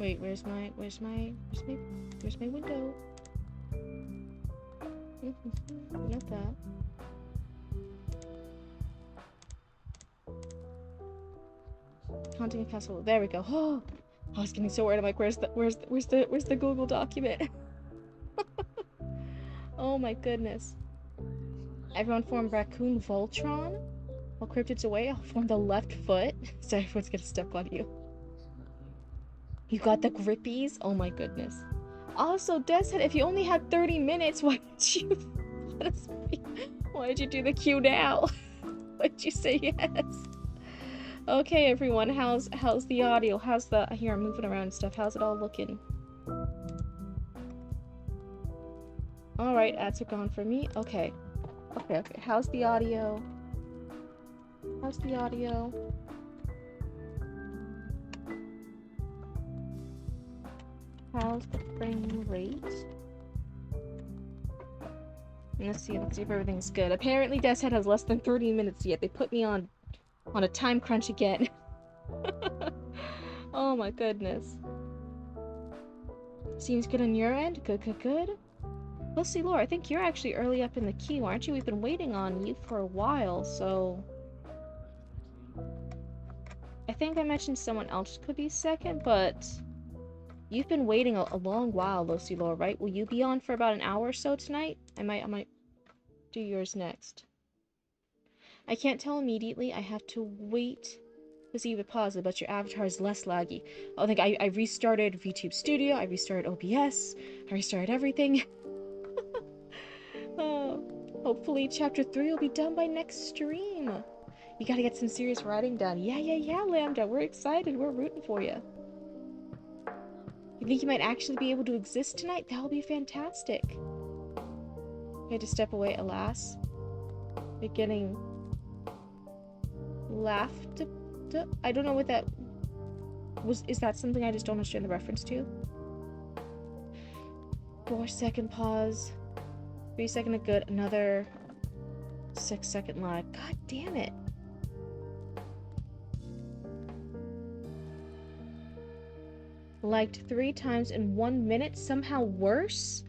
Wait, where's my window? Not that. Haunting a castle. There we go. Oh, I was getting so worried. I'm like, where's the Google document? Oh my goodness. Everyone form Raccoon Voltron. While Cryptid's away, I'll form the left foot. So everyone's gonna step on you. You got the grippies? Oh my goodness. Also, Des said if you only had 30 minutes, why did you why did you do the queue now? Why did you say yes? Okay, everyone, how's the audio? How's the here I'm moving around and stuff. How's it all looking? Alright, ads are gone for me. Okay. Okay. How's the audio? How's the audio? How's the frame rate? Let's see if everything's good. Apparently Deathhead has less than 30 minutes yet. They put me on a time crunch again. Oh my goodness. Seems good on your end? Good. Let's see, Laura, I think you're actually early up in the queue, aren't you? We've been waiting on you for a while, so... I think I mentioned someone else could be second, but... You've been waiting a long while, Lucy Laura, right? Will you be on for about an hour or so tonight? I might do yours next. I can't tell immediately. I have to wait to see if it pauses, but your avatar is less laggy. I think I restarted VTube Studio, I restarted OBS, I restarted everything. Hopefully chapter 3 will be done by next stream. You gotta get some serious writing done. Yeah, Lambda. We're excited. We're rooting for you. You think you might actually be able to exist tonight? That would be fantastic. I had to step away, alas. You're getting laughed at? I don't know what that was. Is that something I just don't understand the reference to? 4-second pause. 3-second good. Another 6-second lag. God damn it. Liked 3 times in 1 minute. Somehow worse?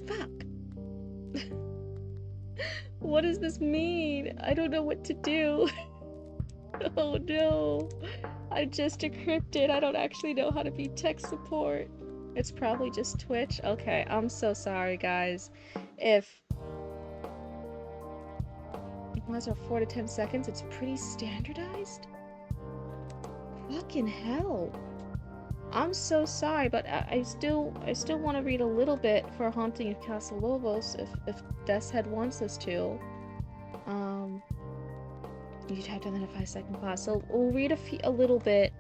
Fuck. What does this mean? I don't know what to do. Oh no. I'm just a cryptid. I don't actually know how to be tech support. It's probably just Twitch. Okay, I'm so sorry, guys. If unless are 4 to 10 seconds, it's pretty standardized. Fucking hell. I'm so sorry, but I still want to read a little bit for Haunting of Castle Lobos if Deathhead wants us to. You typed in a 5-second pause, so we'll read a little bit.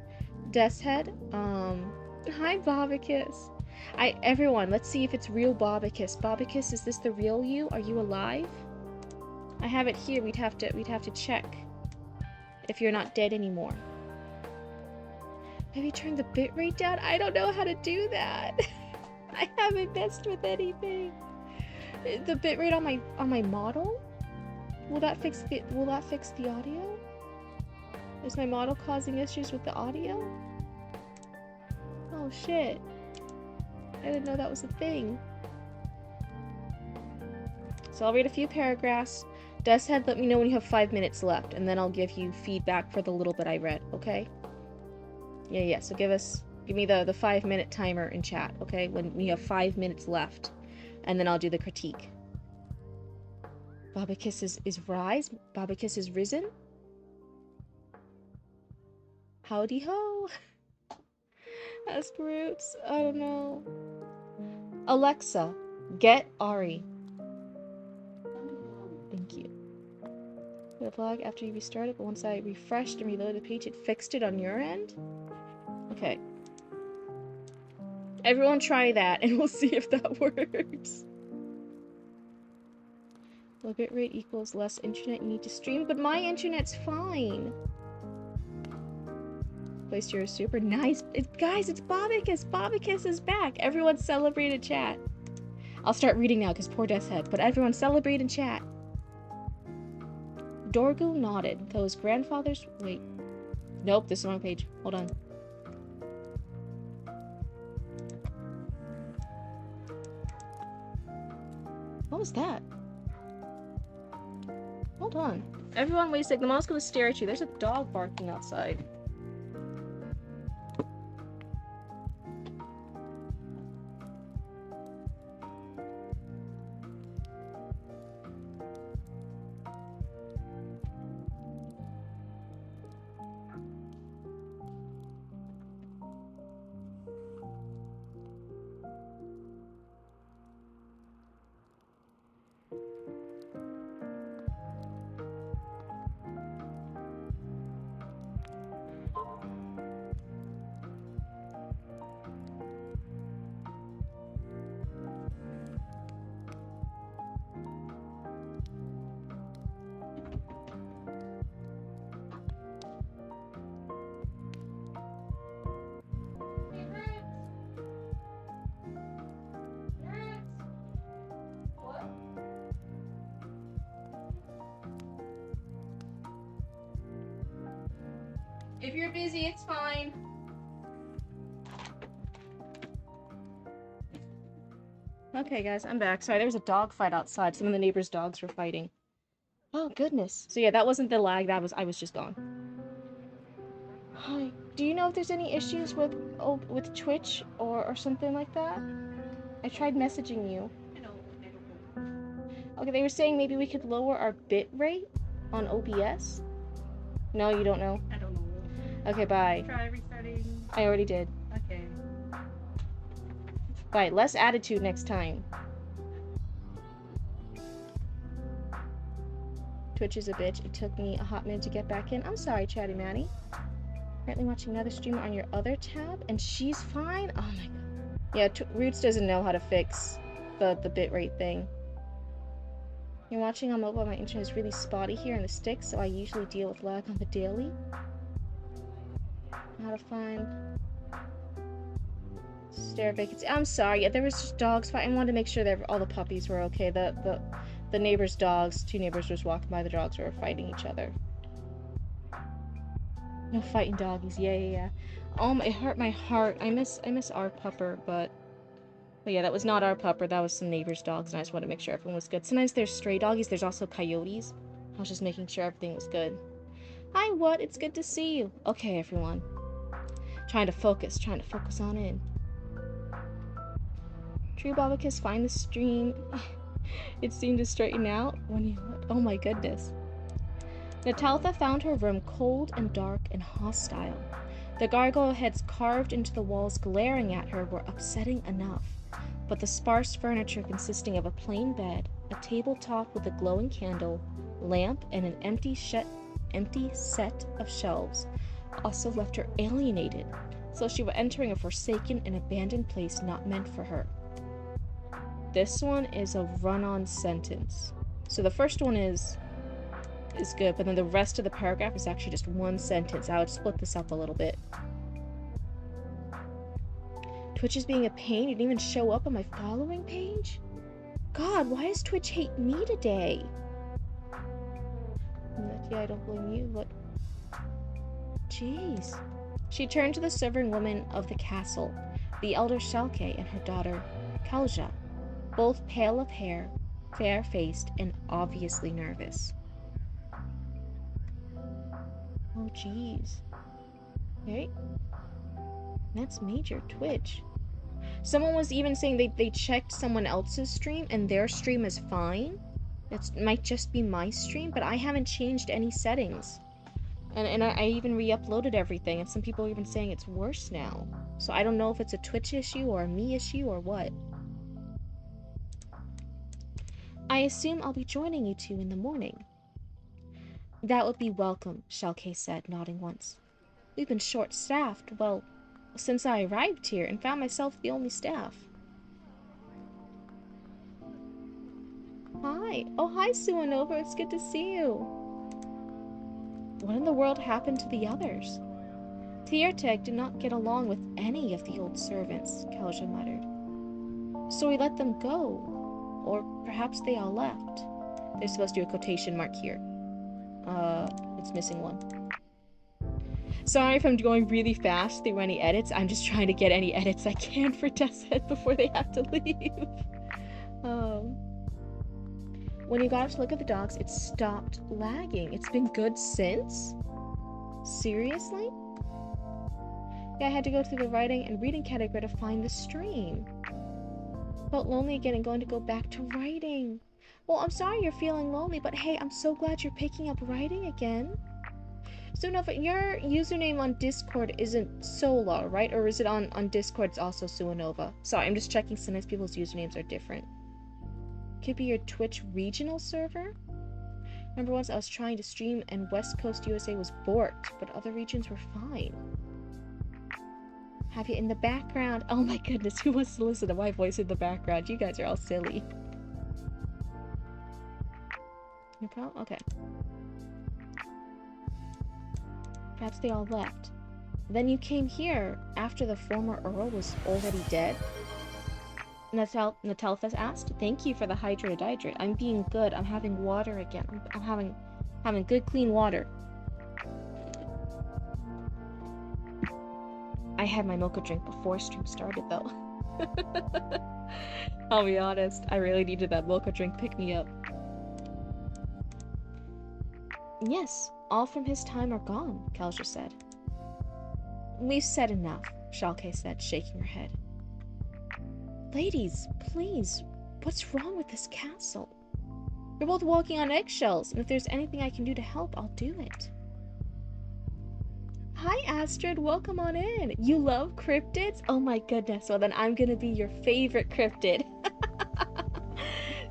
Deathhead. Hi, Bobicus. Everyone, let's see if it's real Bobicus. Bobicus, is this the real you? Are you alive? I have it here. We'd have to check if you're not dead anymore. Maybe turn the bitrate down? I don't know how to do that. I haven't messed with anything. The bitrate on my model? Will that fix the audio? Is my model causing issues with the audio? Oh shit. I didn't know that was a thing. So I'll read a few paragraphs. Deathhead, let me know when you have 5 minutes left, and then I'll give you feedback for the little bit I read, okay? Yeah, so give me the 5-minute timer in chat, okay? When you have 5 minutes left, and then I'll do the critique. Bobicus is rise? Bobicus is risen? Howdy ho! Ask Roots, I don't know. Alexa, get Ari. Thank you. The flag after you restarted, but once I refreshed and reloaded the page, it fixed it on your end? Okay. Everyone try that, and we'll see if that works. Low bitrate equals less internet you need to stream, but my internet's fine. Place your super nice. Guys, it's Bobicus. Bobicus is back. Everyone celebrate in chat. I'll start reading now because poor Deathhead, but everyone celebrate in chat. Dorgu nodded. Those grandfathers. Wait. Nope, this is the wrong page. Hold on. What was that? Hold on. Everyone, wait a sec. The mom's gonna stare at you. There's a dog barking outside. If you're busy, it's fine. Okay, guys, I'm back. Sorry, there was a dog fight outside. Some of the neighbors' dogs were fighting. Oh, goodness. So yeah, that wasn't the lag. I was just gone. Hi. Do you know if there's any issues with Twitch or something like that? I tried messaging you. I don't know. Okay, they were saying maybe we could lower our bit rate on OBS. No, you don't know? I don't know. Okay, bye. Try restarting. I already did. Okay. Bye. Less attitude next time. Twitch is a bitch. It took me a hot minute to get back in. I'm sorry, Chatty Matty. Currently watching another streamer on your other tab, and she's fine? Oh my god. Yeah, Roots doesn't know how to fix the bitrate thing. You're watching on mobile, my internet is really spotty here in the sticks, so I usually deal with lag on the daily. How to find... Stare vacancy. I'm sorry, yeah, there was just dogs fighting. I wanted to make sure that all the puppies were okay. The neighbor's dogs, two neighbors was walking by, the dogs were fighting each other. No fighting doggies, yeah. It hurt my heart. I miss our pupper, but yeah, that was not our pupper, that was some neighbor's dogs, and I just wanted to make sure everyone was good. Sometimes there's stray doggies, there's also coyotes. I was just making sure everything was good. Hi, what? It's good to see you. Okay, everyone. Trying to focus on in. True Babacus, find the stream. It seemed to straighten out when you... Oh my goodness. Nataltha found her room cold and dark and hostile. The gargoyle heads carved into the walls glaring at her were upsetting enough, but the sparse furniture consisting of a plain bed, a tabletop with a glowing candle, lamp, and an empty set of shelves also left her alienated, so she was entering a forsaken and abandoned place not meant for her. This one is a run-on sentence. So the first one is good, but then the rest of the paragraph is actually just one sentence. I would split this up a little bit. Twitch is being a pain. You didn't even show up on my following page? God, why does Twitch hate me today? Yeah, I don't blame you, but... Jeez. She turned to the serving woman of the castle, the elder Shalke and her daughter, Kalja, both pale of hair, fair-faced, and obviously nervous. Oh, jeez. Okay. That's major Twitch. Someone was even saying they checked someone else's stream, and their stream is fine. It might just be my stream, but I haven't changed any settings. And I even re-uploaded everything, and some people are even saying it's worse now. So I don't know if it's a Twitch issue, or a me issue, or what. I assume I'll be joining you two in the morning. That would be welcome, Shalke said, nodding once. We've been short-staffed, well, since I arrived here and found myself the only staff. Hi. Oh, hi, Suanova. It's good to see you. What in the world happened to the others? Tierteg did not get along with any of the old servants, Kalja muttered. So we let them go. Or perhaps they all left. They're supposed to do a quotation mark here. It's missing one. Sorry if I'm going really fast through any edits. I'm just trying to get any edits I can for Test Head before they have to leave. When you got up to look at the dogs, it stopped lagging. It's been good since? Seriously? Yeah, I had to go through the writing and reading category to find the stream. Felt lonely again and going to go back to writing. Well, I'm sorry you're feeling lonely, but hey, I'm so glad you're picking up writing again. So, Nova, your username on Discord isn't Solar, right? Or is it on Discord it's also Suanova? Sorry, I'm just checking. Sometimes people's usernames are different. Could be your Twitch regional server? Remember once I was trying to stream and West Coast USA was borked, but other regions were fine. Have you in the background? Oh my goodness, who wants to listen to my voice in the background? You guys are all silly. No problem? Okay. Perhaps they all left. Then you came here after the former Earl was already dead? Natalthus asked. Thank you for the hydrate. I'm being good. I'm having water again. I'm having good clean water. I had my mocha drink before stream started though. I'll be honest, I really needed that mocha drink pick me up. Yes, all from his time are gone, Kalja said. We've said enough, Shalke said, shaking her head. Ladies, please, what's wrong with this castle? You're both walking on eggshells, and if there's anything I can do to help, I'll do it. Hi, Astrid, welcome on in. You love cryptids? Oh my goodness, well then I'm gonna be your favorite cryptid.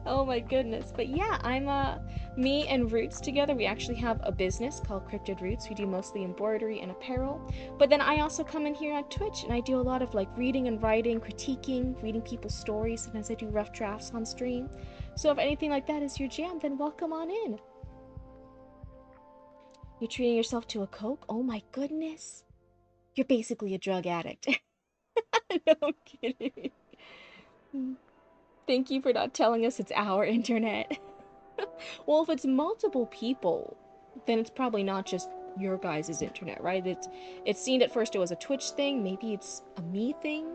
Oh my goodness, but yeah, me and Roots together, we actually have a business called Cryptid Roots. We do mostly embroidery and apparel, but then I also come in here on Twitch and I do a lot of like reading and writing, critiquing, reading people's stories. Sometimes I do rough drafts on stream. So if anything like that is your jam, then welcome on in. You're treating yourself to a Coke? Oh my goodness. You're basically a drug addict. No, I'm kidding. Thank you for not telling us it's our internet. Well, if it's multiple people, then it's probably not just your guys' internet, right? It seemed at first it was a Twitch thing. Maybe it's a me thing.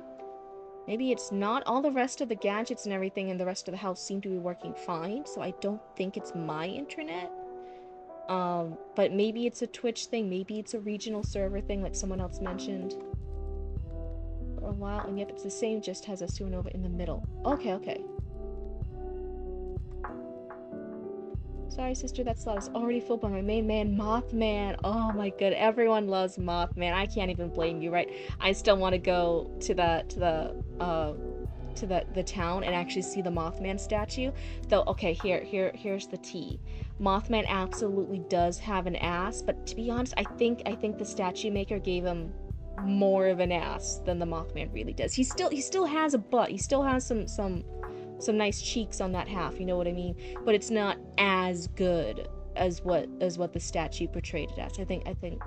Maybe it's not. All the rest of the gadgets and everything in the rest of the house seem to be working fine, so I don't think it's my internet. But maybe it's a Twitch thing. Maybe it's a regional server thing like someone else mentioned. For a while, and yep, it's the same, just has a Suanova in the middle. Okay. Sorry, sister, that slot is already filled by my main man, Mothman. Oh my god, everyone loves Mothman. I can't even blame you, right? I still want to go to the town and actually see the Mothman statue. Though, okay, here's the tea. Mothman absolutely does have an ass, but to be honest, I think the statue maker gave him more of an ass than the Mothman really does. He still has a butt. He still has some nice cheeks on that half, you know what I mean? But it's not as good as what the statue portrayed it as. I think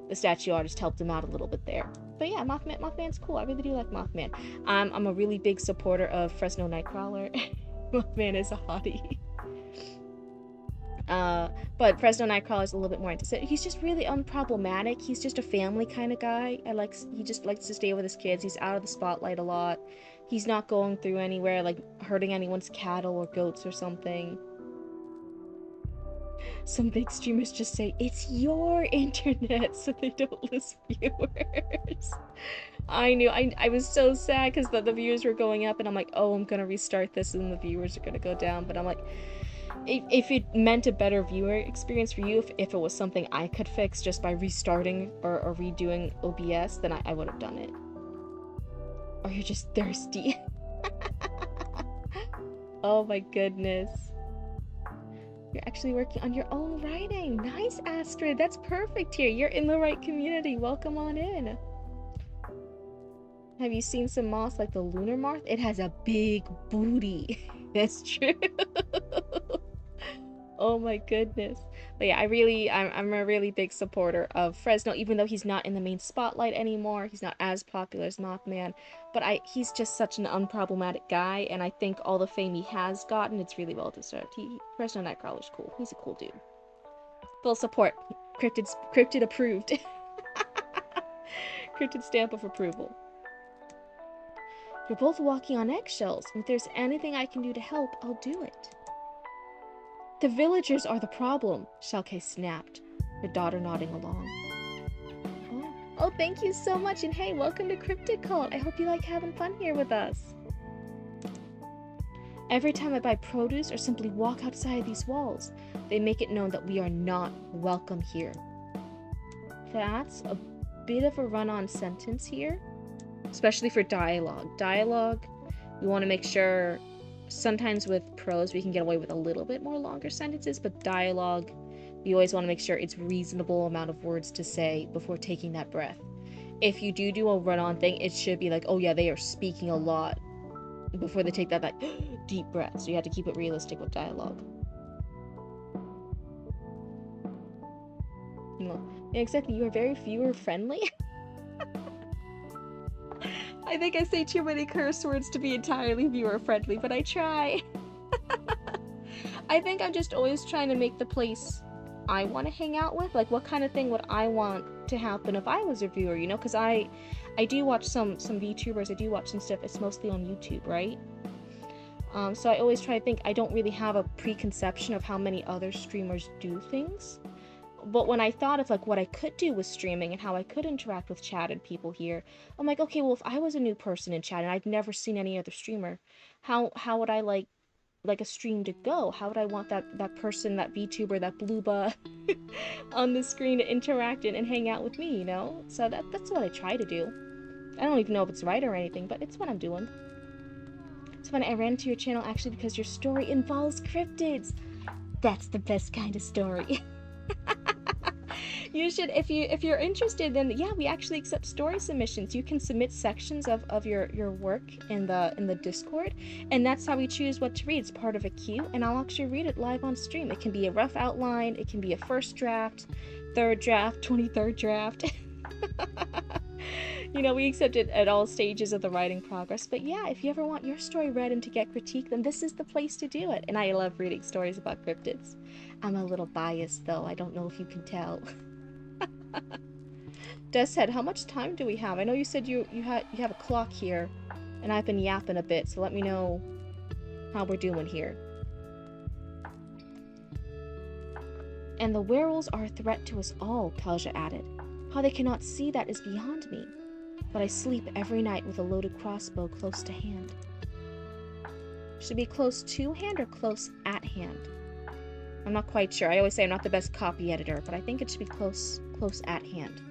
the statue artist helped him out a little bit there. But yeah, Mothman's cool. I really do like Mothman. I'm a really big supporter of Fresno Nightcrawler. Mothman is a hottie. But Fresno Nightcrawler is a little bit more into it. He's just really unproblematic. He's just a family kind of guy. He just likes to stay with his kids. He's out of the spotlight a lot. He's not going through anywhere, like hurting anyone's cattle or goats or something. Some big streamers just say, it's your internet, so they don't lose viewers. I knew. I was so sad because the viewers were going up, and I'm like, oh, I'm gonna restart this, and the viewers are gonna go down. But I'm like, if it meant a better viewer experience for you, if it was something I could fix just by restarting or redoing OBS, then I would have done it. Or you're just thirsty. Oh my goodness. You're actually working on your own writing. Nice, Astrid. That's perfect here. You're in the right community. Welcome on in. Have you seen some moths like the lunar moth? It has a big booty. That's true. Oh my goodness. But yeah, I'm a really big supporter of Fresno, even though he's not in the main spotlight anymore. He's not as popular as Mothman, but he's just such an unproblematic guy, and I think all the fame he has gotten, it's really well deserved. Fresno Nightcrawler's cool. He's a cool dude. Full support. Cryptid approved. Cryptid stamp of approval. You're both walking on eggshells, and if there's anything I can do to help, I'll do it. The villagers are the problem, Shalke snapped, her daughter nodding along. Oh, thank you so much, and hey, welcome to Cryptid Cult. I hope you like having fun here with us. Every time I buy produce or simply walk outside these walls, they make it known that we are not welcome here. That's a bit of a run-on sentence here, especially for dialogue. Dialogue, we want to make sure, sometimes with prose we can get away with a little bit more longer sentences, but dialogue, we always want to make sure it's reasonable amount of words to say before taking that breath. If you do a run-on thing, it should be like, oh yeah, they are speaking a lot, before they take that like deep breath. So you have to keep it realistic with dialogue. No, exactly. You are very viewer friendly. I think I say too many curse words to be entirely viewer friendly, but I try. I think I'm just always trying to make the place I want to hang out with. Like, what kind of thing would I want to happen if I was a viewer, you know? Because I do watch some VTubers, I do watch some stuff. It's mostly on YouTube, right? So I always try to think, I don't really have a preconception of how many other streamers do things. But when I thought of like what I could do with streaming and how I could interact with chat and people here, I'm like, okay, well, if I was a new person in chat and I'd never seen any other streamer, how would I like a stream to go? How would I want that person, that VTuber, that Bluba on the screen to interact and hang out with me, you know? So that's what I try to do. I don't even know if it's right or anything, but it's what I'm doing. It's funny, I ran into your channel actually because your story involves cryptids. That's the best kind of story. You should, if you're interested, then yeah, we actually accept story submissions. You can submit sections of your work in the Discord, and that's how we choose what to read. It's part of a queue, and I'll actually read it live on stream. It can be a rough outline, it can be a first draft, third draft, 23rd draft. You know, we accept it at all stages of the writing progress. But yeah, if you ever want your story read and to get critique, then this is the place to do it. And I love reading stories about cryptids. I'm a little biased though, I don't know if you can tell. Deshead, how much time do we have? I know you said you have a clock here, and I've been yapping a bit, so let me know how we're doing here. And the werewolves are a threat to us all, Kalja added. How they cannot see that is beyond me. But I sleep every night with a loaded crossbow close to hand. Should it be close to hand or close at hand? I'm not quite sure. I always say I'm not the best copy editor, but I think it should be close at hand.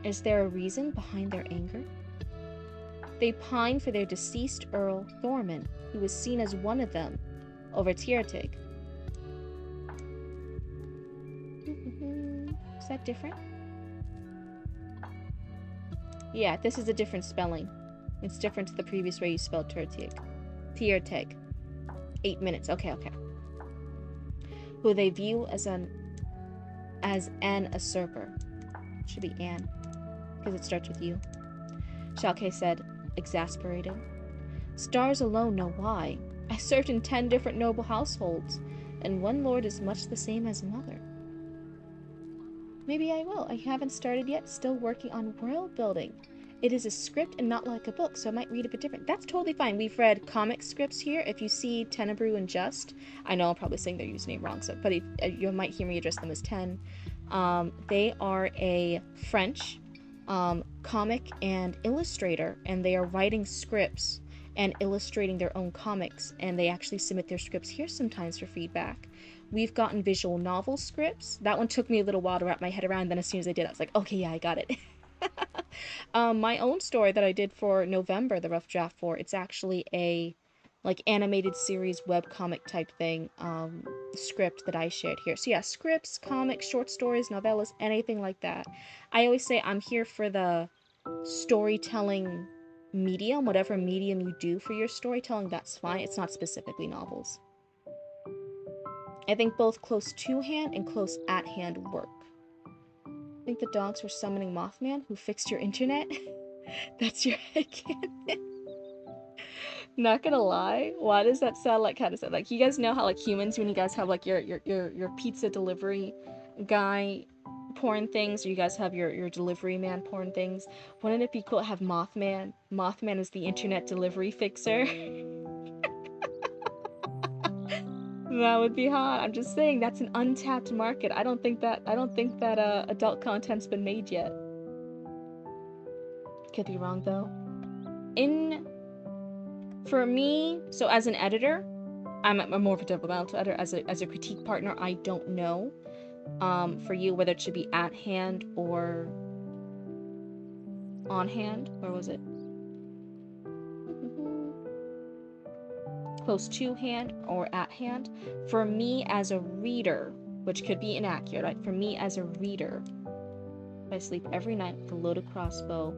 Is there a reason behind their anger? They pine for their deceased Earl Thorman, who was seen as one of them, over Tiertig. Is that different? Yeah, this is a different spelling. It's different to the previous way you spelled Tiertig. 8 minutes. Okay. Who they view as an usurper. Should be Anne, because it starts with you. Shalke said, exasperated. Stars alone know why. I served in 10 different noble households, and one lord is much the same as another. Maybe I will. I haven't started yet, still working on world building. It is a script and not like a book, so I might read a bit different. That's totally fine. We've read comic scripts here. If you see Tenebrew and Just, I know I'm probably saying their username wrong, so but you might hear me address them as Ten. They are a French comic and illustrator, and they are writing scripts and illustrating their own comics, and they actually submit their scripts here sometimes for feedback. We've gotten visual novel scripts. That one took me a little while to wrap my head around, and then as soon as I did, I was like, okay, yeah, I got it. My own story that I did for November, the rough draft for, it's actually a like animated series webcomic type thing script that I shared here. So yeah, scripts, comics, short stories, novellas, anything like that. I always say I'm here for the storytelling medium, whatever medium you do for your storytelling, that's fine. It's not specifically novels. I think both close to hand and close at hand work. I think the dogs were summoning Mothman who fixed your internet. That's your headcanon. Not gonna lie, why does that sound like kind of sound like you guys know how like humans when you guys have like your pizza delivery guy porn things, or you guys have your delivery man porn things? Wouldn't it be cool to have Mothman? Mothman is the internet delivery fixer. That would be hot. I'm just saying that's an untapped market. I don't think that adult content's been made yet. Could be wrong though. For me, so as an editor, I'm more of a developmental editor. As a critique partner, I don't know. For you, whether it should be at hand or on hand, or was it close to hand or at hand? For me as a reader, which could be inaccurate, right? For me as a reader, I sleep every night with a loaded crossbow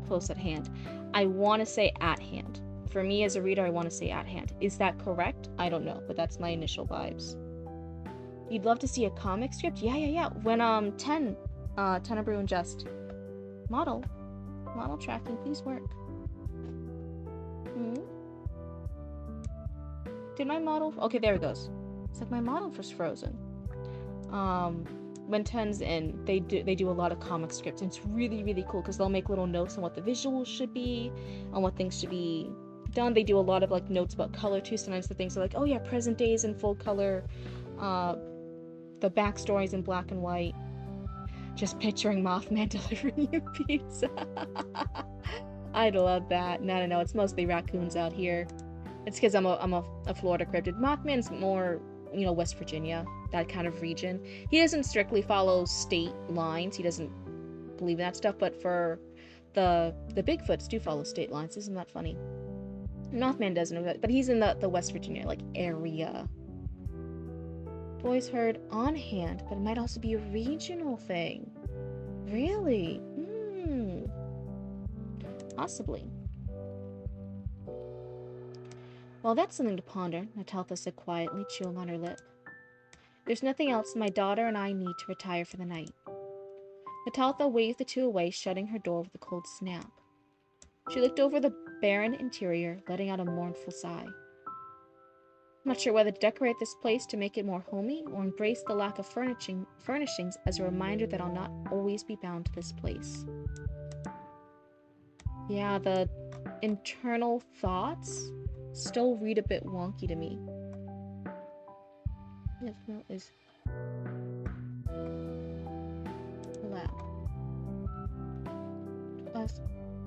close at hand. I want to say at hand. For me as a reader, I want to say at hand. Is that correct? I don't know, but that's my initial vibes. You'd love to see a comic strip? Yeah. When Tenebrew and Just model tracking, please work. Did my model? Okay, there it goes. It's like my model was frozen. When Ten's in, they do a lot of comic scripts, and it's really, really cool because they'll make little notes on what the visuals should be, on what things should be done. They do a lot of like notes about color too. Sometimes the things are like, oh yeah, present days in full color, the backstories in black and white. Just picturing Mothman delivering you pizza. I'd love that. No, it's mostly raccoons out here. It's because I'm a Florida cryptid. Mothman's more, West Virginia, that kind of region. He doesn't strictly follow state lines. He doesn't believe in that stuff. But for the Bigfoots do follow state lines. Isn't that funny? Mothman doesn't, but he's in the West Virginia area. Boys heard on hand, but it might also be a regional thing. Really? Possibly. Well, that's something to ponder, Nataltha said quietly, chewing on her lip. There's nothing else my daughter and I need to retire for the night. Nataltha waved the two away, shutting her door with a cold snap. She looked over the barren interior, letting out a mournful sigh. I'm not sure whether to decorate this place to make it more homey or embrace the lack of furnishings as a reminder that I'll not always be bound to this place. Yeah, the internal thoughts still read a bit wonky to me. Yes, no, is loud.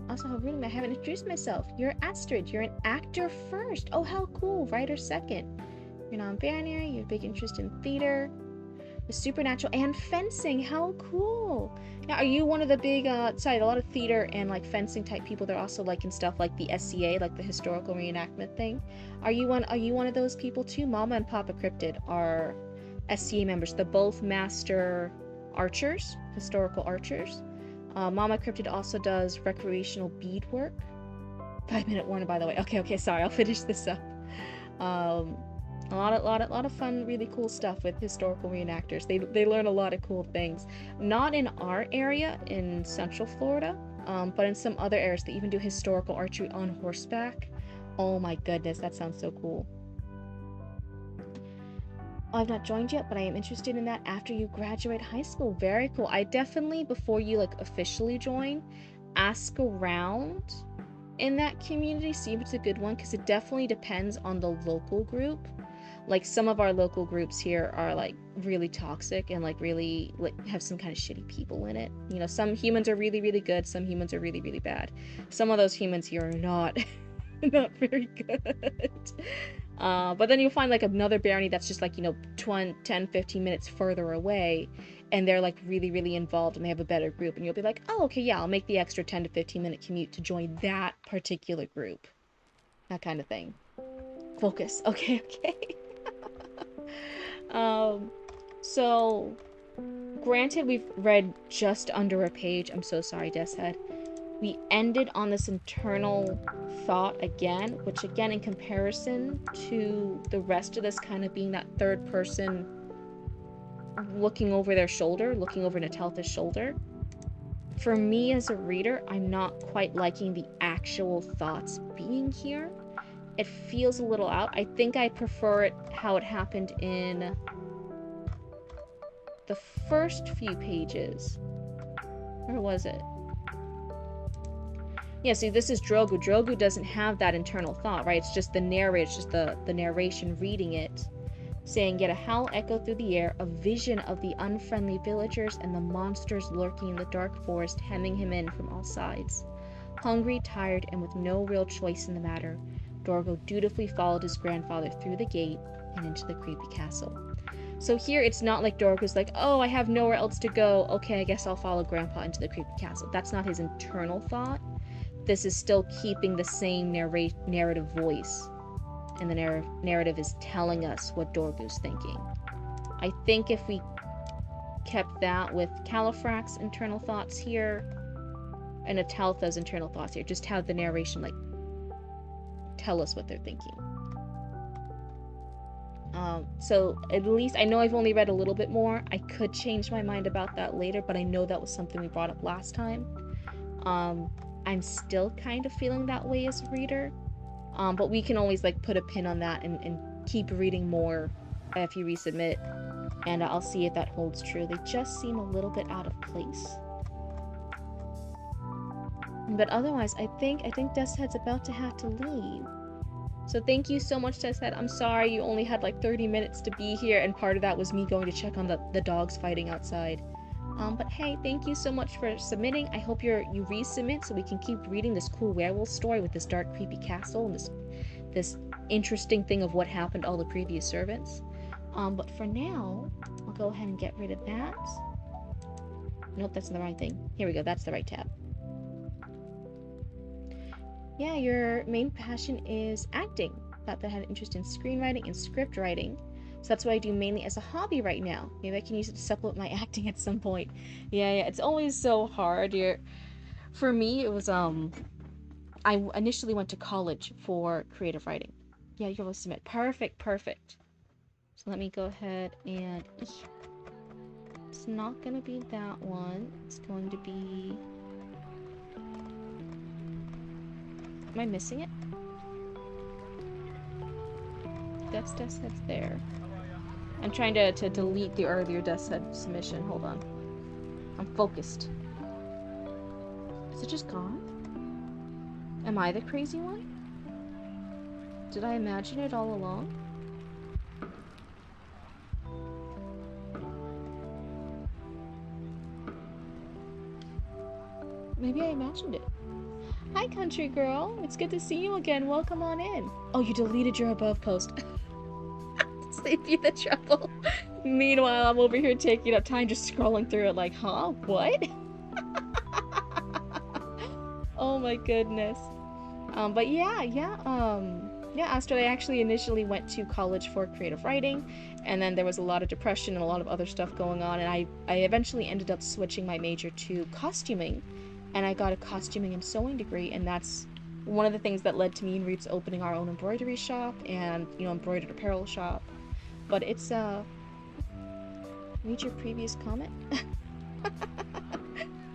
Also, how rude, I haven't introduced myself. You're Astrid. You're an actor first. Oh, how cool. Writer second. You're non-binary. You have big interest in theater, the supernatural, and fencing. How cool. Now, are you one of the big, a lot of theater and, fencing type people, they're also, in stuff like the SCA, the historical reenactment thing. Are you one of those people, too? Mama and Papa Cryptid are SCA members. They're both master archers, historical archers. Mama Cryptid also does recreational beadwork. 5-minute warning, by the way. Okay, sorry, I'll finish this up. A lot of fun, really cool stuff with historical reenactors. They learn a lot of cool things. Not in our area in Central Florida, but in some other areas they even do historical archery on horseback. Oh my goodness, that sounds so cool. I've not joined yet, but I am interested in that after you graduate high school. Very cool. I definitely, before you officially join, ask around in that community, see if it's a good one, because it definitely depends on the local group. Some of our local groups here are really toxic and really have some kind of shitty people in it. Some humans are really, really good, some humans are really, really bad. Some of those humans here are not not very good. But then you'll find another barony that's just 10, 15 minutes further away, and they're really, really involved and they have a better group, and you'll be like, oh, okay, yeah, I'll make the extra 10 to 15 minute commute to join that particular group. That kind of thing. Focus. Okay. So granted, we've read just under a page. I'm so sorry, Deathhead. We ended on this internal thought again, which again, in comparison to the rest of this kind of being that third person looking over their shoulder, looking over Nataltha's shoulder, for me as a reader, I'm not quite liking the actual thoughts being here. It feels a little out. I think I prefer it how it happened in the first few pages. Where was it? Yeah, see, this is Drogu. Drogu doesn't have that internal thought, right? It's just the narrator, it's just the narration reading it, saying, yet a howl echoed through the air, a vision of the unfriendly villagers and the monsters lurking in the dark forest, hemming him in from all sides. Hungry, tired, and with no real choice in the matter, Dorgo dutifully followed his grandfather through the gate and into the creepy castle. So here, it's not like Dorgo's like, oh, I have nowhere else to go. Okay, I guess I'll follow Grandpa into the creepy castle. That's not his internal thought. This is still keeping the same narrative voice. And the narrative is telling us what Dorgo's thinking. I think if we kept that with Califrax's internal thoughts here, and Ateltha's internal thoughts here, just have the narration, like, tell us what they're thinking. So at least, I know I've only read a little bit more. I could change my mind about that later, but I know that was something we brought up last time. I'm still kind of feeling that way as a reader. But we can always, like, put a pin on that and keep reading more if you resubmit. And I'll see if that holds true. They just seem a little bit out of place. But otherwise, I think Deskhead's about to have to leave. So thank you so much, Deskhead. I'm sorry you only had like 30 minutes to be here, and part of that was me going to check on the dogs fighting outside. But hey, thank you so much for submitting. I hope you resubmit so we can keep reading this cool werewolf story with this dark, creepy castle and this interesting thing of what happened to all the previous servants. But for now, I'll go ahead and get rid of that. Nope, that's the right thing. Here we go, that's the right tab. Yeah, your main passion is acting. Thought that I had an interest in screenwriting and script writing. So that's what I do mainly as a hobby right now. Maybe I can use it to supplement my acting at some point. Yeah, it's always so hard. For me, it was, I initially went to college for creative writing. Yeah, you'll submit. Perfect. So let me go ahead and... It's not going to be that one. It's going to be... Am I missing it? Deskhead's there. I'm trying to delete the earlier Deskhead submission. Hold on. I'm focused. Is it just gone? Am I the crazy one? Did I imagine it all along? Maybe I imagined it. Hi, country girl. It's good to see you again. Welcome on in. Oh, you deleted your above post. Save you the trouble. Meanwhile, I'm over here taking up time just scrolling through it like, huh? What? Oh my goodness. But yeah, Astro, I actually initially went to college for creative writing, and then there was a lot of depression and a lot of other stuff going on, and I eventually ended up switching my major to costuming, and I got a costuming and sewing degree, and that's one of the things that led to me and Roots opening our own embroidery shop and, embroidered apparel shop. But it's, read your previous comment?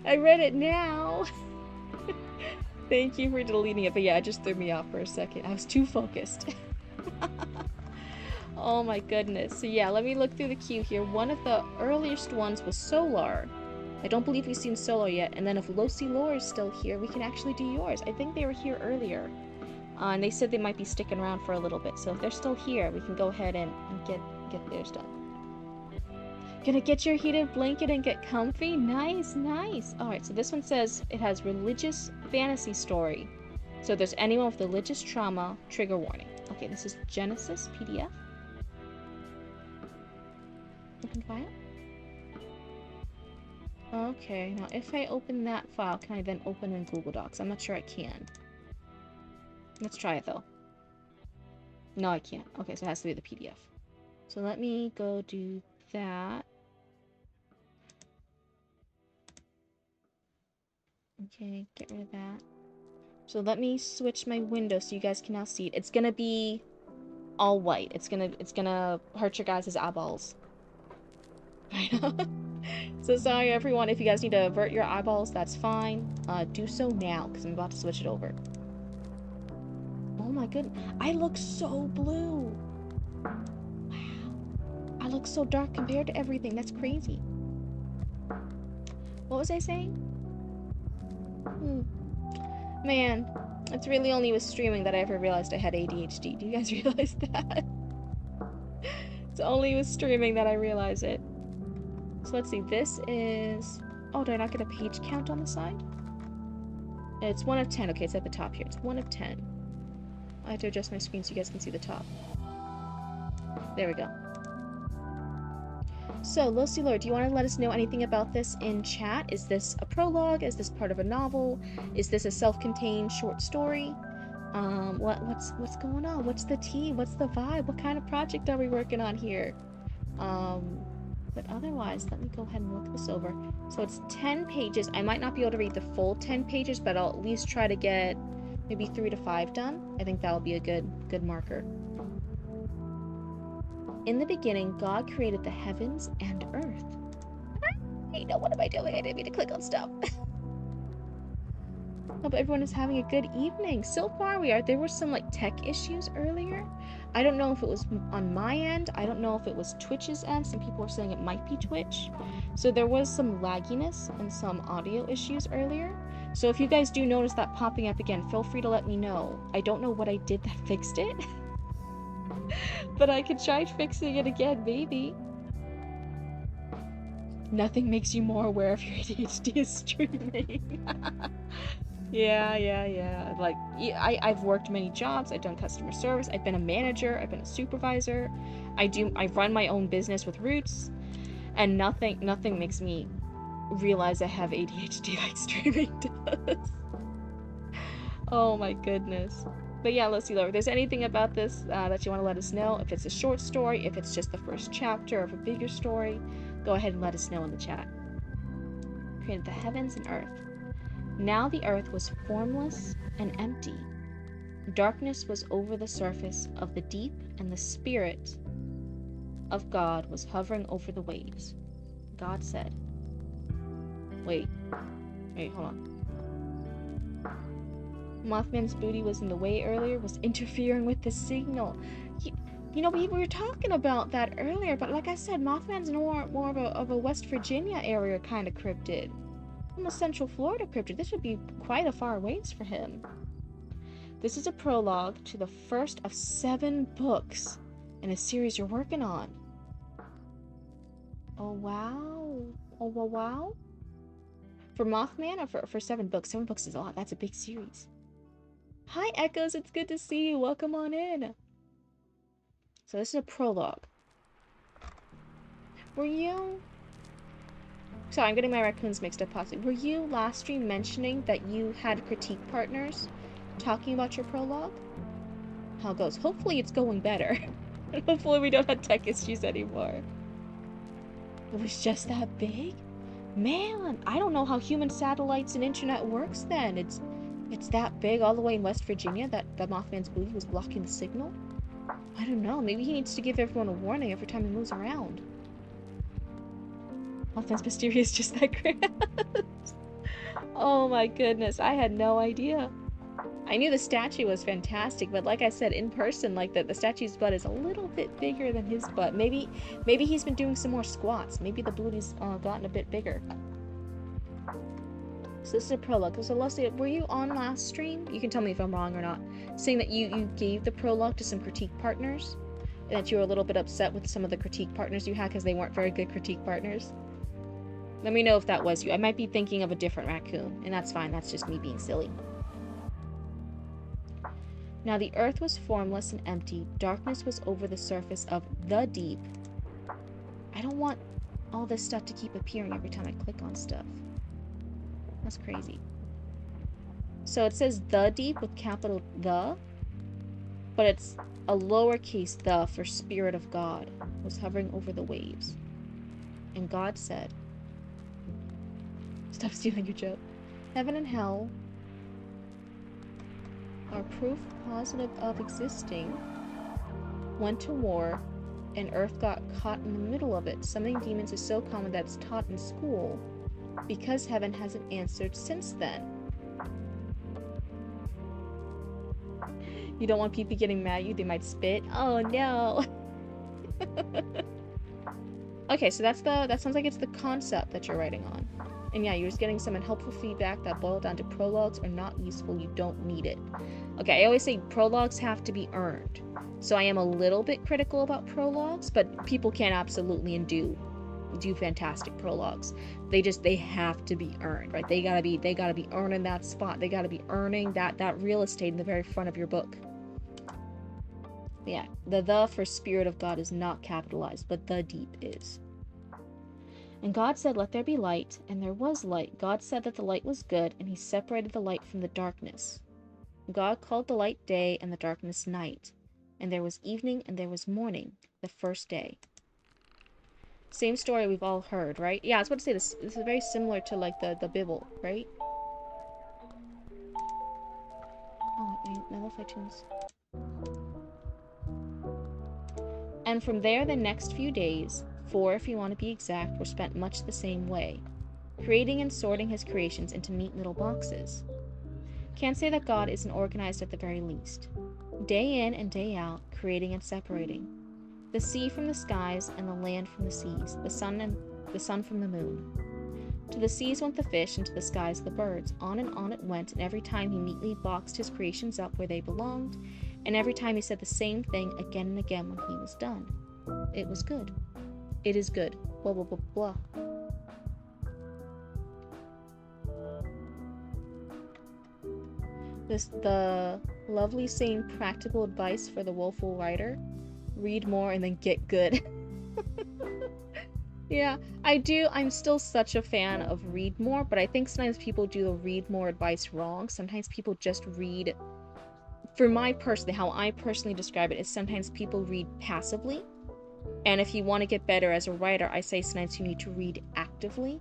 I read it now! Thank you for deleting it, but yeah, it just threw me off for a second. I was too focused. Oh my goodness. So yeah, let me look through the queue here. One of the earliest ones was Solar. I don't believe we've seen Solar yet. And then if Losi Lore is still here, we can actually do yours. I think they were here earlier. And they said they might be sticking around for a little bit. So if they're still here, we can go ahead and get theirs done. Gonna get your heated blanket and get comfy? Nice. Alright, so this one says it has religious fantasy story. So if there's anyone with religious trauma, trigger warning. Okay, this is Genesis PDF. Open file. Okay, now if I open that file, can I then open in Google Docs? I'm not sure I can. Let's try it though. No, I can't. Okay, so it has to be the PDF. So let me go do that. Okay, get rid of that. So let me switch my window so you guys can now see it. It's gonna be all white. It's gonna hurt your guys' eyeballs. I know. So sorry everyone, if you guys need to avert your eyeballs, that's fine. Do so now, because I'm about to switch it over. Oh my goodness. I look so blue. Wow. I look so dark compared to everything. That's crazy. What was I saying? Man, it's really only with streaming that I ever realized I had ADHD. Do you guys realize that? It's only with streaming that I realize it. So let's see, this is... Oh, did I not get a page count on the side? It's 1 of 10. Okay, it's at the top here. It's 1 of 10. I have to adjust my screen so you guys can see the top. There we go. So, Locilor, do you want to let us know anything about this in chat? Is this a prologue? Is this part of a novel? Is this a self-contained short story? What's going on? What's the tea? What's the vibe? What kind of project are we working on here? But otherwise, let me go ahead and look this over. So it's 10 pages. I might not be able to read the full 10 pages, but I'll at least try to get maybe 3 to 5 done. I think that'll be a good marker. In the beginning, God created the heavens and earth. Hey, no, what am I doing? I didn't mean to click on stuff. Hope everyone is having a good evening. So far we are. There were some like tech issues earlier. I don't know if it was on my end. I don't know if it was Twitch's end. Some people were saying it might be Twitch. So there was some lagginess and some audio issues earlier. So if you guys do notice that popping up again, feel free to let me know. I don't know what I did that fixed it. But I could try fixing it again, maybe. Nothing makes you more aware of your ADHD is streaming. Yeah. Like, I've worked many jobs. I've done customer service. I've been a manager. I've been a supervisor. I run my own business with Roots, and nothing makes me realize I have ADHD like streaming does. Oh my goodness. But yeah, Lucilo, if there's anything about this that you want to let us know, if it's a short story, if it's just the first chapter of a bigger story, go ahead and let us know in the chat. Created the heavens and earth. Now the earth was formless and empty. Darkness was over the surface of the deep, and the Spirit of God was hovering over the waves. God said, Wait, hold on. Mothman's booty was in the way earlier, was interfering with the signal. You know, we were talking about that earlier, but like I said, Mothman's more of a West Virginia area kind of cryptid. Almost Central Florida cryptid. This would be quite a far ways for him. This is a prologue to the first of 7 books in a series you're working on. Oh, wow. Oh, wow. For Mothman or for 7 books? 7 books is a lot. That's a big series. Hi, Echoes. It's good to see you. Welcome on in. So this is a prologue. Were you... Sorry, I'm getting my raccoons mixed up possibly. Were you last stream mentioning that you had critique partners talking about your prologue? How it goes? Hopefully it's going better. Hopefully we don't have tech issues anymore. It was just that big? Man, I don't know how human satellites and internet works then. It's that big all the way in West Virginia that the Mothman's booty was blocking the signal? I don't know. Maybe he needs to give everyone a warning every time he moves around. Mothman's mysterious just that grand. Oh my goodness. I had no idea. I knew the statue was fantastic, but like I said, in person, like the statue's butt is a little bit bigger than his butt. Maybe he's been doing some more squats. Maybe the booty's gotten a bit bigger. So this is a prologue. So Leslie, were you on last stream? You can tell me if I'm wrong or not. Saying that you gave the prologue to some critique partners, and that you were a little bit upset with some of the critique partners you had because they weren't very good critique partners. Let me know if that was you. I might be thinking of a different raccoon, and that's fine. That's just me being silly. Now the earth was formless and empty. Darkness was over the surface of the deep. I don't want all this stuff to keep appearing every time I click on stuff. That's crazy. So it says the deep with capital the, but it's a lowercase the for Spirit of God was hovering over the waves. And God said, stop stealing your joke. Heaven and hell are proof positive of existing, went to war, and Earth got caught in the middle of it. Summoning demons is so common that it's taught in school, because heaven hasn't answered since then. You don't want people getting mad at you, they might spit. Oh no! Okay, so that sounds like it's the concept that you're writing on. And yeah, you're just getting some unhelpful feedback that boiled down to prologues are not useful. You don't need it. Okay, I always say prologues have to be earned. So I am a little bit critical about prologues, but people can absolutely do fantastic prologues. They have to be earned, right? They gotta be earning that spot. They gotta be earning that real estate in the very front of your book. Yeah, the for Spirit of God is not capitalized, but the deep is. And God said, let there be light, and there was light. God said that the light was good, and he separated the light from the darkness. God called the light day, and the darkness night. And there was evening, and there was morning, the first day. Same story we've all heard, right? Yeah, I was about to say this is very similar to like the Bible, right? Oh, I love iTunes. And from there, the next few days, 4 if you want to be exact, were spent much the same way, creating and sorting his creations into neat little boxes. Can't say that God isn't organized at the very least. Day in and day out, creating and separating. The sea from the skies and the land from the seas, the sun from the moon. To the seas went the fish, and to the skies the birds. On it went, and every time he neatly boxed his creations up where they belonged, and every time he said the same thing again and again when he was done. It was good. It is good. Blah, blah, blah, blah. The lovely saying practical advice for the woeful writer. Read more and then get good. Yeah, I do. I'm still such a fan of read more, but I think sometimes people do the read more advice wrong. Sometimes people just read, for my personally, how I personally describe it is sometimes people read passively. And if you want to get better as a writer, I say sometimes you need to read actively.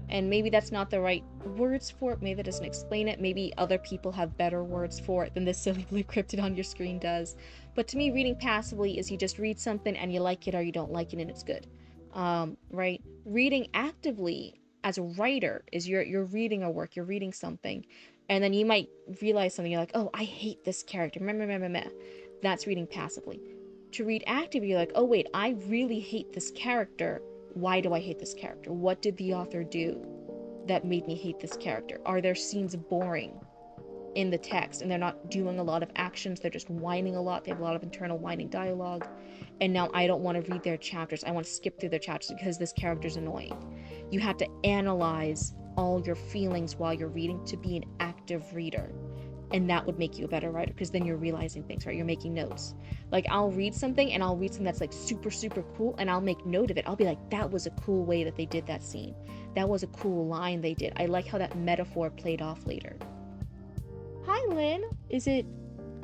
And maybe that's not the right words for it. Maybe that doesn't explain it. Maybe other people have better words for it than this silly blue cryptid on your screen does. But to me, reading passively is you just read something and you like it or you don't like it and it's good. Right? Reading actively as a writer is you're reading a work, you're reading something, and then you might realize something. You're like, oh, I hate this character. Meh, meh, meh, meh, meh. That's reading passively. To read actively, you're like, oh wait, I really hate this character. Why do I hate this character? What did the author do that made me hate this character? Are their scenes boring in the text and they're not doing a lot of actions? They're just whining a lot. They have a lot of internal whining dialogue. And now I don't want to read their chapters. I want to skip through their chapters because this character's annoying. You have to analyze all your feelings while you're reading to be an active reader. And that would make you a better writer because then you're realizing things, right? You're making notes. Like I'll read something and I'll read something that's like super, super cool and I'll make note of it. I'll be like, that was a cool way that they did that scene. That was a cool line they did. I like how that metaphor played off later. Hi, Lynn. Is it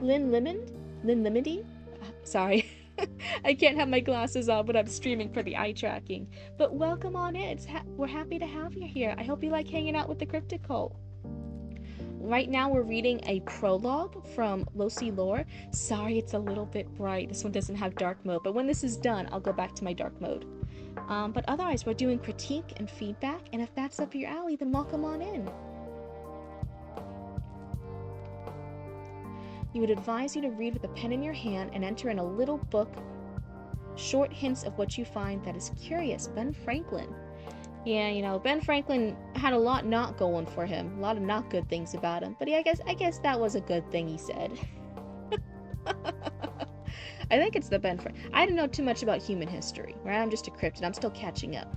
Lynn Lemond? Lynn Lemony? Sorry. I can't have my glasses on, but I'm streaming for the eye tracking. But welcome on in. We're happy to have you here. I hope you like hanging out with the Cryptid Cult. Right now we're reading a prologue from Losi Lore. Sorry it's a little bit bright. This one doesn't have dark mode, but when this is done, I'll go back to my dark mode. But otherwise, we're doing critique and feedback, and if that's up your alley, then welcome on in. You would advise you to read with a pen in your hand and enter in a little book, short hints of what you find that is curious. Ben Franklin. Yeah, you know, Ben Franklin had a lot not going for him. A lot of not good things about him. But yeah, I guess that was a good thing he said. I think it's the Ben Franklin. I don't know too much about human history, right? I'm just a cryptid. I'm still catching up.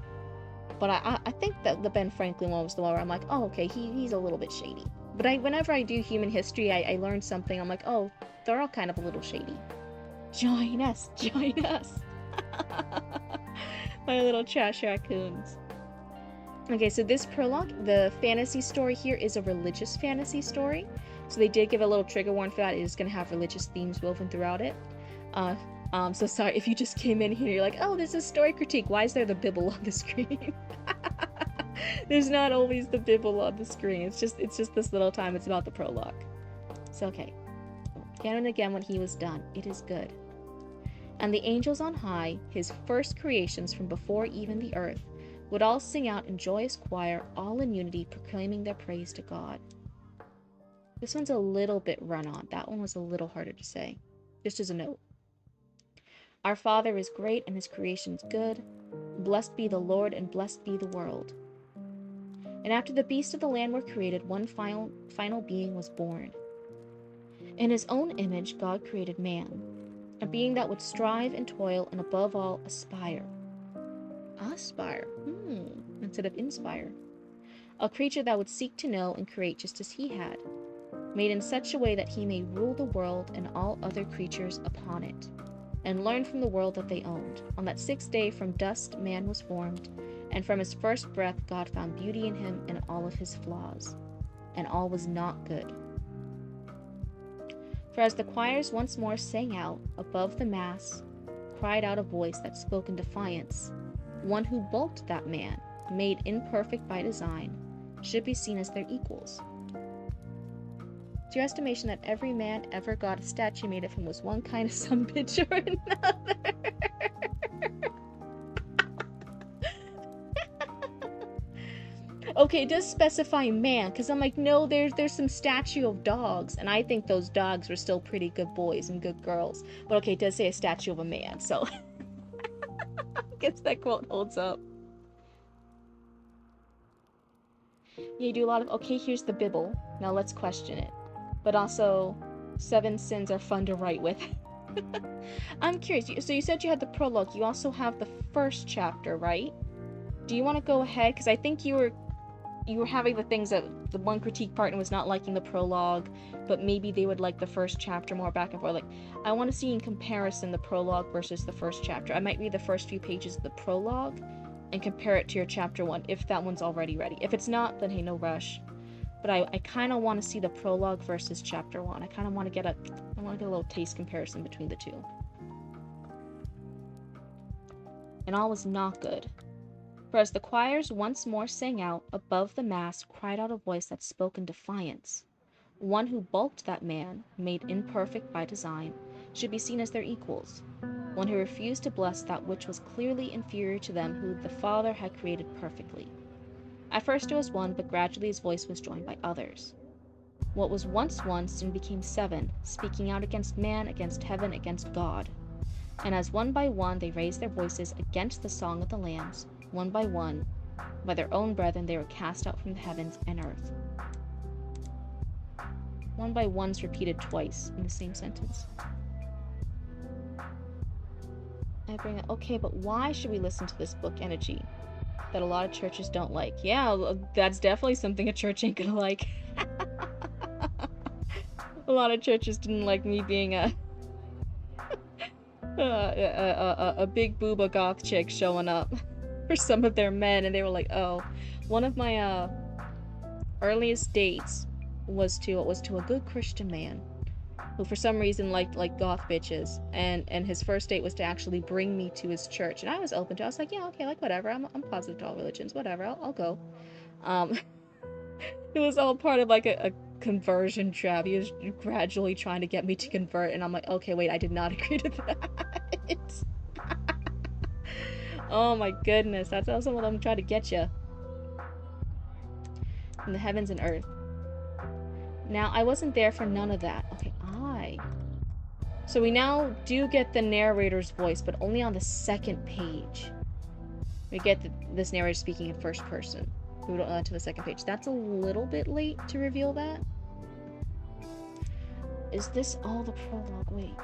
But I think that the Ben Franklin one was the one where I'm like, oh, okay, he's a little bit shady. But whenever I do human history, I learn something. I'm like, oh, they're all kind of a little shady. Join us, join us. My little trash raccoons. Okay, so this prologue, the fantasy story here is a religious fantasy story. So they did give a little trigger warning for that. It is going to have religious themes woven throughout it. So sorry if you just came in here, you're like, oh, this is story critique. Why is there the Bible on the screen? There's not always the Bible on the screen. It's just this little time. It's about the prologue. So okay. Again and again when he was done, it is good. And the angels on high, his first creations from before even the earth, would all sing out in joyous choir, all in unity, proclaiming their praise to God. This one's a little bit run-on. That one was a little harder to say. Just as a note. Our Father is great and his creation's good. Blessed be the Lord and blessed be the world. And after the beasts of the land were created, one final being was born. In his own image, God created man, a being that would strive and toil and above all aspire. Aspire, instead of inspire. A creature that would seek to know and create just as he had, made in such a way that he may rule the world and all other creatures upon it, and learn from the world that they owned. On that 6th day from dust man was formed, and from his first breath God found beauty in him and all of his flaws, and all was not good. For as the choirs once more sang out, above the mass cried out a voice that spoke in defiance, one who bulked that man, made imperfect by design, should be seen as their equals. To your estimation that every man ever got a statue made of him was one kind of some bitch or another. Okay, it does specify man, because I'm like, no, there's some statue of dogs, and I think those dogs were still pretty good boys and good girls. But okay, it does say a statue of a man, so I guess that quote holds up. Yeah, you do a lot of, okay, here's the Bible, now let's question it. But also, 7 sins are fun to write with. I'm curious, so you said you had the prologue, you also have the first chapter, right? Do you want to go ahead? Because I think you were having the things that the one critique partner was not liking the prologue, but maybe they would like the first chapter more back and forth. Like, I want to see in comparison the prologue versus the first chapter. I might read the first few pages of the prologue and compare it to your chapter 1 if that one's already ready. If it's not, then hey, no rush. But I kind of want to see the prologue versus chapter 1. I kind of want to get a little taste comparison between the two. And all was not good. For as the choirs once more sang out, above the mass cried out a voice that spoke in defiance. One who bulked that man, made imperfect by design, should be seen as their equals. One who refused to bless that which was clearly inferior to them who the Father had created perfectly. At first it was one, but gradually his voice was joined by others. What was once one soon became 7, speaking out against man, against heaven, against God. And as one by one they raised their voices against the song of the Lambs, one, by their own brethren they were cast out from the heavens and earth. One by one's repeated twice in the same sentence. I bring up, okay, but why should we listen to this book energy that a lot of churches don't like? Yeah, that's definitely something a church ain't gonna like. A lot of churches didn't like me being a big booba goth chick showing up for some of their men, and they were like, oh. One of my earliest dates was to a good Christian man who for some reason liked goth bitches, and his first date was to actually bring me to his church, and I was open to it. I was like, yeah, okay, like whatever, I'm positive to all religions, whatever, I'll go. It was all part of like a conversion trap. He was gradually trying to get me to convert, and I'm like, okay, wait, I did not agree to that. Oh my goodness, that's how some of them try to get you. In the heavens and earth. Now, I wasn't there for none of that. Okay, So we now do get the narrator's voice, but only on the 2nd page. We get this narrator speaking in first person. We don't on to the 2nd page. That's a little bit late to reveal that. Is this all the prologue? Wait.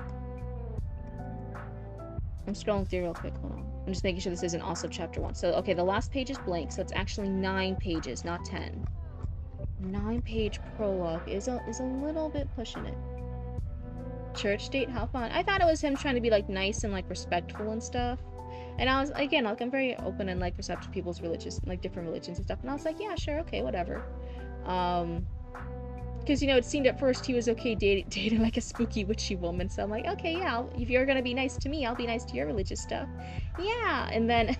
I'm scrolling through real quick, hold on. I'm just making sure this isn't also chapter 1. So, okay, the last page is blank, so it's actually 9 pages, not 10. 9-page prologue is a little bit pushing it. Church date, how fun. I thought it was him trying to be, like, nice and, like, respectful and stuff. And I was, again, like, I'm very open and, like, receptive to people's religious, like, different religions and stuff. And I was like, yeah, sure, okay, whatever. Because, you know, it seemed at first he was okay dating like a spooky witchy woman. So I'm like, okay, yeah, if you're gonna be nice to me, I'll be nice to your religious stuff. Yeah, and then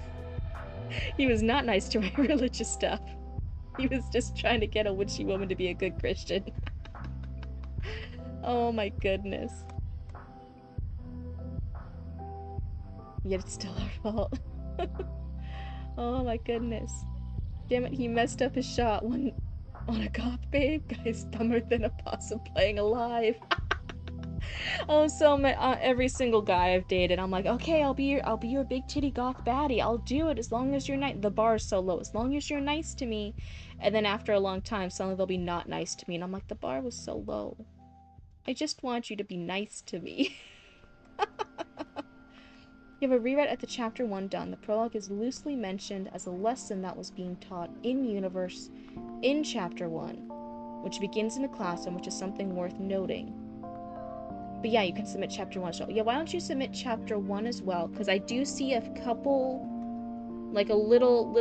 he was not nice to my religious stuff. He was just trying to get a witchy woman to be a good Christian. Oh my goodness. Yet it's still our fault. Oh my goodness. Damn it, he messed up his shot on a goth babe. Guy's dumber than a possum playing alive. Oh, so every single guy I've dated, I'm like, okay, I'll be your big titty goth baddie. I'll do it as long as you're nice. The bar is so low, as long as you're nice to me. And then after a long time, suddenly they'll be not nice to me, and I'm like, the bar was so low. I just want you to be nice to me. You have a rewrite at the chapter 1 done. The prologue is loosely mentioned as a lesson that was being taught in universe in chapter 1, which begins in a classroom, which is something worth noting. But yeah, you can submit chapter 1 as well. Yeah, why don't you submit chapter 1 as well? Because I do see a couple, like a little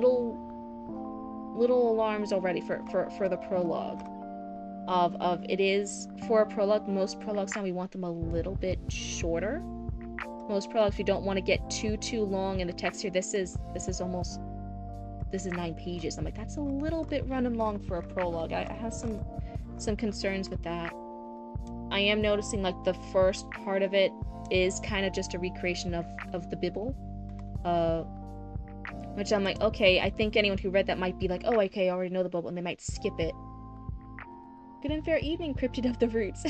alarms already for the prologue. Of it is for a prologue. Most prologues now we want them a little bit shorter. Most prologues we don't want to get too long in the text here. This is 9 pages. I'm like, that's a little bit running long for a prologue. I have some concerns with that. I am noticing like the first part of it is kind of just a recreation of the Bible, which I'm like, okay, I think anyone who read that might be like, oh, okay, I already know the Bible, and they might skip it. Good and fair evening, Cryptid of the Roots.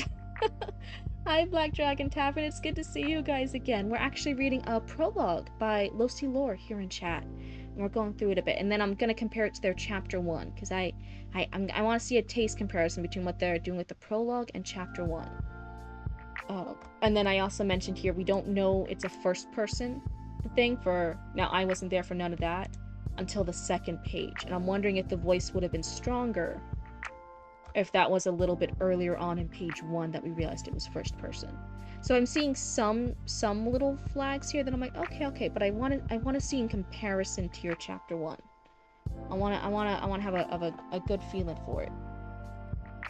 Hi, Black Dragon Tavern. It's good to see you guys again. We're actually reading a prologue by Losi Lore here in chat, and we're going through it a bit, and then I'm gonna compare it to their chapter 1 because I want to see a taste comparison between what they're doing with the prologue and chapter 1. And then I also mentioned here we don't know it's a first person thing for now. I wasn't there for none of that until the second page, and I'm wondering if the voice would have been stronger if that was a little bit earlier on in page 1 that we realized it was first person. So I'm seeing some little flags here that I'm like, okay, but I want to see in comparison to your chapter 1. I want to have a good feeling for it.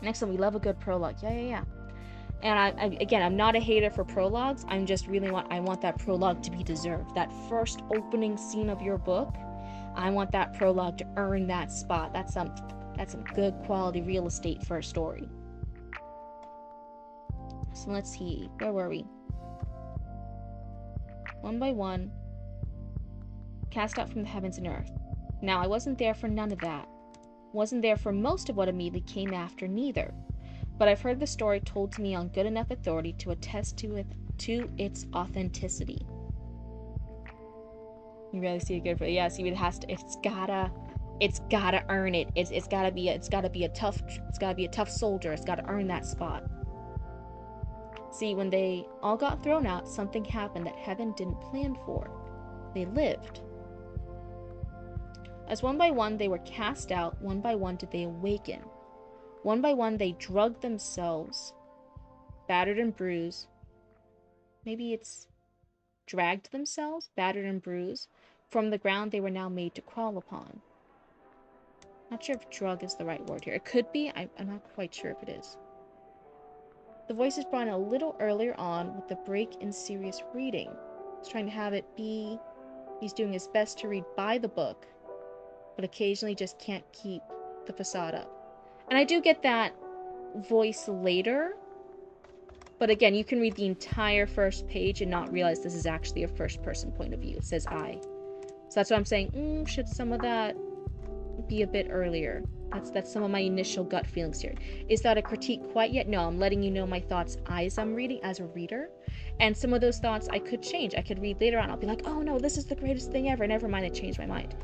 Next one, we love a good prologue. Yeah. And again, I'm not a hater for prologues. I'm just I want that prologue to be deserved. That first opening scene of your book, I want that prologue to earn that spot. That's some good quality real estate for a story. So let's see, where were we? One by one, cast out from the heavens and earth. Now, I wasn't there for none of that. Wasn't there for most of what immediately came after neither. But I've heard the story told to me on good enough authority to attest to its authenticity. You really see a good, yeah. See, it's gotta earn it. It's gotta be a tough soldier. It's gotta earn that spot. See, when they all got thrown out, something happened that heaven didn't plan for. They lived. As one by one they were cast out, one by one did they awaken. One by one they drugged themselves, battered and bruised. Maybe it's dragged themselves, battered and bruised. From the ground they were now made to crawl upon. Not sure if drug is the right word here. It could be. I'm not quite sure if it is. The voice is brought in a little earlier on with the break in serious reading. He's trying to have it be... He's doing his best to read by the book, but occasionally just can't keep the facade up. And I do get that voice later, but again, you can read the entire first page and not realize this is actually a first-person point of view. It says I. So that's what I'm saying. Should some of that be a bit earlier? That's some of my initial gut feelings here. Is that a critique quite yet? No, I'm letting you know my thoughts as I'm reading, as a reader. And some of those thoughts I could change. I could read later on. I'll be like, oh no, this is the greatest thing ever. Never mind, I changed my mind.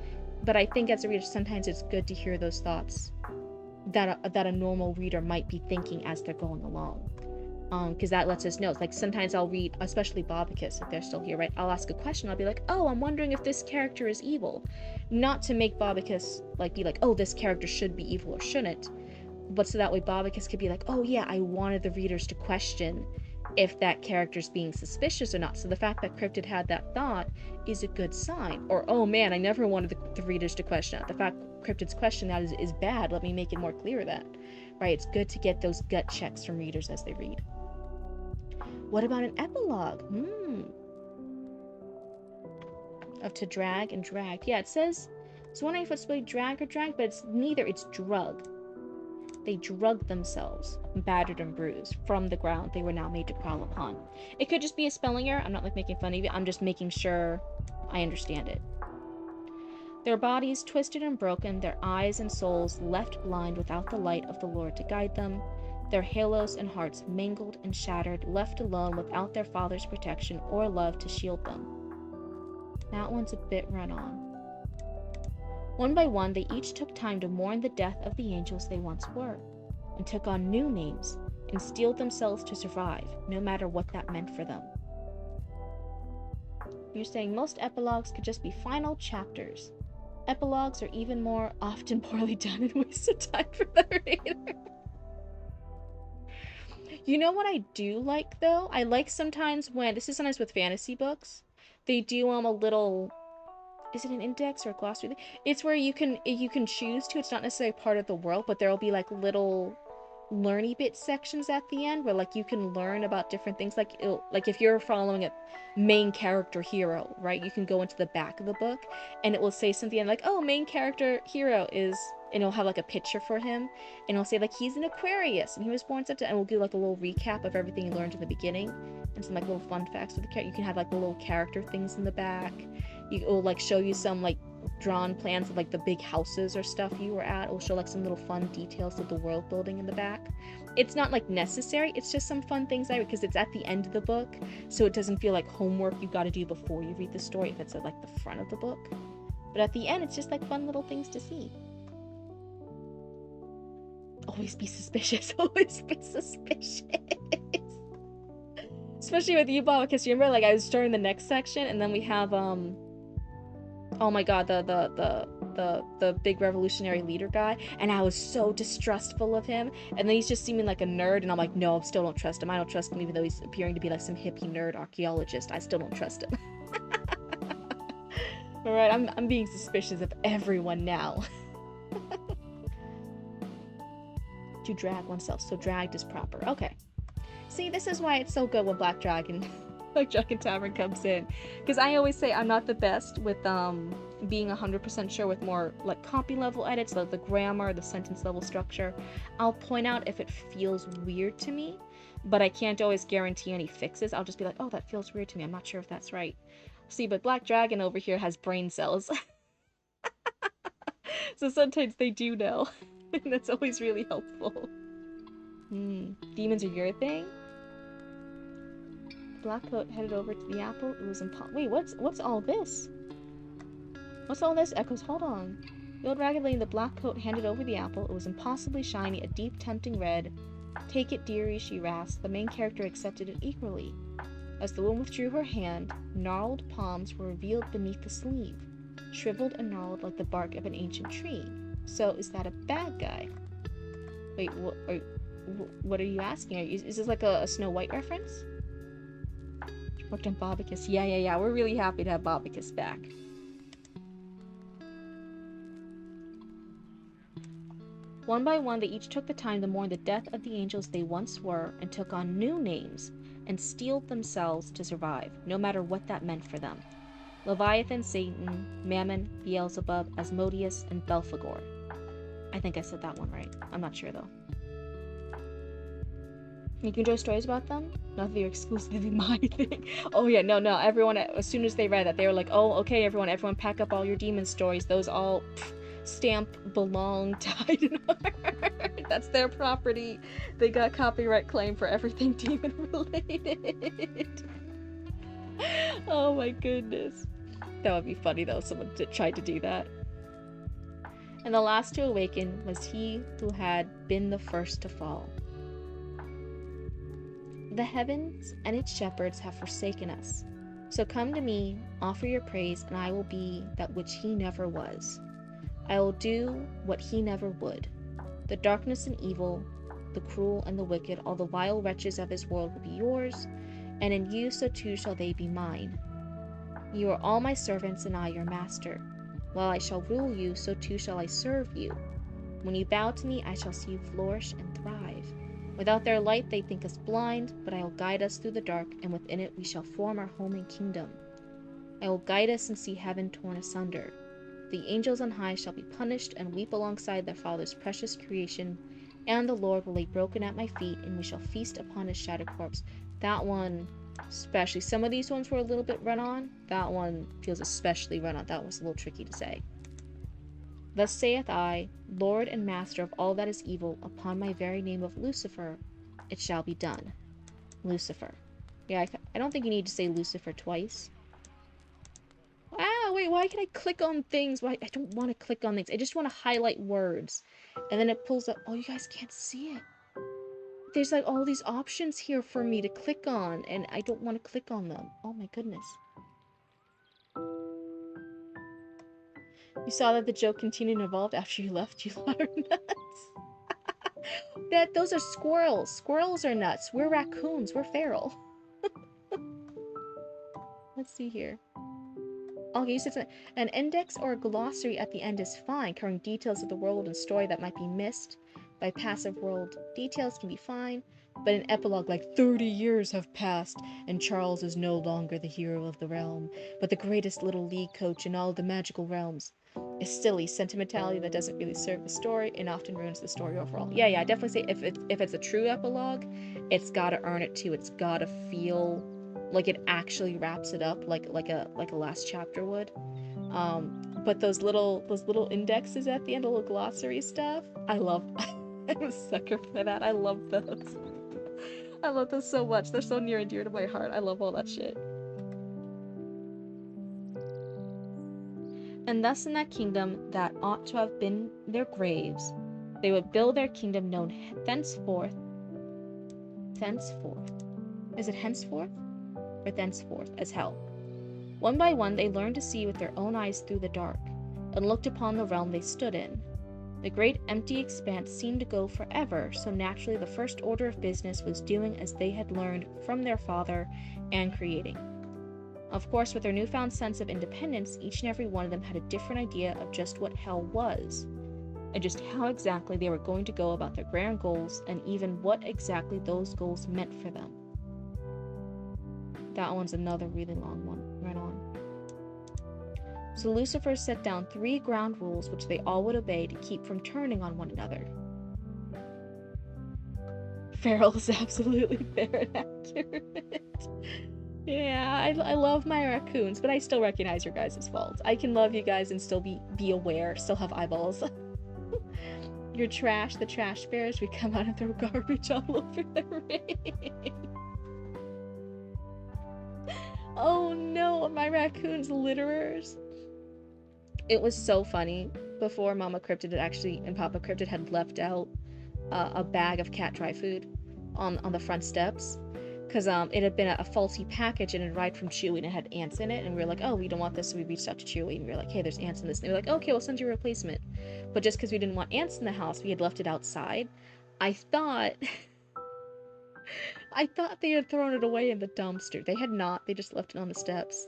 But I think as a reader, sometimes it's good to hear those thoughts that a normal reader might be thinking as they're going along. Because that lets us know. It's like sometimes I'll read, especially Bobicus, if they're still here, right? I'll ask a question. I'll be like, oh, I'm wondering if this character is evil. Not to make Bobicus be like, oh, this character should be evil or shouldn't. But so that way Bobicus could be like, oh yeah, I wanted the readers to question if that character's being suspicious or not. So the fact that Cryptid had that thought is a good sign. Or, oh man, I never wanted the readers to question that. The fact Cryptid's question that is bad. Let me make it more clear that. Right? It's good to get those gut checks from readers as they read. What about an epilogue? Of to drag and dragged. Yeah, it says, it's wondering if it's really drag or drag, but it's neither. It's drug. They drugged themselves, battered and bruised. From the ground they were now made to crawl upon. It could just be a spelling error. I'm not making fun of it. I'm just making sure I understand it. Their bodies twisted and broken, their eyes and souls left blind without the light of the Lord to guide them. their halos and hearts mangled and shattered, left alone without their father's protection or love to shield them. That one's a bit run on. One by one, they each took time to mourn the death of the angels they once were, and took on new names, and steeled themselves to survive, no matter what that meant for them. You're saying most epilogues could just be final chapters. Epilogues are even more often poorly done and waste of time for the reader. You know what I do like, though? I like sometimes when, this is sometimes with fantasy books, they do a little, is it an index or a glossary? It's where you can choose to, it's not necessarily part of the world, but there'll be like little learny bit sections at the end where like you can learn about different things, like if you're following a main character hero, right, you can go into the back of the book and it will say something like, oh, main character hero is, and it'll have like a picture for him and it'll say like he's an Aquarius and he was born such a, and we'll do like a little recap of everything you learned in the beginning and some like little fun facts with the character. You can have like the little character things in the back. It will like show you some like drawn plans of like the big houses or stuff you were at. It will show like some little fun details of the world building in the back. It's not like necessary, it's just some fun things because it's at the end of the book, so it doesn't feel like homework you got to do before you read the story if it's at like the front of the book. But at the end, it's just like fun little things to see. Always be suspicious. Always be suspicious. Especially with you, Bob, because you remember, like, I was starting the next section, and then we have, oh my god, the big revolutionary leader guy, and I was so distrustful of him, and then he's just seeming like a nerd, and I'm like, no, I still don't trust him. I don't trust him, even though he's appearing to be like some hippie nerd archaeologist. I still don't trust him. Alright, I'm being suspicious of everyone now. To drag oneself, so dragged is proper. Okay. See, this is why it's so good when Black Dragon Tavern comes in, because I always say I'm not the best with being 100% sure with more like copy level edits, like the grammar, the sentence level structure. I'll point out if it feels weird to me, but I can't always guarantee any fixes. I'll just be like, oh, that feels weird to me, I'm not sure if that's right. See, but Black Dragon over here has brain cells. So sometimes they do know. And that's always really helpful. Demons are your thing? Blackcoat headed over to the apple. It was wait, what's all this? What's all this? Echoes, hold on. The old ragged lady in the black coat handed over the apple. It was impossibly shiny, a deep, tempting red. Take it, dearie, she rasped. The main character accepted it eagerly. As the woman withdrew her hand, gnarled palms were revealed beneath the sleeve, shriveled and gnarled like the bark of an ancient tree. So, is that a bad guy? Wait, what are you asking? Is this like a Snow White reference? Worked on Bobicus. Yeah. We're really happy to have Bobicus back. One by one, they each took the time to mourn the death of the angels they once were, and took on new names, and steeled themselves to survive, no matter what that meant for them. Leviathan, Satan, Mammon, Beelzebub, Asmodeus, and Belphegor. I think I said that one right. I'm not sure, though. You can enjoy stories about them? Not that they're exclusively my thing. Oh yeah, no. Everyone, as soon as they read that, they were like, oh, okay, everyone pack up all your demon stories. Those all stamp belong to Heidenheart. That's their property. They got copyright claim for everything demon related. Oh my goodness. That would be funny though if someone tried to do that. And the last to awaken was he who had been the first to fall. The heavens and its shepherds have forsaken us. So come to me, offer your praise, and I will be that which he never was. I will do what he never would. The darkness and evil, the cruel and the wicked, all the vile wretches of his world will be yours, and in you so too shall they be mine. You are all my servants, and I your master. While I shall rule you, so too shall I serve you. When you bow to me, I shall see you flourish and thrive. Without their light, they think us blind, but I will guide us through the dark, and within it we shall form our home and kingdom. I will guide us and see heaven torn asunder. The angels on high shall be punished and weep alongside their Father's precious creation, and the Lord will lay broken at my feet, and we shall feast upon his shattered corpse. That one, especially, some of these ones were a little bit run on. That one feels especially run on. That was a little tricky to say. Thus saith I, Lord and Master of all that is evil, upon my very name of Lucifer, it shall be done. Lucifer. Yeah, I don't think you need to say Lucifer twice. Ah, wait, why can I click on things? Why I don't want to click on things. I just want to highlight words. And then it pulls up. Oh, you guys can't see it. There's like all these options here for me to click on, and I don't want to click on them. Oh my goodness. You saw that the joke continued and evolved after you left, you lot are nuts. Those are squirrels. Squirrels are nuts. We're raccoons. We're feral. Let's see here. Okay, so an index or a glossary at the end is fine, covering details of the world and story that might be missed by passive world details can be fine, but an epilogue like 30 years have passed and Charles is no longer the hero of the realm, but the greatest little league coach in all the magical realms is silly sentimentality that doesn't really serve the story and often ruins the story overall. Yeah, I definitely say if it's a true epilogue, it's gotta earn it too. It's gotta feel like it actually wraps it up like a last chapter would. But those little indexes at the end, little glossary stuff, I love. I'm a sucker for that. I love those. I love those so much. They're so near and dear to my heart. I love all that shit. And thus in that kingdom that ought to have been their graves, they would build their kingdom known thenceforth. Is it henceforth? Or thenceforth as hell. One by one they learned to see with their own eyes through the dark, and looked upon the realm they stood in. The great empty expanse seemed to go forever, so naturally the first order of business was doing as they had learned from their father, and creating. Of course, with their newfound sense of independence, each and every one of them had a different idea of just what hell was, and just how exactly they were going to go about their grand goals, and even what exactly those goals meant for them. That one's another really long one. Right on. So Lucifer set down 3 ground rules which they all would obey to keep from turning on one another. Feral is absolutely fair and accurate. Yeah, I love my raccoons, but I still recognize your guys' faults. I can love you guys and still be aware, still have eyeballs. You're trash, the trash bears, we come out and throw garbage all over the rain. Oh no, my raccoons litterers. It was so funny. Before Mama Cryptid and Papa Cryptid had left out a bag of cat dry food on the front steps, because it had been a faulty package and it arrived from Chewy and it had ants in it, and we were like, oh, we don't want this, so we reached out to Chewy and we were like, hey, there's ants in this, and they were like, okay, we'll send you a replacement. But just because we didn't want ants in the house, we had left it outside. I thought they had thrown it away in the dumpster. They had not. They just left it on the steps.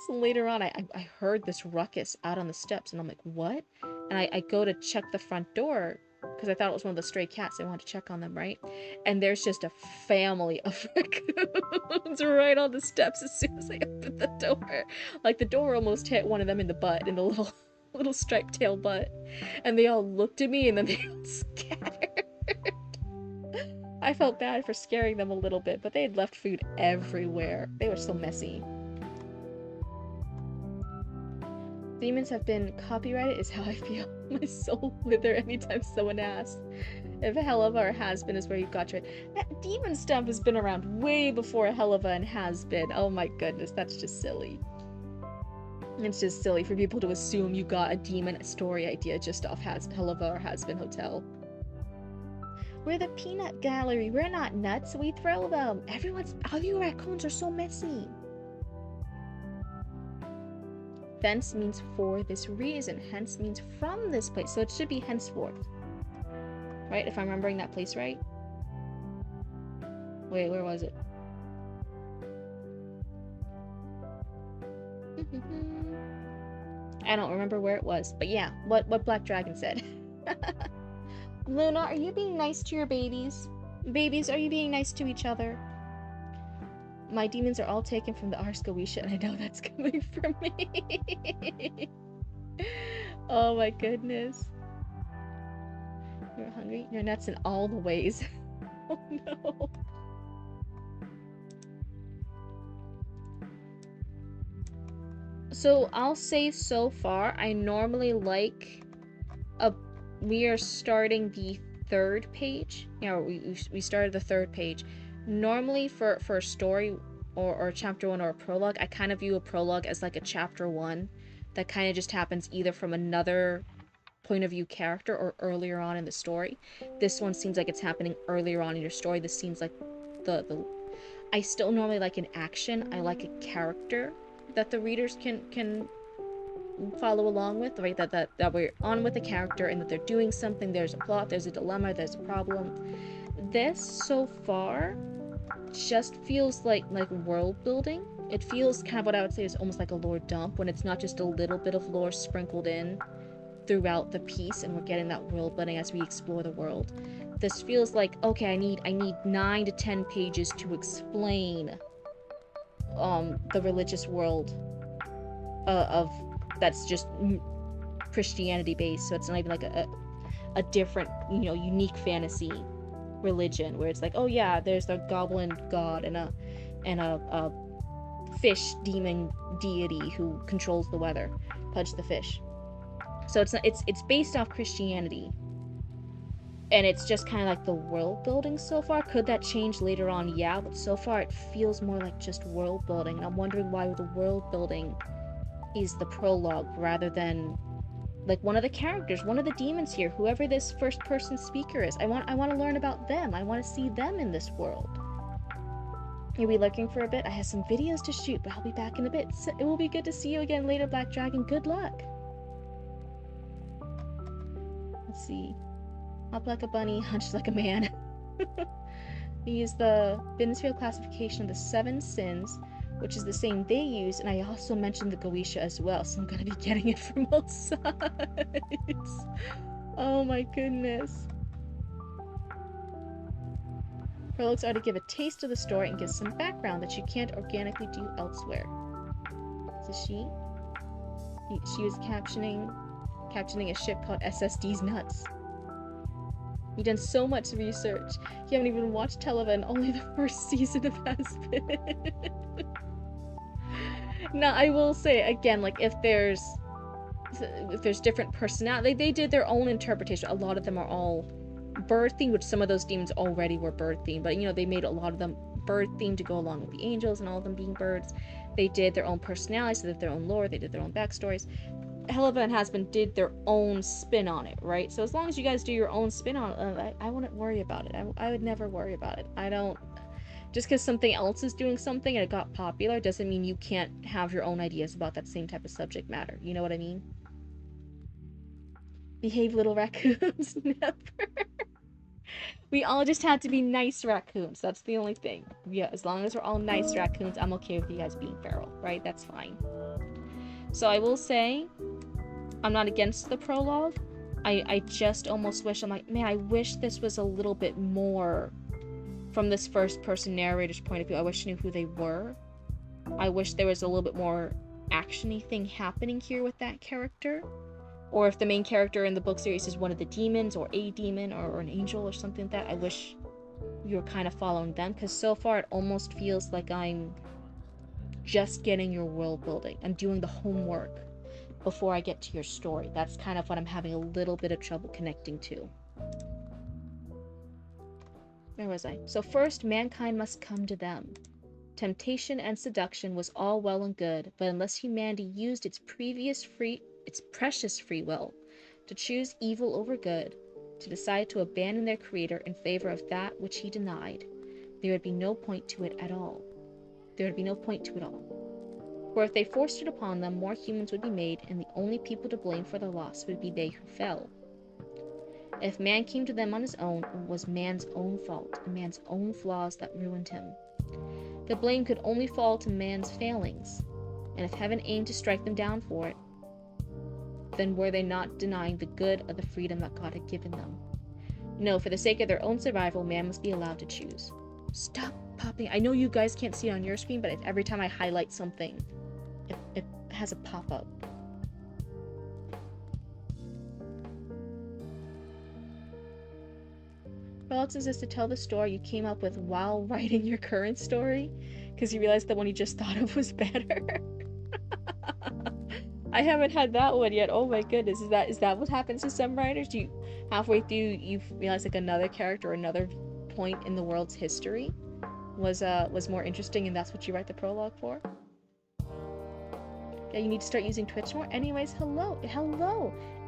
So later on, I heard this ruckus out on the steps, and I'm like, what? And I go to check the front door, because I thought it was one of the stray cats. I wanted to check on them, right? And there's just a family of raccoons right on the steps as soon as I opened the door. Like, the door almost hit one of them in the butt, in the little striped tail butt. And they all looked at me, and then they all scattered. I felt bad for scaring them a little bit, but they had left food everywhere. They were so messy. Demons have been copyrighted is how I feel. My soul wither anytime someone asks. If a Helluva or Has-Been is where you got your... That demon stuff has been around way before Helluva and Has-Been. Oh my goodness, that's just silly. It's just silly for people to assume you got a demon story idea just off Helluva or Has-Been Hotel. We're the peanut gallery. We're not nuts. We throw them. All you raccoons are so messy. Thence means for this reason. Hence means from this place. So it should be henceforth. Right? If I'm remembering that place right? Wait, where was it? I don't remember where it was. But yeah, what Black Dragon said. Luna, are you being nice to your babies? Babies, are you being nice to each other? My demons are all taken from the Arskowisha, and I know that's coming from me. Oh my goodness. You're hungry? You're nuts in all the ways. Oh no. So I'll say so far, I normally like we are starting the third page. You know, we started the third page. Normally for a story or chapter 1 or a prologue, I kind of view a prologue as like a chapter 1 that kind of just happens either from another point of view character or earlier on in the story. This one seems like it's happening earlier on in your story. This seems like the I still normally like an action. I like a character that the readers can follow along with, right? That we're on with the character and that they're doing something. There's a plot, there's a dilemma, there's a problem. This so far just feels like world building. It feels kind of what I would say is almost like a lore dump, when it's not just a little bit of lore sprinkled in throughout the piece and we're getting that world building as we explore the world. This feels like, okay, I need 9 to 10 pages to explain the religious world of that's just Christianity based, so it's not even like a different, you know, unique fantasy religion where it's like, oh yeah, there's the goblin god and a fish demon deity who controls the weather, Pudge the fish. So it's based off Christianity, and it's just kind of like the world building so far. Could that change later on? Yeah, but so far it feels more like just world building, and I'm wondering why the world building is the prologue rather than like one of the characters, one of the demons here, whoever this first person speaker is. I want to learn about them. I want to see them in this world. You'll be lurking for a bit. I have some videos to shoot, but I'll be back in a bit. So it will be good to see you again later, Black Dragon. Good luck. Let's see. Hop like a bunny, hunch like a man. He used the Binsfield classification of the 7 sins, which is the same they use, and I also mentioned the Goetia as well, so I'm gonna be getting it from both sides. Oh my goodness. Prologues are to give a taste of the story and give some background that you can't organically do elsewhere. So she was captioning a ship called SSD's Nuts. You've done so much research. You haven't even watched Television, only the first season of Has-Been. Now, I will say, again, like, if there's different personality, they did their own interpretation. A lot of them are all bird-themed, which some of those demons already were bird-themed, but, you know, they made a lot of them bird-themed to go along with the angels and all of them being birds. They did their own personalities, they did their own lore, they did their own backstories. Helva and Has-Been did their own spin on it, right? So as long as you guys do your own spin on it, I wouldn't worry about it. I would never worry about it. I don't... Just because something else is doing something and it got popular doesn't mean you can't have your own ideas about that same type of subject matter. You know what I mean? Behave, little raccoons. Never. We all just had to be nice raccoons. That's the only thing. Yeah, as long as we're all nice raccoons, I'm okay with you guys being feral, right? That's fine. So I will say, I'm not against the prologue. I just almost wish, I'm like, man, I wish this was a little bit more from this first person narrator's point of view. I wish I knew who they were. I wish there was a little bit more action-y thing happening here with that character. Or if the main character in the book series is one of the demons, or a demon, or an angel, or something like that, I wish you were kind of following them, because so far it almost feels like I'm just getting your world building. I'm doing the homework before I get to your story. That's kind of what I'm having a little bit of trouble connecting to. Where was I? So first, mankind must come to them. Temptation and seduction was all well and good, but unless humanity used its precious free will to choose evil over good, to decide to abandon their creator in favor of that which he denied, there would be no point to it at all. For if they forced it upon them, more humans would be made, and the only people to blame for their loss would be they who fell. If man came to them on his own, it was man's own fault, and man's own flaws that ruined him. The blame could only fall to man's failings, and if heaven aimed to strike them down for it, then were they not denying the good of the freedom that God had given them? No, for the sake of their own survival, man must be allowed to choose. Stop popping. I know you guys can't see it on your screen, but every time I highlight something, it has a pop-up. Relatives is to tell the story you came up with while writing your current story, because you realized the one you just thought of was better. I haven't had that one yet. Oh my goodness, is that what happens to some writers? Do you halfway through you realize like another character or another point in the world's history was more interesting, and that's what you write the prologue for? Yeah, you need to start using Twitch more. Anyways, hello.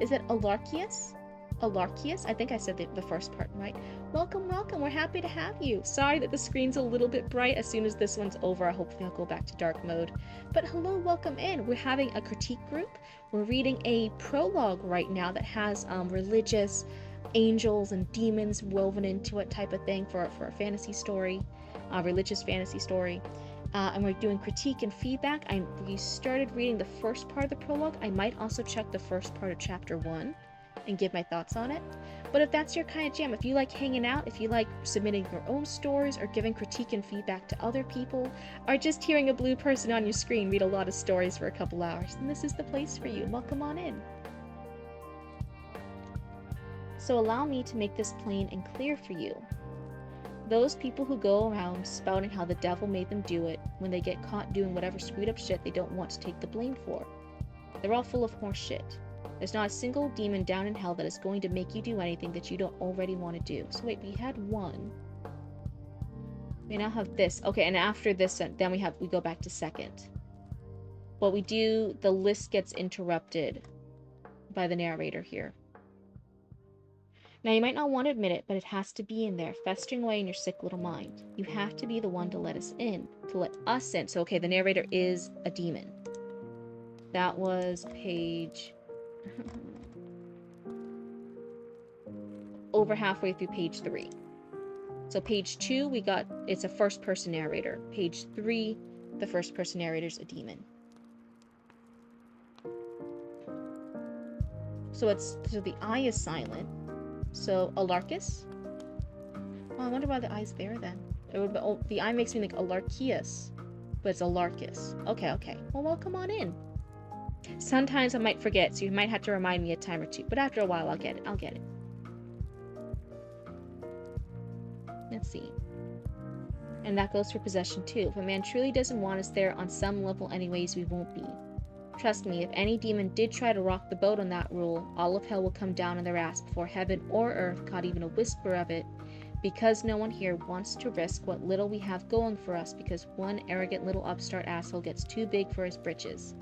Is it Alarchius? Alarchius? I think I said the first part right. Welcome. We're happy to have you. Sorry that the screen's a little bit bright. As soon as this one's over, hopefully I'll go back to dark mode. But hello, welcome in. We're having a critique group. We're reading a prologue right now that has religious angels and demons woven into it type of thing for a fantasy story, religious fantasy story. And we're doing critique and feedback. We started reading the first part of the prologue. I might also check the first part of chapter 1 and give my thoughts on it. But if that's your kind of jam, if you like hanging out, if you like submitting your own stories or giving critique and feedback to other people, or just hearing a blue person on your screen read a lot of stories for a couple hours, then this is the place for you. Welcome on in. So allow me to make this plain and clear for you. Those people who go around spouting how the devil made them do it when they get caught doing whatever screwed up shit they don't want to take the blame for. They're all full of horse shit. There's not a single demon down in hell that is going to make you do anything that you don't already want to do. So wait, we had one. We now have this. Okay, and after this, then we go back to second. What we do, the list gets interrupted by the narrator here. Now, you might not want to admit it, but it has to be in there, festering away in your sick little mind. You have to be the one to let us in, to let us in. So, okay, the narrator is a demon. That was page... over halfway through page 3. So page 2, it's a first-person narrator. Page 3, the first-person narrator's a demon. So the I is silent. So, Alarchus? Oh, I wonder why the I's there then. The I makes me think Alarchius, but it's Alarchus. Okay. Well, welcome on in. Sometimes I might forget, so you might have to remind me a time or two, but after a while I'll get it. Let's see. And that goes for possession too. If a man truly doesn't want us there on some level anyways, we won't be. Trust me, if any demon did try to rock the boat on that rule, all of hell will come down on their ass before heaven or earth caught even a whisper of it, because no one here wants to risk what little we have going for us because one arrogant little upstart asshole gets too big for his britches.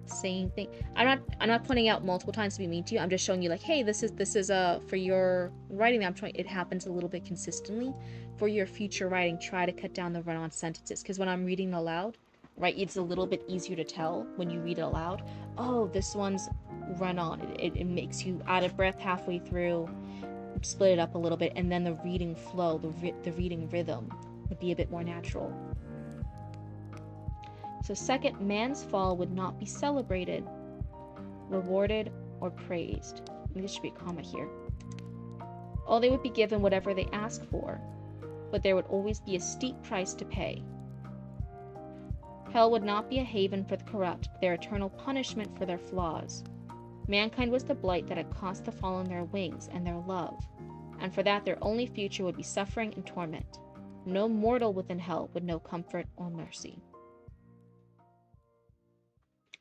Same thing. I'm not pointing out multiple times to be mean to you. I'm just showing you like, hey, this is for your writing that I'm trying. It happens a little bit consistently. For your future writing, try to cut down the run-on sentences, because when I'm reading aloud, right, it's a little bit easier to tell when you read it aloud. Oh, this one's run-on. It makes you out of breath halfway through. Split it up a little bit, and then the reading flow, the reading rhythm would be a bit more natural. So second, man's fall would not be celebrated, rewarded, or praised. Maybe there should be a comma here. Oh, they would be given whatever they ask for, but there would always be a steep price to pay. Hell would not be a haven for the corrupt, but their eternal punishment for their flaws. Mankind was the blight that had cost the fallen their wings and their love, and for that their only future would be suffering and torment. No mortal within hell would know comfort or mercy.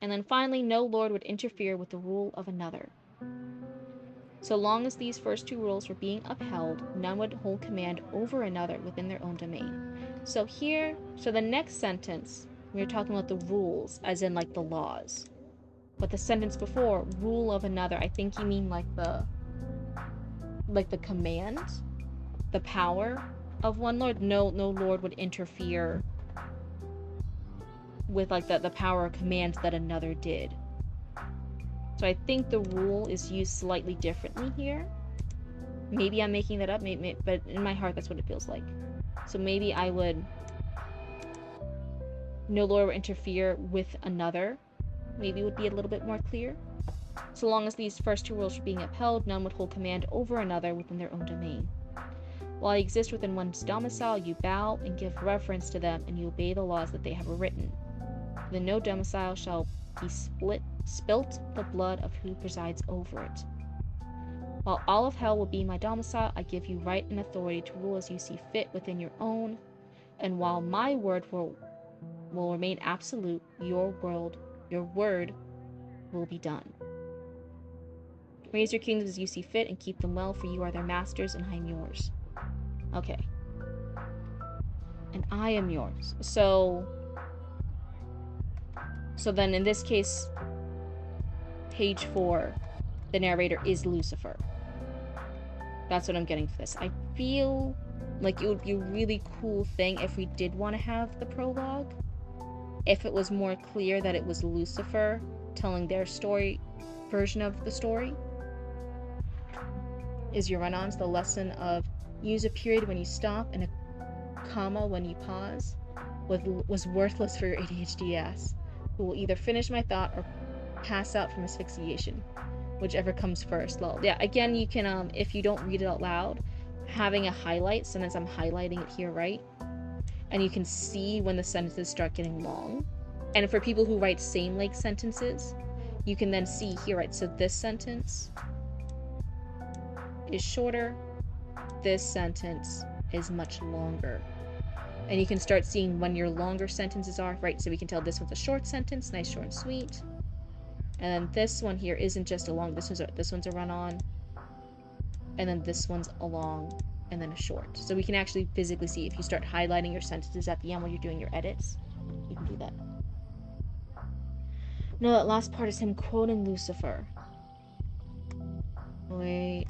And then finally, no lord would interfere with the rule of another. So long as these first two rules were being upheld, none would hold command over another within their own domain. So the next sentence, we were talking about the rules, as in like the laws. But the sentence before, rule of another, I think you mean like the command, the power of one lord. No lord would interfere with like the power or commands that another did. So I think the rule is used slightly differently here. Maybe I'm making that up, maybe, but in my heart that's what it feels like. So maybe I would, no lord would interfere with another. Maybe it would be a little bit more clear. So long as these first two rules were being upheld, none would hold command over another within their own domain. While you exist within one's domicile, you bow and give reverence to them, and you obey the laws that they have written. Then no domicile shall be spilt the blood of who presides over it. While all of hell will be my domicile, I give you right and authority to rule as you see fit within your own, and while my word will remain absolute, your word will be done. Raise your kingdoms as you see fit and keep them well, for you are their masters and I am yours. Okay. And I am yours. So then in this case, page 4, the narrator is Lucifer. That's what I'm getting for this. I feel like it would be a really cool thing if we did want to have the prologue. If it was more clear that it was Lucifer telling their story, version of the story. Is your run-ons the lesson of use a period when you stop and a comma when you pause was worthless for your ADHD ass, who will either finish my thought or pass out from asphyxiation, whichever comes first. Lol. Yeah, again, you can, if you don't read it out loud, having a highlight, sometimes I'm highlighting it here, right? And you can see when the sentences start getting long. And for people who write same-like sentences, you can then see here, right? So this sentence is shorter. This sentence is much longer. And you can start seeing when your longer sentences are, right? So we can tell this one's a short sentence, nice, short, and sweet. And then this one here isn't just a long, this one's a run-on. And then this one's a long, and then a short. So we can actually physically see if you start highlighting your sentences at the end when you're doing your edits. You can do that. No, that last part is him quoting Lucifer. Wait.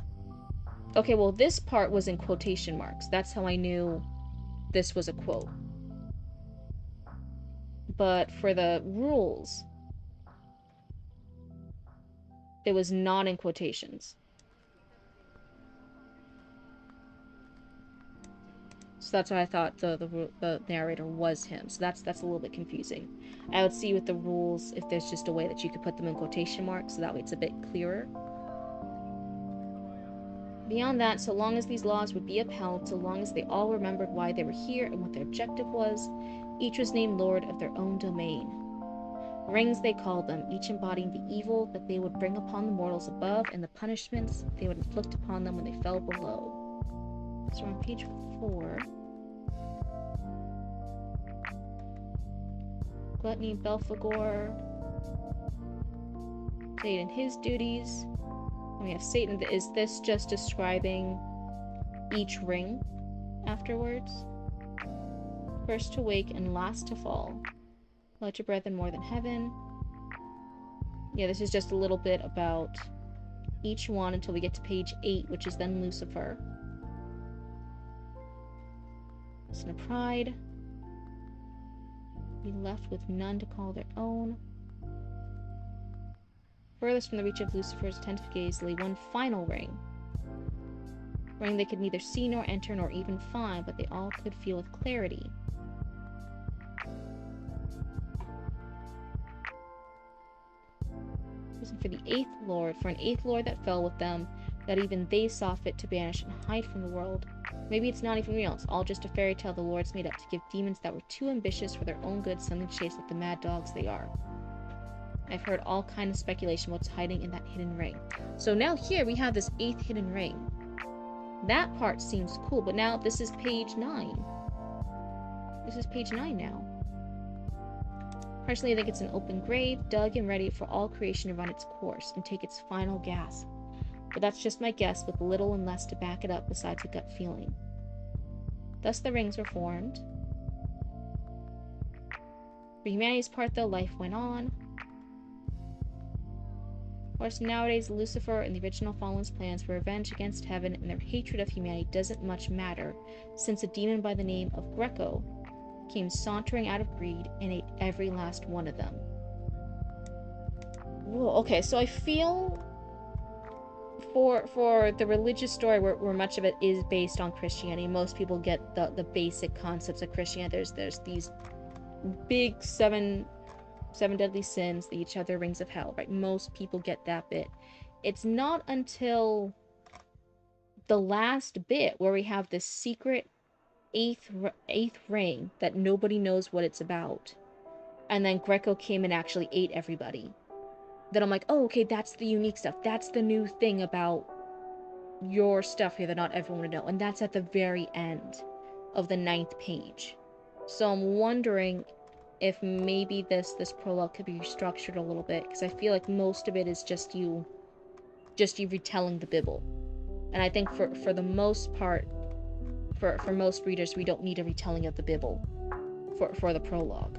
Okay, well, this part was in quotation marks. That's how I knew this was a quote. But for the rules, it was not in quotations. So that's why I thought the narrator was him. So that's a little bit confusing. I would see with the rules if there's just a way that you could put them in quotation marks, so that way it's a bit clearer. Beyond that, so long as these laws would be upheld, so long as they all remembered why they were here and what their objective was, each was named lord of their own domain. Rings they called them, each embodying the evil that they would bring upon the mortals above and the punishments they would inflict upon them when they fell below. So on page 4. Gluttony, Belphegor, Satan, his duties. And we have Satan. Is this just describing each ring afterwards? First to wake and last to fall. Let your brethren more than heaven. Yeah, this is just a little bit about each one until we get to page 8, which is then Lucifer. Sin of pride. Be left with none to call their own. Furthest from the reach of Lucifer's attentive gaze lay one final ring. A ring they could neither see nor enter nor even find, but they all could feel with clarity. For the 8th lord, for an 8th lord that fell with them, that even they saw fit to banish and hide from the world. Maybe it's not even real, it's all just a fairy tale the lords made up to give demons that were too ambitious for their own good something to chase like the mad dogs they are. I've heard all kinds of speculation what's hiding in that hidden ring. So now here we have this 8th hidden ring. That part seems cool, but now this is page 9. This is page 9 now. Personally, I think it's an open grave, dug and ready for all creation to run its course and take its final gasp. But that's just my guess, with little and less to back it up besides a gut feeling. Thus the rings were formed. For humanity's part, though, life went on. Of course, nowadays, Lucifer and the original Fallen's plans for revenge against heaven and their hatred of humanity doesn't much matter, since a demon by the name of Greco came sauntering out of greed and ate every last one of them. Whoa, okay, so I feel for the religious story where much of it is based on Christianity, most people get the basic concepts of Christianity. There's these big seven deadly sins, they each have their rings of hell, right? Most people get that bit. It's not until the last bit where we have this secret eighth ring that nobody knows what it's about, and then Greco came and actually ate everybody, that I'm like, oh, okay, that's the unique stuff. That's the new thing about your stuff here that not everyone would know. And that's at the very end of the 9th page. So I'm wondering if maybe this prologue could be restructured a little bit, because I feel like most of it is just you retelling the Bible. And I think for the most part, for most readers, we don't need a retelling of the Bible for the prologue.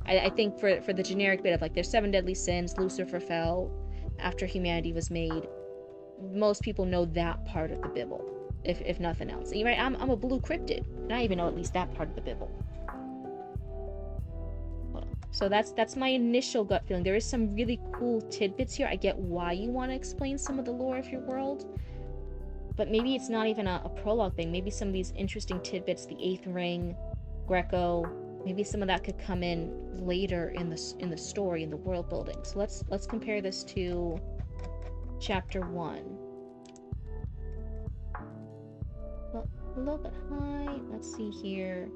I think for the generic bit of like there's 7 deadly sins, Lucifer fell after humanity was made, most people know that part of the Bible, if nothing else. And you're right, I'm a blue cryptid, and I even know at least that part of the Bible. So that's my initial gut feeling. There is some really cool tidbits here. I get why you want to explain some of the lore of your world, but maybe it's not even a prologue thing. Maybe some of these interesting tidbits, the 8th ring, Greco, maybe some of that could come in later in the story, in the world building. So let's compare this to chapter 1. Well, a little bit high. Let's see here.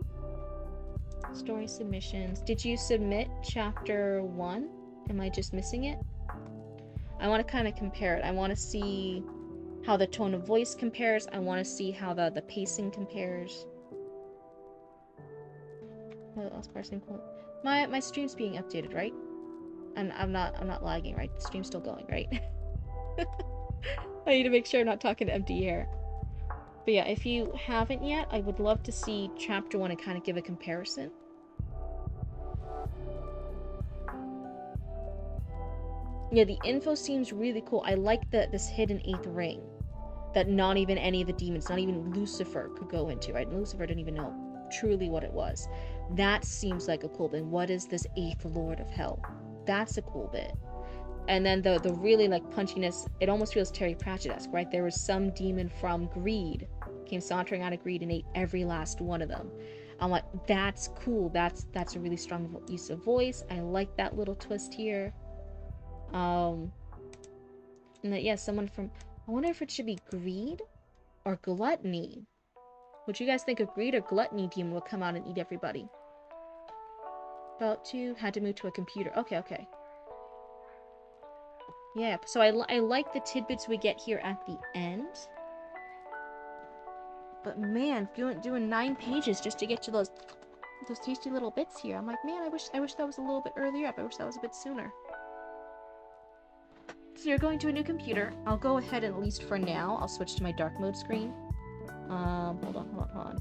Story submissions. Did you submit chapter 1? Am I just missing it? I want to kind of compare it. I want to see how the tone of voice compares. I want to see how the pacing compares. Last person. My stream's being updated, right? And I'm not lagging, right? The stream's still going, right? I need to make sure I'm not talking to empty air. But yeah, if you haven't yet, I would love to see chapter 1 and kind of give a comparison. Yeah, the info seems really cool. I like this hidden 8th ring that not even any of the demons, not even Lucifer could go into, right? Lucifer didn't even know truly what it was. That seems like a cool bit. What is this 8th Lord of Hell? That's a cool bit. And then the really like punchiness, it almost feels Terry Pratchett-esque, right? There was some demon from greed, came sauntering out of greed and ate every last one of them. I'm like, that's cool. That's a really strong use of voice. I like that little twist here. And that, yeah, someone from, I wonder if it should be greed or gluttony. What you guys think of greed or gluttony demon will come out and eat everybody? About to, had to move to a computer. Okay. Yeah, so I like the tidbits we get here at the end. But man, doing 9 pages just to get to those tasty little bits here. I'm like, man, I wish that was a little bit earlier up. I wish that was a bit sooner. So you're going to a new computer. I'll go ahead and at least for now, I'll switch to my dark mode screen. Hold on.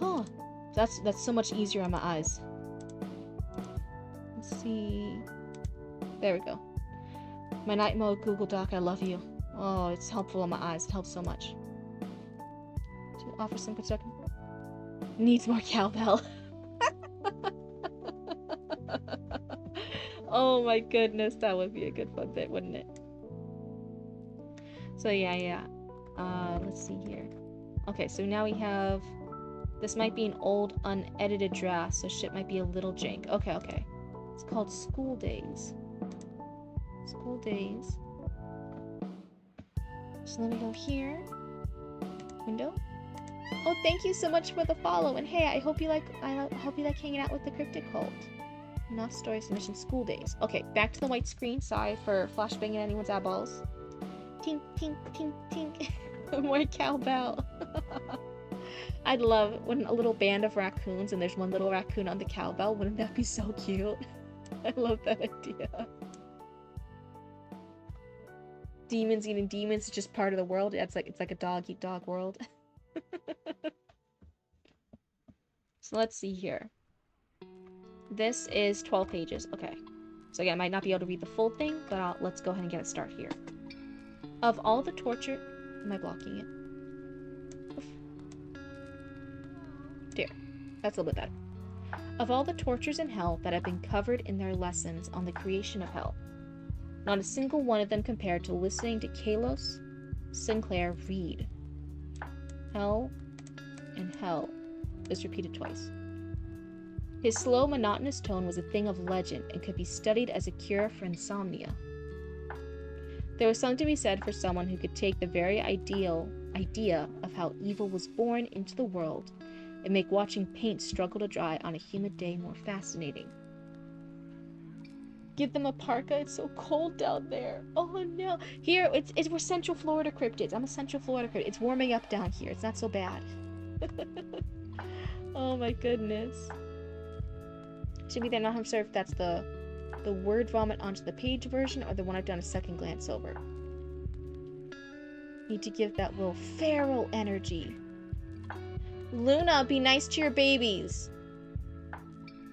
Oh, that's so much easier on my eyes. Let's see. There we go. My night mode Google Doc, I love you. Oh, it's helpful on my eyes. It helps so much. To offer some construction. Needs more cowbell. Oh my goodness, that would be a good fun bit, wouldn't it? So yeah. Let's see here. Okay, so now we have... This might be an old, unedited draft, so shit might be a little jank. Okay. It's called School Days. School Days. So let me go here. Window. Oh, thank you so much for the follow. And hey, I hope you like hanging out with the Cryptid Cult. Enough story submission. School Days. Okay, back to the white screen. Sorry for flashbanging anyone's eyeballs. Tink, tink, tink, tink. More cowbell. I'd love when a little band of raccoons and there's one little raccoon on the cowbell. Wouldn't that be so cute? I love that idea. Demons eating demons is just part of the world. It's like a dog eat dog world. So let's see here. This is 12 pages. Okay. So again, I might not be able to read the full thing, but let's go ahead and get it started here. Of all the torture... Am I blocking it? Oof. There. That's a little bit better. Of all the tortures in hell that have been covered in their lessons on the creation of hell, not a single one of them compared to listening to Kalos Sinclair read. Hell and hell is repeated twice. His slow, monotonous tone was a thing of legend and could be studied as a cure for insomnia. There was something to be said for someone who could take the very idea of how evil was born into the world and make watching paint struggle to dry on a humid day more fascinating. Give them a parka, it's so cold down there. Oh no. Here, we're Central Florida cryptids. I'm a Central Florida cryptid. It's warming up down here. It's not so bad. Oh my goodness. To me, they're not sure if that's the word vomit onto the page version or the one I've done a second glance over. Need to give that little feral energy. Luna, be nice to your babies.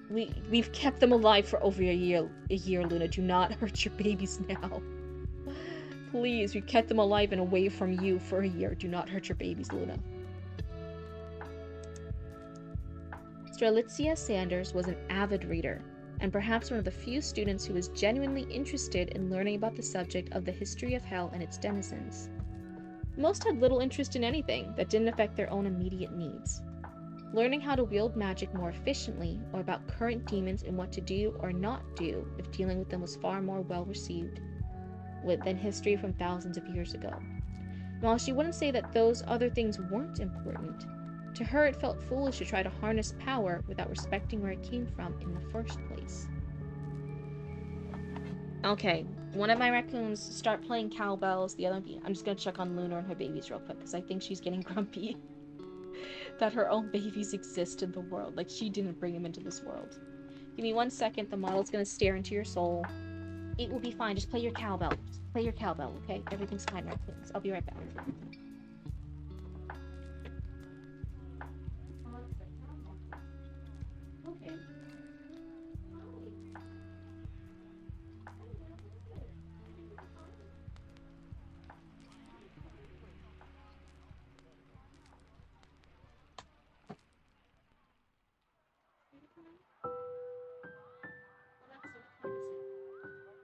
We've kept them alive for over a year, Luna. Do not hurt your babies now. Please, we've kept them alive and away from you for a year. Do not hurt your babies, Luna. Strelitzia Sanders was an avid reader, and perhaps one of the few students who was genuinely interested in learning about the subject of the history of hell and its denizens. Most had little interest in anything that didn't affect their own immediate needs. Learning how to wield magic more efficiently, or about current demons and what to do or not do if dealing with them, was far more well received than history from thousands of years ago. And while she wouldn't say that those other things weren't important, to her it felt foolish to try to harness power without respecting where it came from in the first place. Okay, one of my raccoons start playing cowbells, the other I'm just gonna check on Luna and her babies real quick, because I think she's getting grumpy that her own babies exist in the world. Like, she didn't bring them into this world. Give me 1 second, the model's gonna stare into your soul. It will be fine, just play your cowbell. Just play your cowbell, okay? Everything's fine, raccoons. I'll be right back. Okay.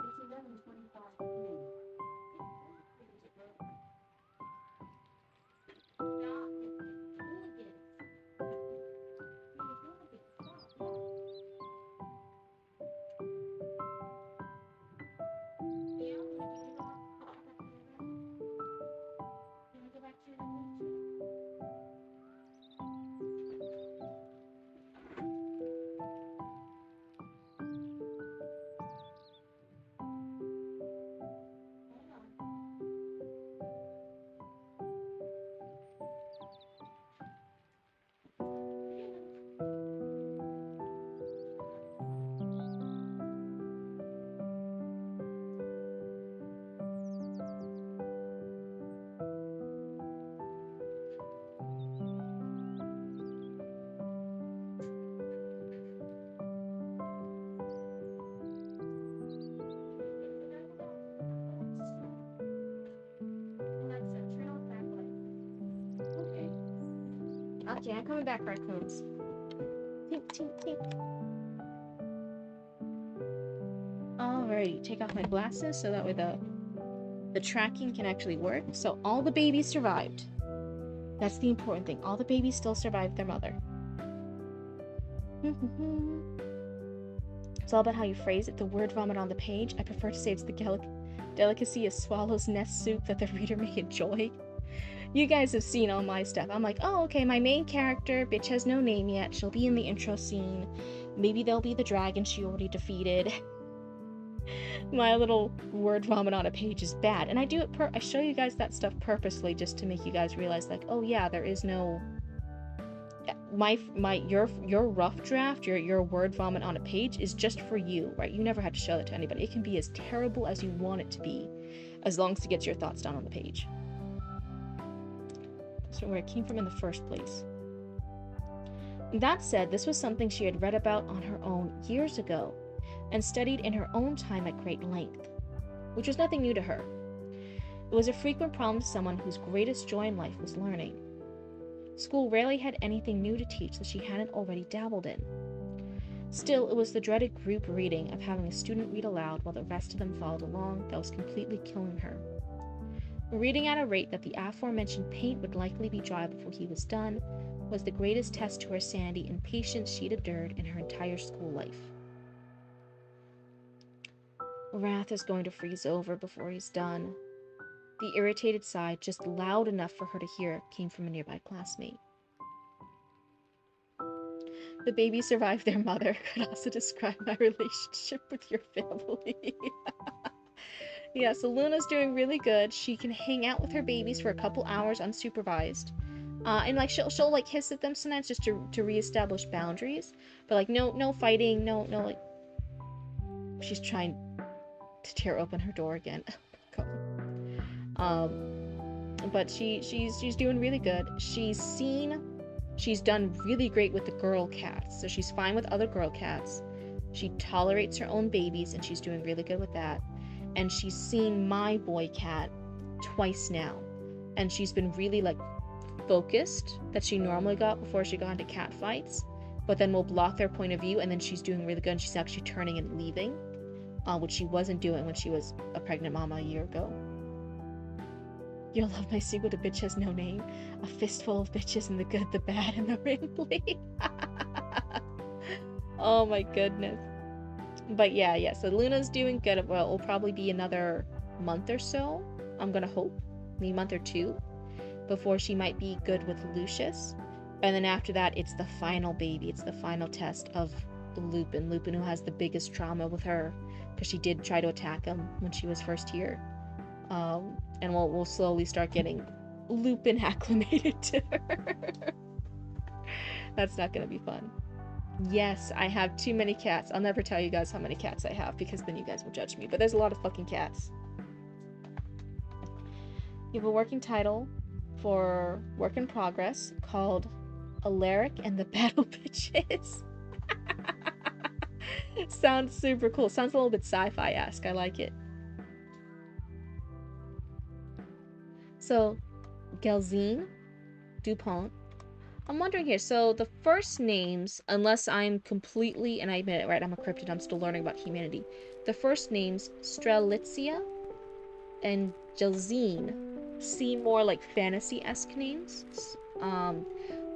It's 11:25 p.m. Okay, I'm coming back, raccoons. Tink, tink, tink. Alrighty, take off my glasses so that way the tracking can actually work. So all the babies survived. That's the important thing. All the babies still survived their mother. It's all about how you phrase it. The word vomit on the page, I prefer to say it's the delicacy of swallow's nest soup that the reader may enjoy. You guys have seen all my stuff. I'm like, oh, okay, my main character, bitch has no name yet. She'll be in the intro scene. Maybe there'll be the dragon she already defeated. My little word vomit on a page is bad. And I do it I show you guys that stuff purposely just to make you guys realize, like, oh yeah, there is no... your rough draft, your word vomit on a page is just for you, right? You never had to show it to anybody. It can be as terrible as you want it to be, as long as it gets your thoughts down on the page. That's where it came from in the first place. That said, this was something she had read about on her own years ago, and studied in her own time at great length, which was nothing new to her. It was a frequent problem to someone whose greatest joy in life was learning. School rarely had anything new to teach that she hadn't already dabbled in. Still, it was the dreaded group reading of having a student read aloud while the rest of them followed along that was completely killing her. Reading at a rate that the aforementioned paint would likely be dry before he was done was the greatest test to her sanity and patience she'd endured in her entire school life. Wrath is going to freeze over before he's done. The irritated sigh, just loud enough for her to hear, came from a nearby classmate. The baby survived their mother could also describe my relationship with your family. Yeah, so Luna's doing really good. She can hang out with her babies for a couple hours unsupervised. And like she'll like hiss at them sometimes just to reestablish boundaries, but like no fighting, no like she's trying to tear open her door again. But she's doing really good. She's done really great with the girl cats, so she's fine with other girl cats. She tolerates her own babies, and she's doing really good with that. And she's seen my boy cat twice now, and she's been really like focused that she normally got before she got into cat fights, but then we'll block their point of view, and then she's doing really good, and she's actually turning and leaving, which she wasn't doing when she was a pregnant mama a year ago. You'll love my sequel to Bitch Has No Name. A fistful of bitches and the good, the bad, and the wrinkly. Oh my goodness. But yeah, so Luna's doing good. Well, it'll probably be another month or so. I'm gonna hope. Maybe a month or two. Before she might be good with Lucius. And then after that, it's the final baby. It's the final test of Lupin. Lupin, who has the biggest trauma with her. Because she did try to attack him when she was first here. And we'll slowly start getting Lupin acclimated to her. That's not gonna be fun. Yes, I have too many cats. I'll never tell you guys how many cats I have because then you guys will judge me. But there's a lot of fucking cats. You have a working title for work in progress called Alaric and the Battle Bitches. Sounds super cool. Sounds a little bit sci-fi-esque. I like it. So, Gelzine Dupont. I'm wondering here, so the first names, unless I'm completely, and I admit it, right, I'm a cryptid, I'm still learning about humanity. The first names, Strelitzia and Gelzine, seem more like fantasy-esque names.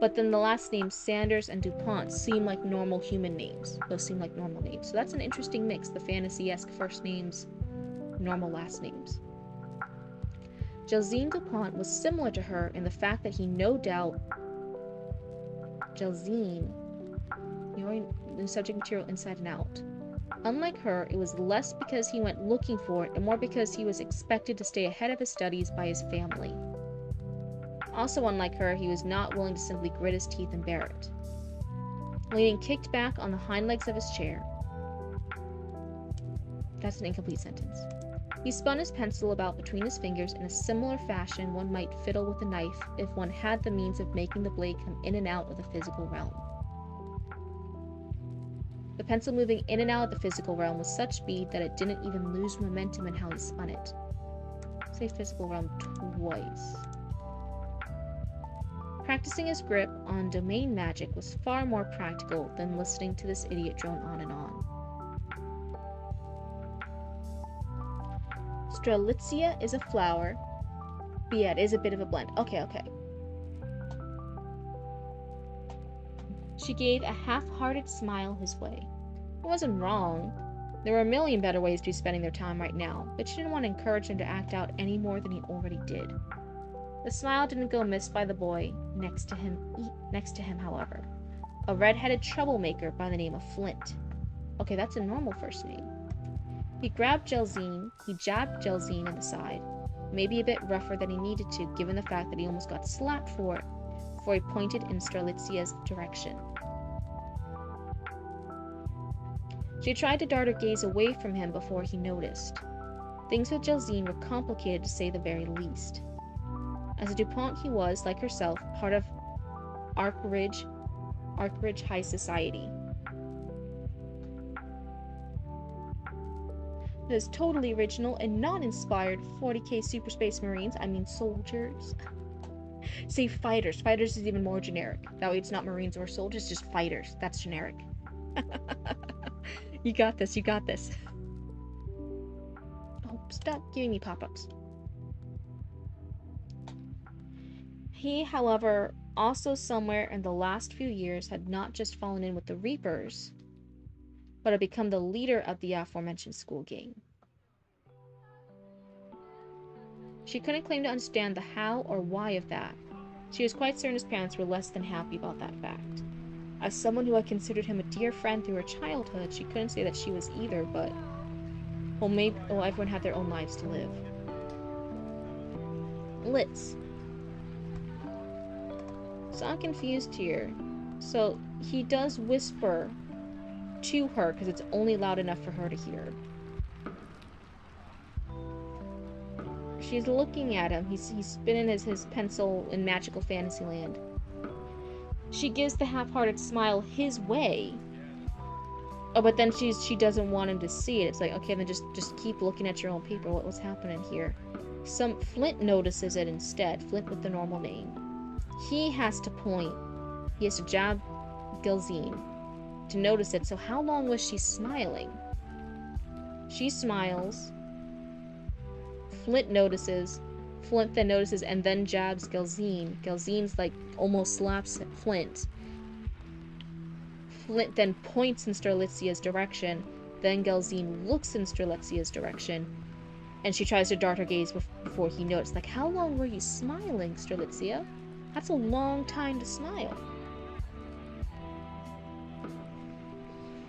But then the last names, Sanders and Dupont, seem like normal human names. Those seem like normal names. So that's an interesting mix, the fantasy-esque first names, normal last names. Gelzine Dupont was similar to her in the fact that he no doubt Gelzine, knowing the subject material inside and out. Unlike her, it was less because he went looking for it and more because he was expected to stay ahead of his studies by his family. Also unlike her, he was not willing to simply grit his teeth and bear it. Leaning kicked back on the hind legs of his chair. That's an incomplete sentence. He spun his pencil about between his fingers in a similar fashion one might fiddle with a knife if one had the means of making the blade come in and out of the physical realm. The pencil moving in and out of the physical realm with such speed that it didn't even lose momentum in how he spun it. Say physical realm twice. Practicing his grip on domain magic was far more practical than listening to this idiot drone on and on. Strelitzia is a flower. But yeah, it is a bit of a blend. Okay. She gave a half-hearted smile his way. It wasn't wrong. There were a million better ways to be spending their time right now, but she didn't want to encourage him to act out any more than he already did. The smile didn't go amiss by the boy next to him, however. A red-headed troublemaker by the name of Flint. Okay, that's a normal first name. He jabbed Gelzine in the side, maybe a bit rougher than he needed to, given the fact that he almost got slapped for it, before he pointed in Strelitzia's direction. She tried to dart her gaze away from him before he noticed. Things with Gelzine were complicated to say the very least. As a DuPont he was, like herself, part of Arkridge High Society. It is totally original and not inspired 40k Super Space Marines, I mean soldiers. Say fighters. Fighters is even more generic. That way it's not Marines or soldiers, just fighters. That's generic. You got this. Oh, stop giving me pop-ups. He, however, also somewhere in the last few years had not just fallen in with the Reapers, but had become the leader of the aforementioned school gang. She couldn't claim to understand the how or why of that. She was quite certain his parents were less than happy about that fact. As someone who had considered him a dear friend through her childhood, she couldn't say that she was either, but everyone had their own lives to live. Litz. So I'm confused here. So he does whisper to her because it's only loud enough for her to hear. She's looking at him. He's spinning his pencil in magical fantasyland. She gives the half-hearted smile his way. Oh, but then she doesn't want him to see it. It's like, okay, then just keep looking at your own paper. What's happening here? Flint notices it instead. Flint with the normal name. He has to point. He has to jab Gilzine to notice it. So how long was she smiling? She smiles. Flint notices. Flint then notices and then jabs Gilzine. Gilzine's like almost slaps Flint. Flint then points in Strelitzia's direction. Then Gilzine looks in Strelitzia's direction. And she tries to dart her gaze before he noticed. Like, how long were you smiling, Strelitzia? That's a long time to smile.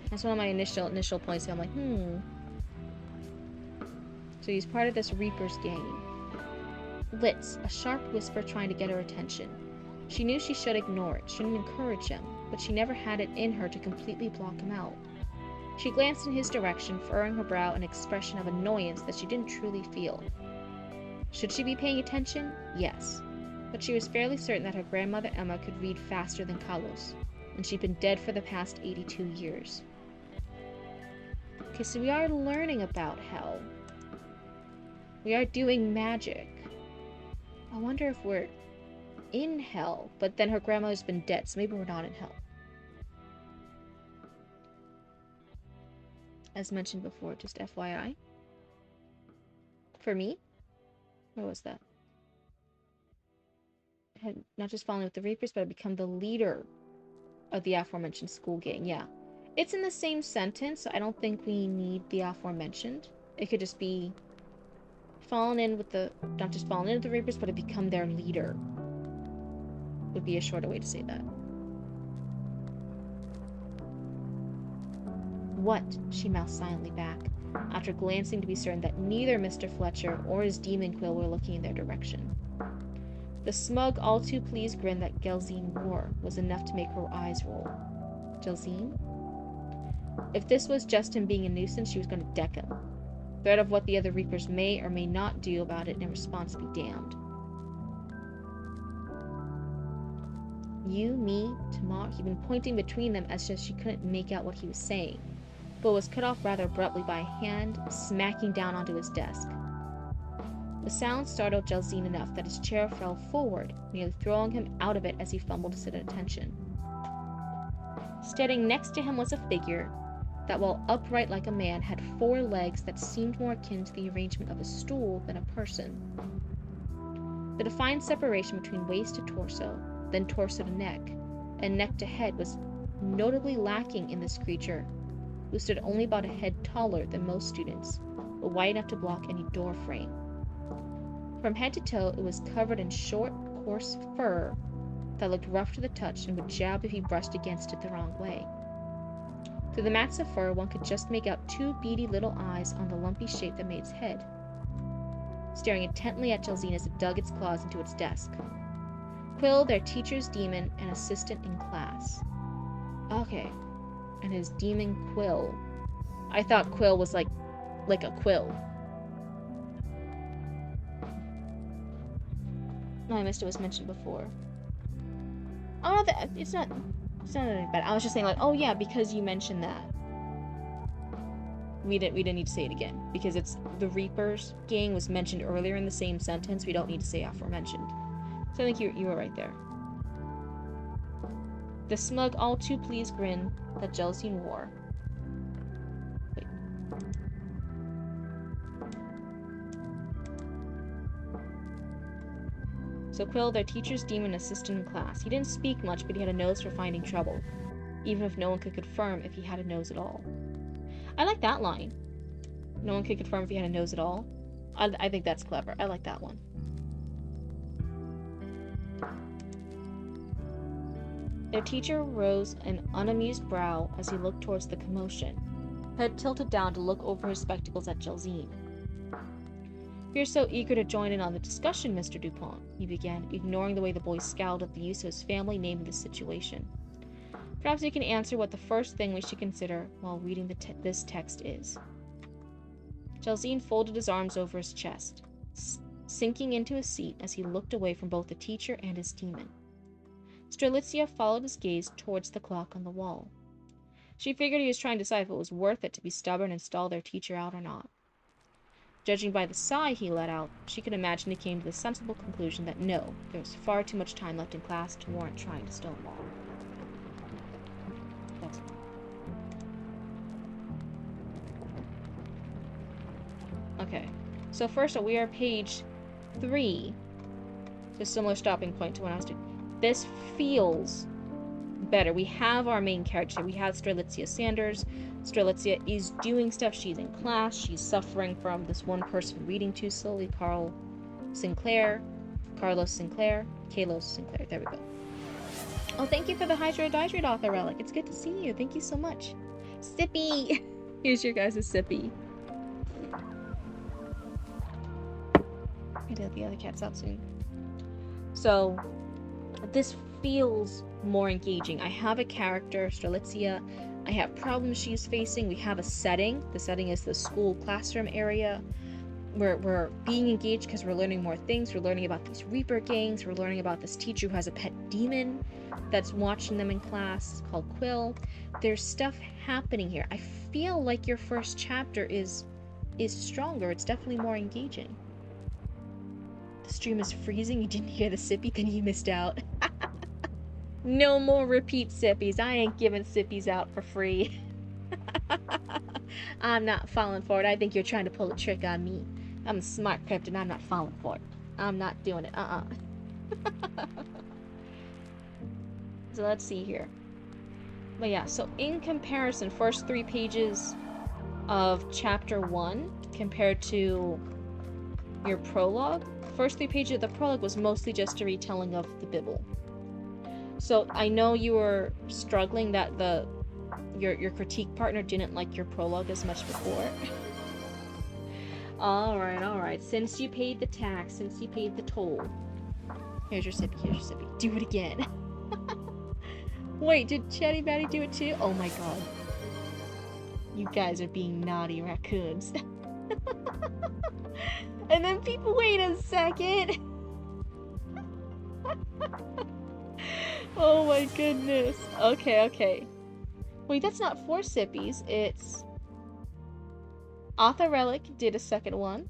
That's one of my initial points. So I'm like, So he's part of this Reaper's gang. Litz, a sharp whisper trying to get her attention. She knew she should ignore it, shouldn't encourage him, but she never had it in her to completely block him out. She glanced in his direction, furrowing her brow an expression of annoyance that she didn't truly feel. Should she be paying attention? Yes. But she was fairly certain that her grandmother Emma could read faster than Carlos, and she'd been dead for the past 82 years. Okay, so we are learning about hell. We are doing magic. I wonder if we're in hell, but then her grandmother's been dead, so maybe we're not in hell. As mentioned before, just FYI. For me? What was that? I had not just fallen with the Reapers, but I become the leader of the aforementioned school gang. Yeah. It's in the same sentence, so I don't think we need the aforementioned. It could just be fallen in with the... Not just fallen in with the Reapers, but I become their leader. Would be a shorter way to say that. What? She mouthed silently back, after glancing to be certain that neither Mr. Fletcher or his demon quill were looking in their direction. The smug, all-too-pleased grin that Gilzine wore was enough to make her eyes roll. Gilzine? If this was just him being a nuisance, she was going to deck him. Threat of what the other Reapers may or may not do about it in response be damned. You, me, tomorrow. He'd been pointing between them as if she couldn't make out what he was saying, but was cut off rather abruptly by a hand smacking down onto his desk. The sound startled Gilzine enough that his chair fell forward, nearly throwing him out of it as he fumbled to sit at attention. Standing next to him was a figure that, while upright like a man, had 4 legs that seemed more akin to the arrangement of a stool than a person. The defined separation between waist to torso, then torso to neck, and neck to head was notably lacking in this creature, who stood only about a head taller than most students, but wide enough to block any door frame. From head to toe, it was covered in short, coarse fur that looked rough to the touch and would jab if he brushed against it the wrong way. Through the mats of fur, one could just make out 2 beady little eyes on the lumpy shape that made its head, staring intently at Gilzine as it dug its claws into its desk. Quill, their teacher's demon, and assistant in class. Okay. And his demon Quill. I thought Quill was like a quill. No, I missed it was mentioned before. Oh, it's not anything bad. I was just saying, like, oh yeah, because you mentioned that. We didn't need to say it again because it's the Reapers gang was mentioned earlier in the same sentence. We don't need to say aforementioned. So I think you were right there. The smug, all-too-pleased grin that Gilzine wore. Wait. So Quill, their teacher's demon assistant in class. He didn't speak much, but he had a nose for finding trouble, even if no one could confirm if he had a nose at all. I like that line. No one could confirm if he had a nose at all. I think that's clever. I like that one. Their teacher rose an unamused brow as he looked towards the commotion, head tilted down to look over his spectacles at Gilzine. You're so eager to join in on the discussion, Mr. Dupont, he began, ignoring the way the boy scowled at the use of his family name in the situation. Perhaps you can answer what the first thing we should consider while reading this text is. Jelsine folded his arms over his chest, sinking into his seat as he looked away from both the teacher and his demon. Strelitzia followed his gaze towards the clock on the wall. She figured he was trying to decide if it was worth it to be stubborn and stall their teacher out or not. Judging by the sigh he let out, she could imagine he came to the sensible conclusion that no, there was far too much time left in class to warrant trying to stonewall. That's okay. So first we are page 3. It's a similar stopping point to when I was doing. This feels better. We have our main character. We have Strelitzia Sanders. Strelitzia is doing stuff. She's in class. She's suffering from this one person reading too slowly, Carlos Sinclair. There we go. Oh, thank you for the Hydra author relic. It's good to see you. Thank you so much. Sippy! Here's your guys' Sippy. I did the other cats out soon. So, this feels more engaging. I have a character, Strelitzia. I have problems she's facing. We have a setting. The setting is the school classroom area. We're being engaged because we're learning more things. We're learning about these Reaper gangs. We're learning about this teacher who has a pet demon that's watching them in class called Quill. There's stuff happening here. I feel like your first chapter is stronger. It's definitely more engaging. The stream is freezing. You didn't hear the sippy, then you missed out. No more repeat sippies. I ain't giving sippies out for free. I'm not falling for it. I think you're trying to pull a trick on me. I'm a smart cryptid. I'm not falling for it. I'm not doing it. So let's see here. But yeah, so in comparison, first 3 pages of chapter 1 compared to your prologue, first 3 pages of the prologue was mostly just a retelling of the Bible. So I know you were struggling that your critique partner didn't like your prologue as much before. Alright. Since you paid the tax, since you paid the toll. Here's your sippy. Do it again. Wait, did Chatty Batty do it too? Oh my god. You guys are being naughty raccoons. And then people, wait a second. Oh my goodness. Okay. Wait, that's not 4 sippies. It's Author Relic did a second one.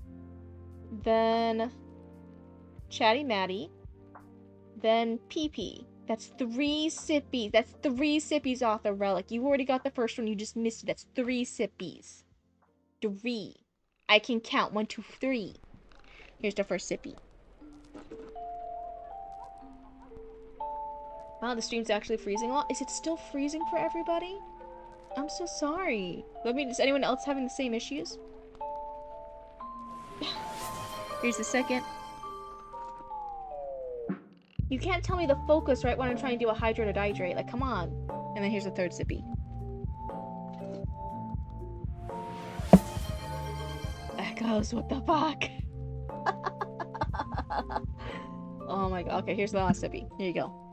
Then Chatty Matty. Then PP. That's 3 sippies. That's 3 sippies, Author Relic. You already got the first one. You just missed it. That's 3 sippies. 3. I can count. 1, 2, 3. Here's the first sippy. Wow, the stream's actually freezing a lot. Is it still freezing for everybody? I'm so sorry. Is anyone else having the same issues? Here's the second. You can't tell me the focus right when I'm trying to do a hydrate or dihydrate. Like, come on. And then here's the third sippy. Echoes, what the fuck? Oh my god. Okay, here's the last sippy. Here you go.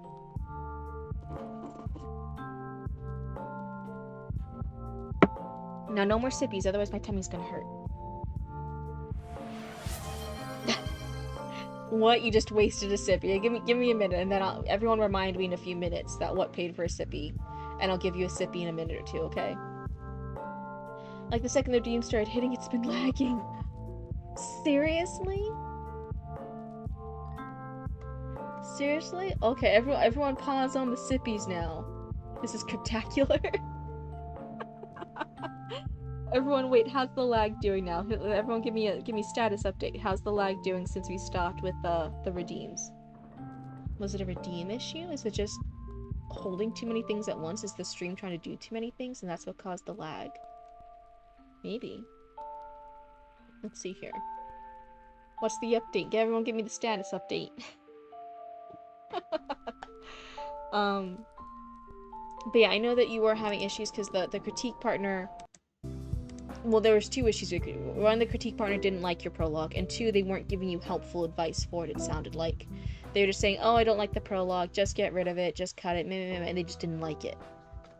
Now, no more sippies, otherwise my tummy's gonna hurt. What? You just wasted a sippy. Give me a minute, and then everyone remind me in a few minutes that what paid for a sippy, and I'll give you a sippy in a minute or two, okay? Like the second the dream started hitting, it's been lagging. Seriously? Seriously? Okay, everyone pause on the sippies now. This is cryptacular. Everyone, wait, how's the lag doing now? Everyone give me status update. How's the lag doing since we stopped with the redeems? Was it a redeem issue? Is it just holding too many things at once? Is the stream trying to do too many things and that's what caused the lag? Maybe. Let's see here. What's the update? Everyone give me the status update. But yeah, I know that you were having issues because the critique partner well, there was 2 issues. One, the critique partner didn't like your prologue, and 2, they weren't giving you helpful advice for it sounded like. They were just saying, oh, I don't like the prologue, just get rid of it, just cut it, and they just didn't like it.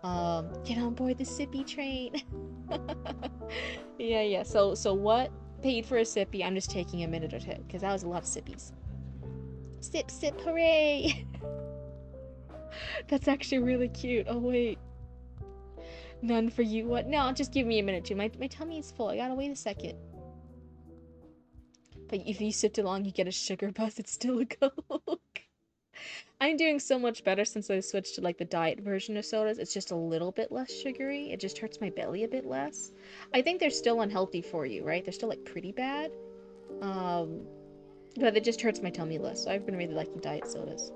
Get on board the sippy train. Yeah. So what paid for a sippy? I'm just taking a minute or two, because that was a lot of sippies. Sip, sip, hooray! That's actually really cute. Oh, wait. None for you. What? No, just give me a minute too. My tummy is full. I gotta wait a second. But if you sit too long, you get a sugar buzz. It's still a Coke. I'm doing so much better since I switched to like the diet version of sodas. It's just a little bit less sugary. It just hurts my belly a bit less. I think they're still unhealthy for you, right? They're still like pretty bad. But it just hurts my tummy less. So I've been really liking diet sodas.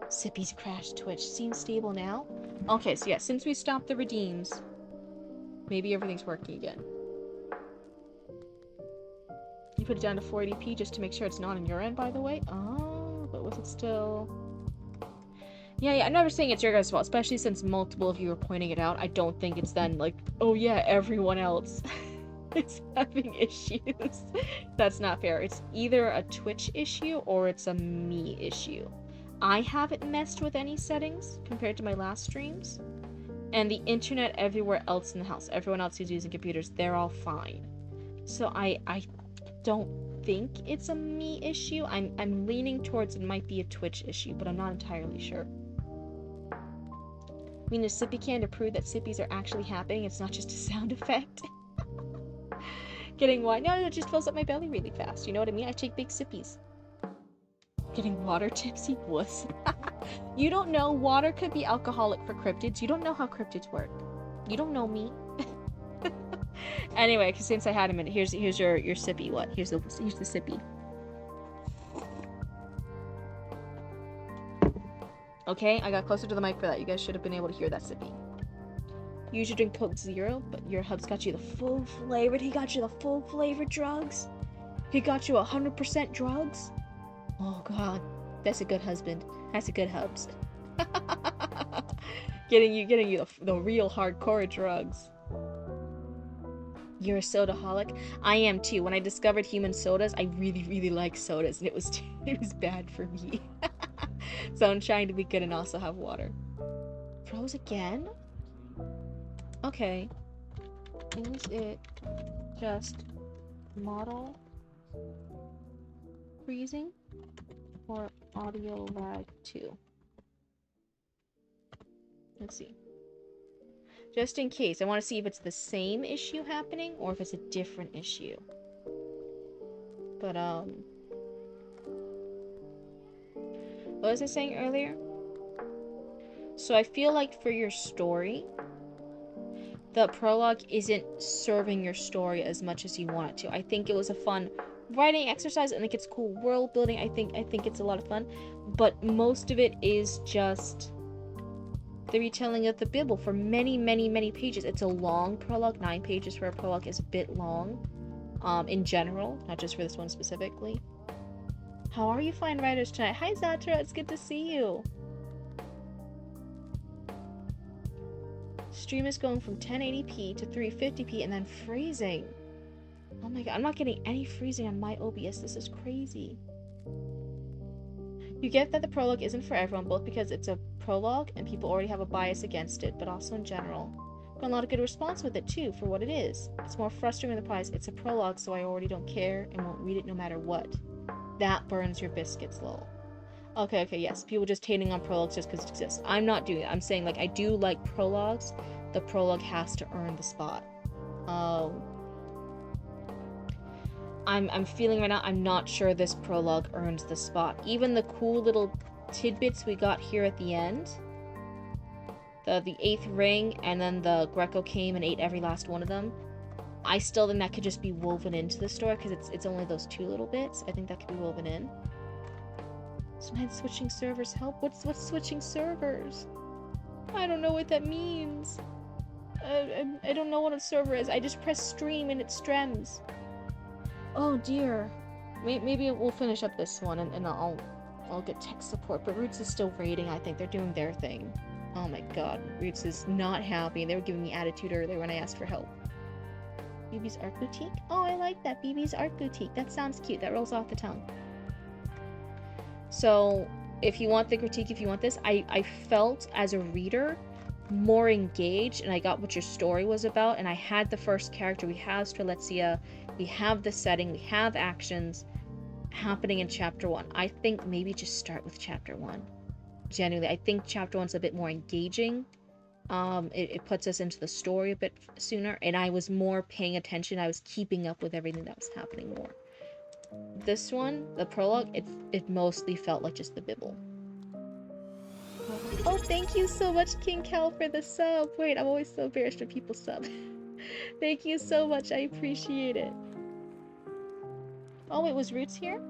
Sippy's crashed Twitch. Seems stable now. Okay, so yeah, since we stopped the redeems, maybe everything's working again. You put it down to 480p just to make sure it's not on your end, by the way. Oh, but was it still... Yeah, I'm never saying it's your guys' fault, especially since multiple of you are pointing it out. I don't think it's then like, oh yeah, everyone else is having issues. That's not fair. It's either a Twitch issue or it's a me issue. I haven't messed with any settings compared to my last streams. And the internet everywhere else in the house, everyone else who's using computers, they're all fine. So I don't think it's a me issue. I'm leaning towards it might be a Twitch issue, but I'm not entirely sure. I mean, is Sippy Can to prove that Sippies are actually happening? It's not just a sound effect. Getting wine? No, it just fills up my belly really fast. You know what I mean? I take big sippies. Getting water tipsy? Wuss. You don't know water could be alcoholic for cryptids. You don't know how cryptids work. You don't know me. Anyway, because since I had a minute, here's your sippy. What? Here's the sippy. Okay, I got closer to the mic for that. You guys should have been able to hear that sippy. You usually drink Coke Zero, but your hub's got you the full flavored. He got you the full flavored drugs. He got you 100% drugs. Oh god, that's a good husband. That's a good hubs. getting you the real hardcore drugs. You're a sodaholic. I am too. When I discovered human sodas, I really like sodas, and it was bad for me. So I'm trying to be good and also have water. Froze again? Okay. Is it just model freezing or audio lag too? Let's see. Just in case, I want to see if it's the same issue happening or if it's a different issue. But, what was I saying earlier? So I feel like for your story, the prologue isn't serving your story as much as you want it to. I think it was a fun writing exercise. I think it's cool world building. I think it's a lot of fun. But most of it is just the retelling of the Bible for many pages. It's a long prologue. 9 pages for a prologue is a bit long. In general, not just for this one specifically. How are you fine writers tonight? Hi Zatra, it's good to see you. Stream is going from 1080p to 350p and then freezing. Oh my god, I'm not getting any freezing on my OBS. This is crazy. You get that the prologue isn't for everyone, both because it's a prologue and people already have a bias against it, but also in general. Got a lot of good response with it too, for what it is. It's more frustrating than the prize. It's a prologue, so I already don't care and won't read it no matter what. That burns your biscuits, lol. Okay, yes. People just hating on prologues just because it exists. I'm not doing it. I'm saying, like, I do like prologues. The prologue has to earn the spot. I'm feeling right now, I'm not sure this prologue earns the spot. Even the cool little tidbits we got here at the end. The 8th ring, and then the Greco came and ate every last one of them. I still think that could just be woven into the story, because it's only those 2 little bits. I think that could be woven in. Sometimes switching servers help? What's switching servers? I don't know what that means. I don't know what a server is. I just press stream and it streams. Oh dear. Maybe we'll finish up this one and I'll get tech support. But Roots is still raiding, I think. They're doing their thing. Oh my god. Roots is not happy. They were giving me attitude earlier when I asked for help. BB's Art Boutique? Oh, I like that. BB's Art Boutique. That sounds cute. That rolls off the tongue. So, if you want the critique, if you want this, I felt as a reader more engaged, and I got what your story was about, and I had the first character. We have Strelitzia, we have the setting, we have actions happening in chapter 1. I think maybe just start with chapter 1. Genuinely, I think chapter 1's a bit more engaging. It puts us into the story a bit sooner, and I was more paying attention. I was keeping up with everything that was happening more. This one, the prologue, it mostly felt like just the bibble. Oh, thank you so much, King Cal, for the sub. Wait, I'm always so embarrassed when people sub. Thank you so much. I appreciate it. Oh, wait, was Roots here?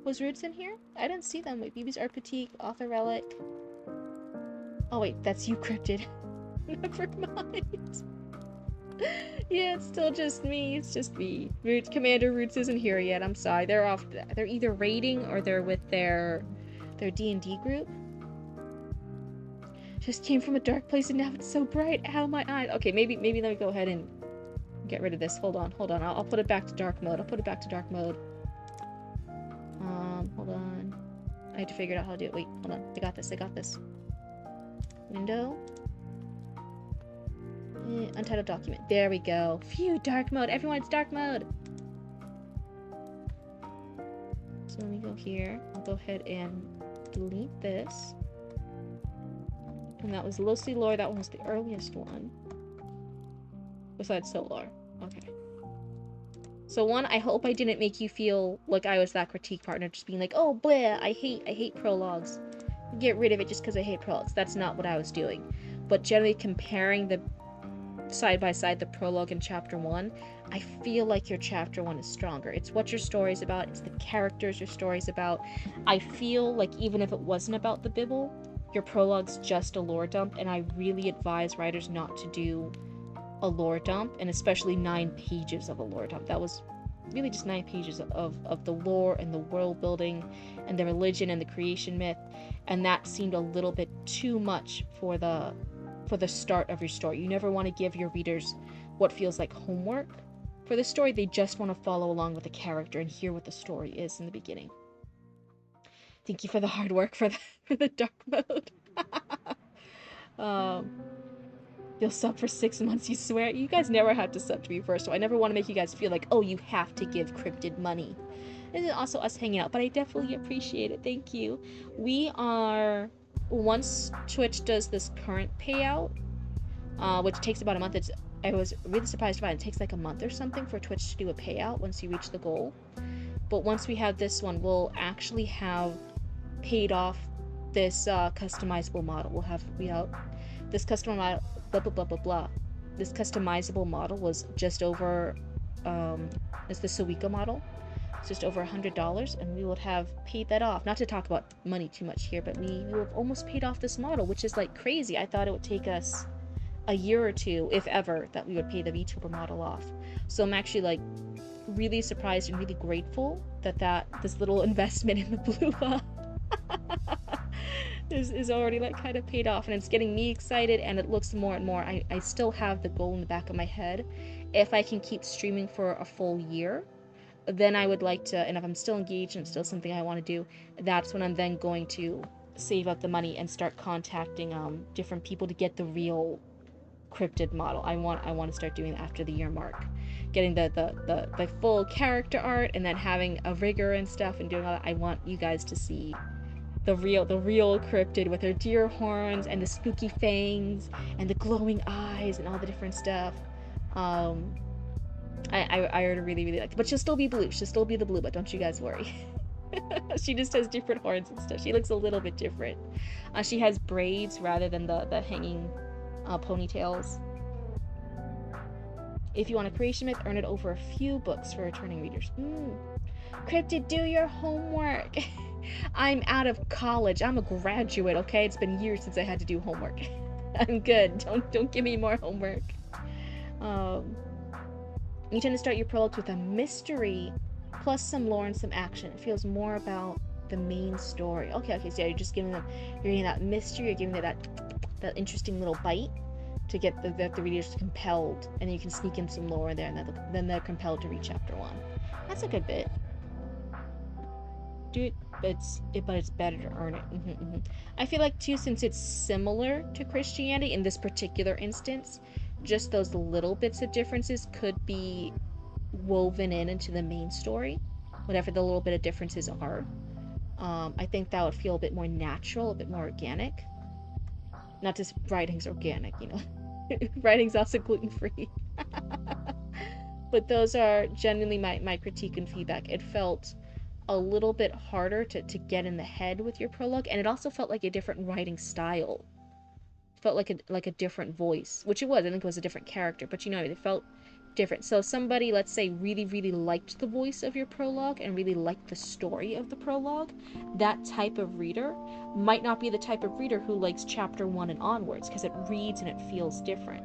Was Roots in here? I didn't see them. Wait, BB's Art Boutique, Author Relic. Oh, wait, that's you, Cryptid. Never mind. Yeah, it's still just me. It's just me. Roots, Commander Roots isn't here yet. I'm sorry. They're off. They're either raiding or they're with their D&D group. Just came from a dark place and now it's so bright. Ow, my eyes. Okay, maybe let me go ahead and get rid of this. Hold on. I'll put it back to dark mode. Hold on. I had to figure out how to do it. Wait, hold on. I got this. Window. Untitled document. There we go. Phew, dark mode. Everyone, it's dark mode. So let me go here. I'll go ahead and delete this. And that was Lucy Lore. That one was the earliest one. Besides Solar. Okay. So one, I hope I didn't make you feel like I was that critique partner, just being like, oh, bleh, I hate prologues. Get rid of it just because I hate prologues. That's not what I was doing. But generally comparing the side by side the prologue and chapter 1, I feel like your chapter 1 is stronger. It's what your story's about. It's the characters your story's about. I feel like even if it wasn't about the Bibble, your prologue's just a lore dump, and I really advise writers not to do a lore dump, and especially 9 pages of a lore dump. That was really just 9 pages of the lore and the world building and the religion and the creation myth, and that seemed a little bit too much for the start of your story. You never want to give your readers what feels like homework for the story. They just want to follow along with the character and hear what the story is in the beginning. Thank you for the hard work for the dark mode. You'll sub for 6 months, you swear? You guys never have to sub to me first, so I never want to make you guys feel like, oh, you have to give Cryptid money. And then also us hanging out, but I definitely appreciate it. Thank you. We are... Once Twitch does this current payout, which takes about a month, I was really surprised by it. It takes like a month or something for Twitch to do a payout once you reach the goal. But once we have this one, we'll actually have paid off this customizable model. We have this customizable blah. This customizable model was just over it's the Suika model. It's just over $100, and we would have paid that off. Not to talk about money too much here, but we will have almost paid off this model, which is like crazy. I thought it would take us a year or two, if ever, that we would pay the VTuber model off. So I'm actually like really surprised and really grateful that this little investment in the blue is already like kind of paid off, and it's getting me excited, and it looks more and more. I still have the goal in the back of my head. If I can keep streaming for a full year, then I would like to, and if I'm still engaged and it's still something I want to do, that's when I'm then going to save up the money and start contacting different people to get the real Cryptid model. I want to start doing that after the year mark, getting the full character art, and then having a rigger and stuff and doing all that. I want you guys to see the real Cryptid with her deer horns and the spooky fangs and the glowing eyes and all the different stuff. I really like it, but she'll still be blue. She'll still be the blue, but don't you guys worry. She just has different horns and stuff. She looks a little bit different. She has braids rather than the hanging ponytails. If you want a creation myth, earn it over a few books for returning readers. Cryptid, do your homework. I'm out of college. I'm a graduate, okay? It's been years since I had to do homework. I'm good. Don't give me more homework. You tend to start your prologue with a mystery plus some lore and some action. It feels more about the main story. Okay, so yeah, you're getting that mystery, you're giving it that interesting little bite to get the readers compelled, and then you can sneak in some lore in there, and then they're compelled to read chapter 1. That's a good bit. Do it, but it's better to earn it. I feel like too, since it's similar to Christianity in this particular instance, just those little bits of differences could be woven into the main story, whatever the little bit of differences are. I think that would feel a bit more natural, a bit more organic. Not just writing's organic, you know. Writing's also gluten-free. But those are genuinely my critique and feedback. It felt a little bit harder to get in the head with your prologue, and it also felt like a different writing style. It felt like a different voice, which it was. I think it was a different character, but you know, it felt different. So somebody, let's say, really liked the voice of your prologue and really liked the story of the prologue, that type of reader might not be the type of reader who likes chapter 1 and onwards, because it reads and it feels different.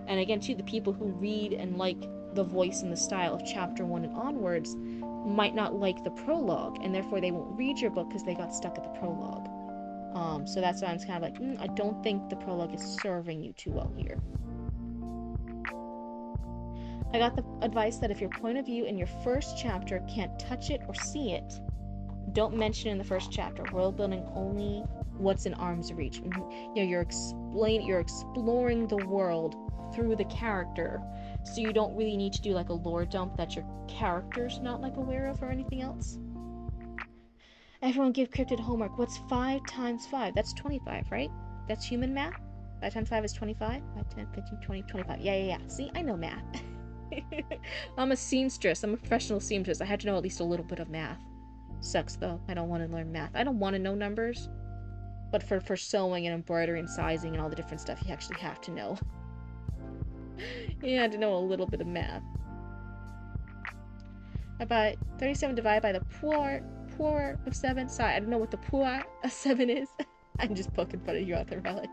And again, too, the people who read and like the voice and the style of chapter 1 and onwards might not like the prologue, and therefore they won't read your book because they got stuck at the prologue. So that's why I'm kind of like, I don't think the prologue is serving you too well here. I got the advice that if your point of view in your first chapter can't touch it or see it, don't mention it in the first chapter. World building only what's in arm's reach. You know, you're exploring the world through the character, so you don't really need to do like a lore dump that your character's not like aware of or anything else. Everyone give Cryptid homework. What's 5 times 5? That's 25, right? That's human math? 5 times 5 is 25? 5, 10, 15, 20, 25. Yeah. See, I know math. I'm a seamstress. I'm a professional seamstress. I had to know at least a little bit of math. Sucks, though. I don't want to learn math. I don't want to know numbers. But for sewing and embroidery and sizing and all the different stuff, you actually have to know. You had to know a little bit of math. About 37 divided by the poor of 7. Sorry, I don't know what the poor of 7 is. I'm just poking fun at you out the relic.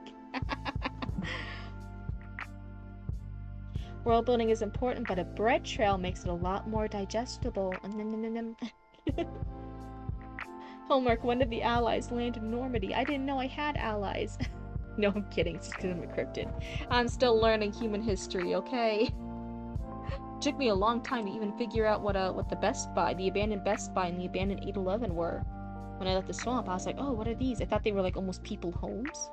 World building is important, but a bread trail makes it a lot more digestible. Homework, when did the Allies land in Normandy? I didn't know I had allies. No, I'm kidding. It's just because I'm a cryptid. I'm still learning human history, okay? It took me a long time to even figure out what the Best Buy, the abandoned Best Buy and the abandoned 811 were. When I left the swamp, I was like, oh, what are these? I thought they were like almost people homes,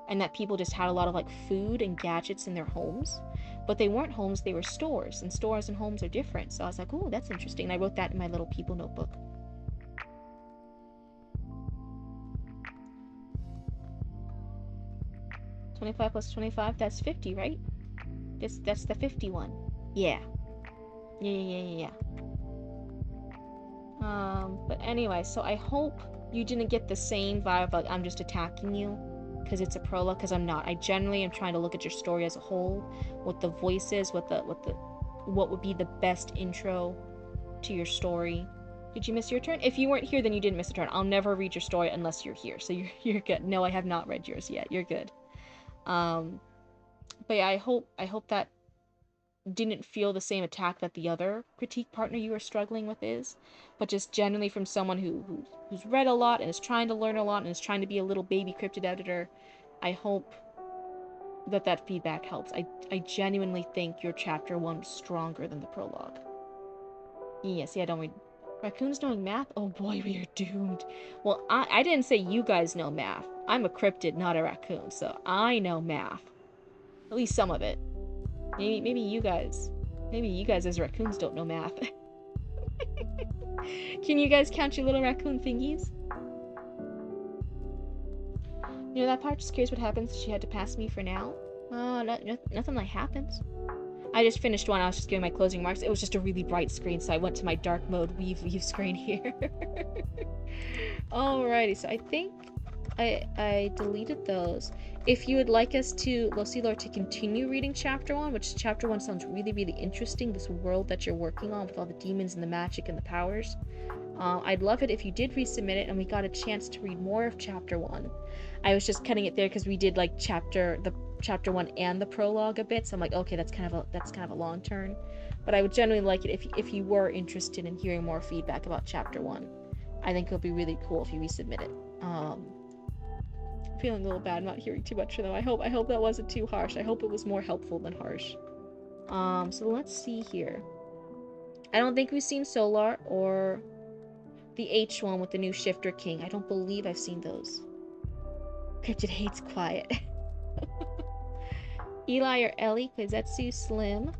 and that people just had a lot of like food and gadgets in their homes. But they weren't homes, they were stores, and stores and homes are different. So I was like, oh, that's interesting. And I wrote that in my little people notebook. $25 plus 25, that's 50, right? That's the 51. Yeah. But anyway, so I hope you didn't get the same vibe like I'm just attacking you because it's a prologue, because I'm not. I generally am trying to look at your story as a whole, what the voice is, what would be the best intro to your story. Did you miss your turn? If you weren't here, then you didn't miss a turn. I'll never read your story unless you're here, so you're good. No, I have not read yours yet. You're good. But yeah, I hope that didn't feel the same attack that the other critique partner you are struggling with is, but just generally from someone who's read a lot and is trying to learn a lot and is trying to be a little baby cryptid editor. I hope that feedback helps. I genuinely think your chapter 1 was stronger than the prologue. Yes, yeah, don't read. Raccoons knowing math? Oh boy, we are doomed. Well, I didn't say you guys know math. I'm a cryptid, not a raccoon, so I know math. At least some of it. Maybe you guys as raccoons don't know math. Can you guys count your little raccoon thingies? You know that part? Just curious what happens. She had to pass me for now. Nothing like happens. I just finished one. I was just giving my closing remarks. It was just a really bright screen, so I went to my dark mode weave screen here. Alrighty, so I think I deleted those. If you would like us to, Locilor, to continue reading chapter 1, which chapter 1 sounds really, really interesting, this world that you're working on with all the demons and the magic and the powers, I'd love it if you did resubmit it and we got a chance to read more of chapter 1. I was just cutting it there because we did like chapter 1 and the prologue a bit, so I'm like, okay, that's kind of a long turn. But I would generally like it if you were interested in hearing more feedback about chapter 1. I think it would be really cool if you resubmit it. feeling a little bad not hearing too much from them. I hope that wasn't too harsh. I hope it was more helpful than harsh. So let's see here. I don't think we've seen Solar or the H one with the new Shifter King. I don't believe I've seen those. Cryptid hates quiet. Eli or Ellie, Kwezetsu, Slim.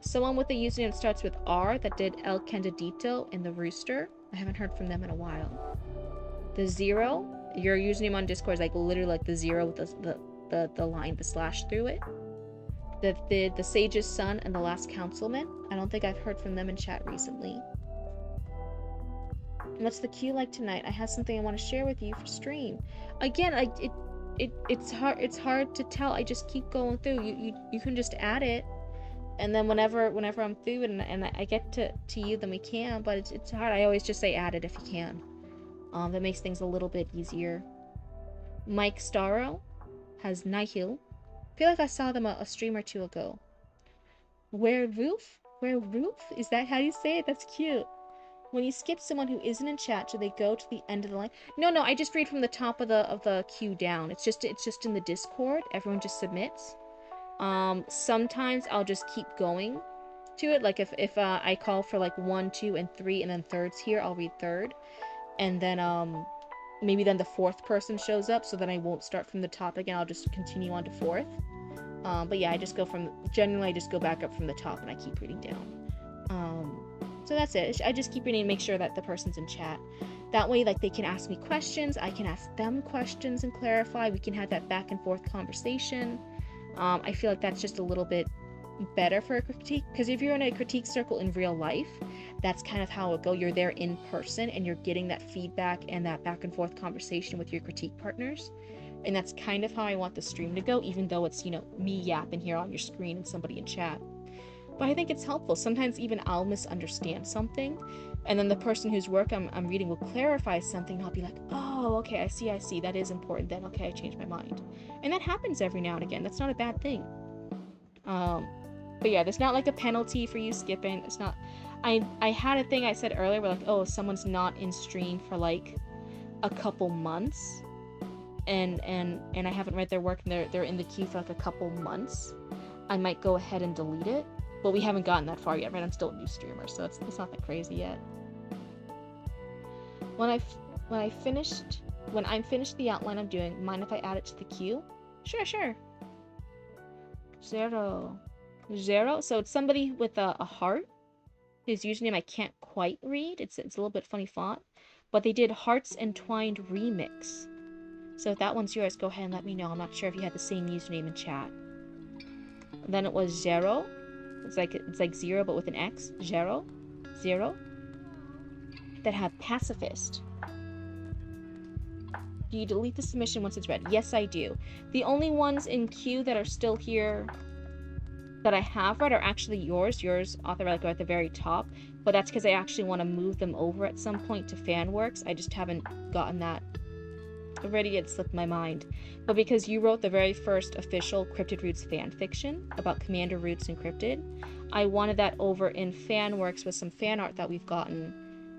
Someone with a username that starts with R that did El Candidito and the Rooster. I haven't heard from them in a while. The Zero, your username on Discord is like literally like the zero with the line, the slash through it. The Sage's Son and the Last Councilman. I don't think I've heard from them in chat recently. What's the queue like tonight? I have something I want to share with you for stream. Again, it's hard to tell. I just keep going through. You can just add it, and then whenever I'm through it and I get to you, then we can. But it's hard. I always just say add it if you can. That makes things a little bit easier. Mike Starro has Nihil. I feel like I saw them a stream or two ago. Werewolf? Is that how you say it? That's cute. When you skip someone who isn't in chat, do they go to the end of the line? No, I just read from the top of the queue down. It's just in the Discord. Everyone just submits. Sometimes I'll just keep going to it. Like if I call for like 1, 2, and 3, and then third's here, I'll read third. And then maybe then the fourth person shows up, so then I won't start from the top again. I'll just continue on to fourth. But yeah, I just go back up from the top and I keep reading down. So that's it. I just keep reading and make sure that the person's in chat. That way, like, they can ask me questions, I can ask them questions and clarify. We can have that back and forth conversation. I feel like that's just a little bit better for a critique, because if you're in a critique circle in real life, that's kind of how it go. You're there in person and you're getting that feedback and that back and forth conversation with your critique partners. And that's kind of how I want the stream to go, even though it's, me yapping here on your screen and somebody in chat. But I think it's helpful. Sometimes even I'll misunderstand something, and then the person whose work I'm reading will clarify something, and I'll be like, oh, okay, I see. That is important then. Okay, I changed my mind. And that happens every now and again. That's not a bad thing. But yeah, there's not like a penalty for you skipping. It's not... I had a thing I said earlier where like, oh, someone's not in stream for like a couple months, and I haven't read their work, and they're in the queue for like a couple months, I might go ahead and delete it. But we haven't gotten that far yet, right? I'm still a new streamer, so it's not that crazy yet. When I'm finished the outline I'm doing, mind if I add it to the queue? Sure. Zero. So it's somebody with a heart. His username I can't quite read. It's a little bit funny font, but they did Hearts Entwined Remix. So if that one's yours, go ahead and let me know. I'm not sure if you had the same username in chat. And then it was Zero. It's like zero, but with an X. Zero. That have Pacifist. Do you delete the submission once it's read? Yes, I do. The only ones in queue that are still here that I have read are actually yours. Yours, author relic, are at the very top. But that's because I actually want to move them over at some point to FanWorks. I just haven't gotten that. Already it slipped my mind. But because you wrote the very first official Cryptid Roots fanfiction about Commander Roots and Cryptid, I wanted that over in FanWorks with some fan art that we've gotten,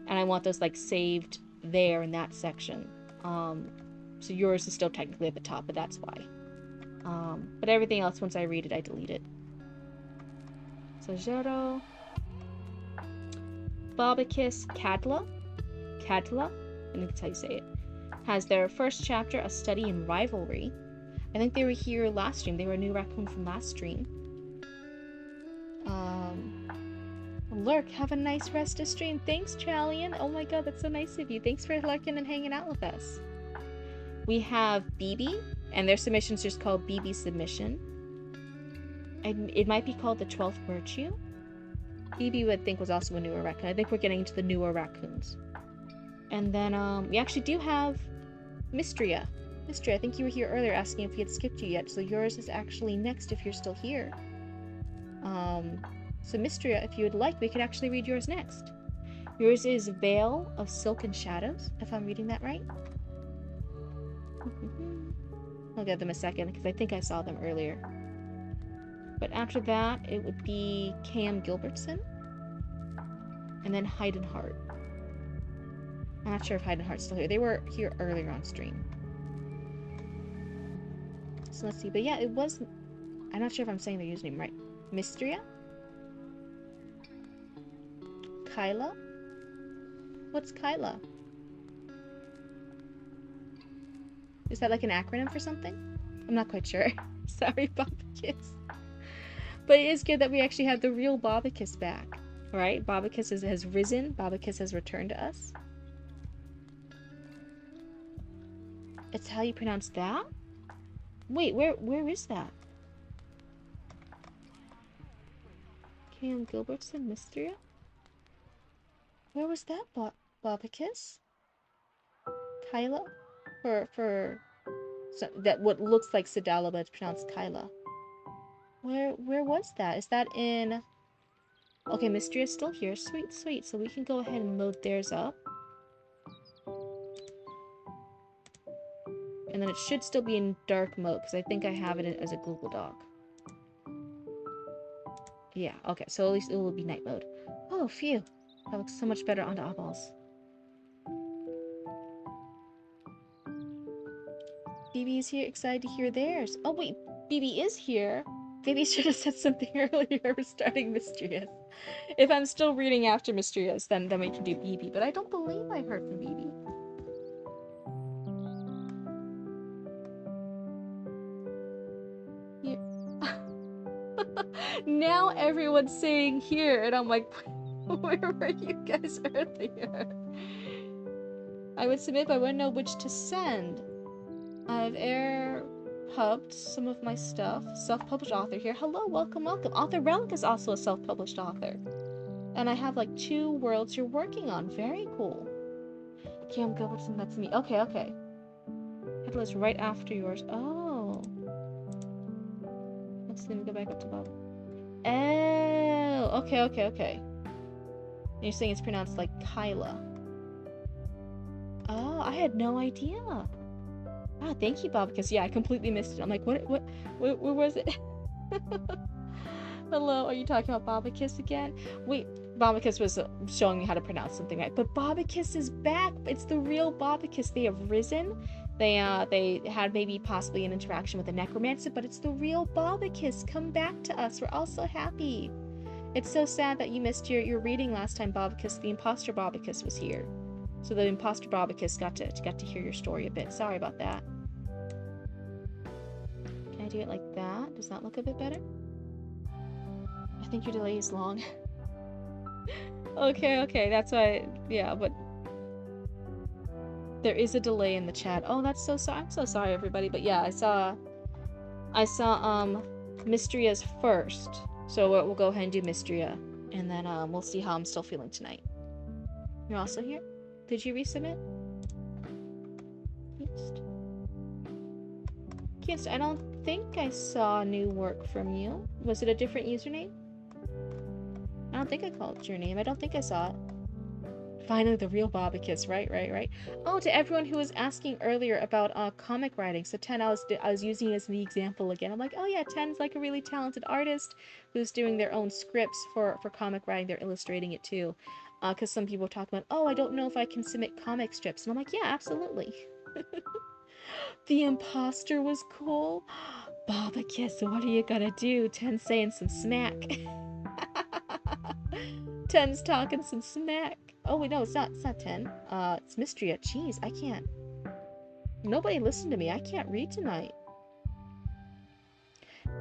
and I want those like saved there in that section. So yours is still technically at the top, but that's why. But everything else, once I read it, I delete it. So Zero, Bobicus Cadla, I think that's how you say it, has their first chapter, A Study in Rivalry. I think they were here last stream. They were a new raccoon from last stream. Lurk, have a nice rest of stream. Thanks, Trallian. Oh my god, that's so nice of you. Thanks for lurking and hanging out with us. We have BB, and their submission's just called BB Submission. It might be called the 12th Virtue. BB would think was also a newer raccoon. I think we're getting into the newer raccoons. And then we actually do have Mystria. Mystria, I think you were here earlier asking if we had skipped you yet, so yours is actually next if you're still here. So Mystria, if you would like, we could actually read yours next. Yours is Veil of Silk and Shadows, if I'm reading that right. I'll give them a second, because I think I saw them earlier. But after that, it would be Cam Gilbertson. And then Hayden Hart. I'm not sure if Hayden Hart's still here. They were here earlier on stream. So let's see. But yeah, it was... I'm not sure if I'm saying their username right. Mystria? Kyla? What's Kyla? Is that like an acronym for something? I'm not quite sure. Sorry, Bobicus. But it is good that we actually have the real Bobicus back. Right? Bobicus has risen. Bobicus has returned to us. It's how you pronounce that? Wait, where is that? Cam Gilbertson Mystria? Where was that, Bobicus? Kyla? For so, that what looks like Sedala, but it's pronounced Kyla. Where was that? Is that in... Okay, Mystria is still here. Sweet, sweet. So we can go ahead and load theirs up. And then it should still be in dark mode, because I think I have it as a Google Doc. Yeah, okay, so at least it will be night mode. Oh, phew. That looks so much better on eyeballs. BB is here, excited to hear theirs. Oh wait, BB is here. Maybe I should have said something earlier starting Mysterious. If I'm still reading after Mysterious, then we can do BB, but I don't believe I heard from BB. Now everyone's saying here, and I'm like, where were you guys earlier? I would submit, but I wouldn't know which to send. I've air-pubbed some of my stuff. Self-published author here. Hello, welcome, welcome. Author Relic is also a self-published author. And I have like 2 worlds you're working on. Very cool. Cam Gilbertson, that's me. Okay, okay. Headless right after yours. Oh. Let's let me go back up to Bob. Oh, okay, okay, okay. And you're saying it's pronounced like Kyla. Oh, I had no idea. Ah, thank you, Bob, because yeah, I completely missed it. I'm like, where was it? Hello, are you talking about Bobicus again? Wait, Bobicus was showing me how to pronounce something right, but Bobicus is back. It's the real Bobicus. They have risen. They had maybe possibly an interaction with a necromancer, but it's the real Bobicus. Come back to us. We're all so happy. It's so sad that you missed your reading last time, Bobicus. The imposter Bobicus was here. So the imposter Bobicus got to hear your story a bit. Sorry about that. Can I do it like that? Does that look a bit better? I think your delay is long. Okay, that's why, yeah, but there is a delay in the chat. Oh, that's so sorry. I'm so sorry, everybody. But yeah, I saw Mystria's first. So we'll go ahead and do Mystria, and then we'll see how I'm still feeling tonight. You're also here? Did you resubmit? Yes. I don't think I saw new work from you. Was it a different username? I don't think I called your name. I don't think I saw it. Finally, the real Bobicus. Right. Oh, to everyone who was asking earlier about comic writing. So 10, I was using it as the example again. I'm like, oh yeah, 10's like a really talented artist who's doing their own scripts for comic writing. They're illustrating it too. Because some people talk about, oh, I don't know if I can submit comic strips. And I'm like, yeah, absolutely. The imposter was cool. Bobicus, what are you gonna do? 10's saying some smack. 10's talking some smack. Oh wait, no, it's not 10. It's Mystria. Jeez, I can't. Nobody listened to me. I can't read tonight.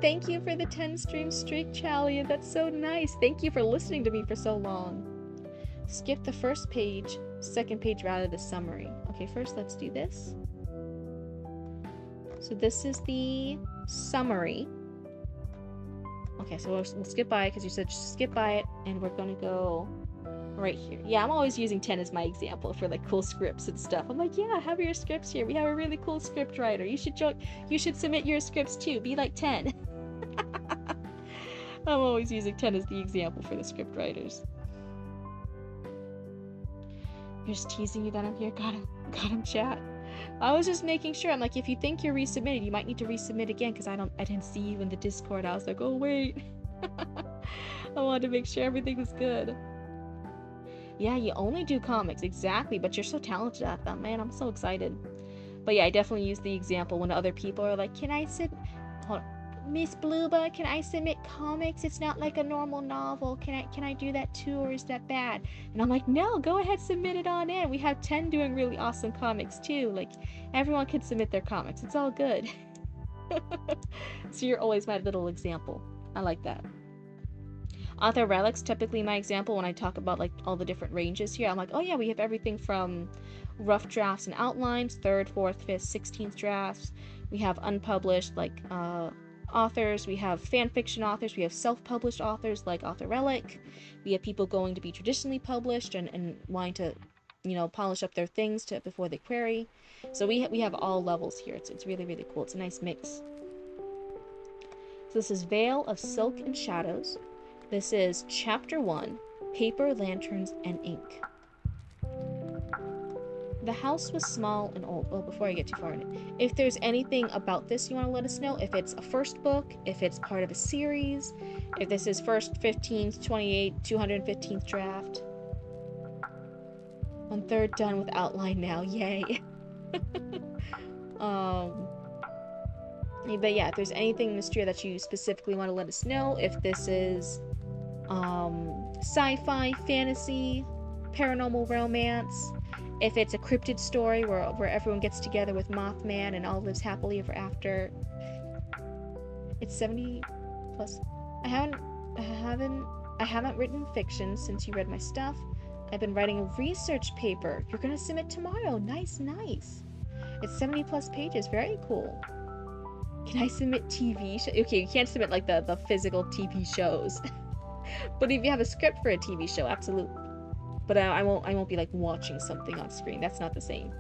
Thank you for the 10 stream streak, Chalia. That's so nice. Thank you for listening to me for so long. Skip the first page, second page rather the summary. Okay, first let's do this. So this is the summary. Okay, so we'll skip by it because you said just skip by it, and we're gonna go right here. Yeah, I'm always using 10 as my example for like cool scripts and stuff. I'm like, yeah, have your scripts here. We have a really cool script writer. You should submit your scripts too. Be like 10. I'm always using 10 as the example for the script writers. You're just teasing me that I'm here. Got him, chat. I was just making sure. I'm like, if you think you're resubmitted, you might need to resubmit again because I didn't see you in the Discord. I was like, oh wait. I wanted to make sure everything was good. Yeah, you only do comics, exactly, but you're so talented at them, man. I'm so excited. But yeah, I definitely use the example when other people are like, can I Miss Blueba, can I submit comics? It's not like a normal novel. Can I do that too, or is that bad? And I'm like, no, go ahead, submit it on in. We have 10 doing really awesome comics too. Like, everyone can submit their comics. It's all good. So you're always my little example. I like that. Author relics, typically my example when I talk about like all the different ranges here. I'm like, oh yeah, we have everything from rough drafts and outlines, 3rd, 4th, 5th, 16th drafts. We have unpublished like authors, we have fan fiction authors, we have self-published authors like Author Relic. We have people going to be traditionally published and wanting to, polish up their things before they query. So we have all levels here. It's really, really cool. It's a nice mix. So this is Veil of Silk and Shadows. This is Chapter 1, Paper, Lanterns, and Ink. The house was small and old. Well, before I get too far in it, if there's anything about this you want to let us know, if it's a first book, if it's part of a series, if this is first 15th, 28th, 215th draft. 1/3 done with outline now, yay. But yeah, if there's anything in this year that you specifically want to let us know, if this is sci-fi, fantasy, paranormal romance, if it's a cryptid story where everyone gets together with Mothman and all lives happily ever after. It's 70 plus. I haven't written fiction since you read my stuff. I've been writing a research paper. You're gonna submit tomorrow. Nice. It's 70 plus pages. Very cool. Can I submit TV shows? Okay, you can't submit like the physical TV shows. But if you have a script for a TV show, absolutely. But I won't be like watching something on screen. That's not the same.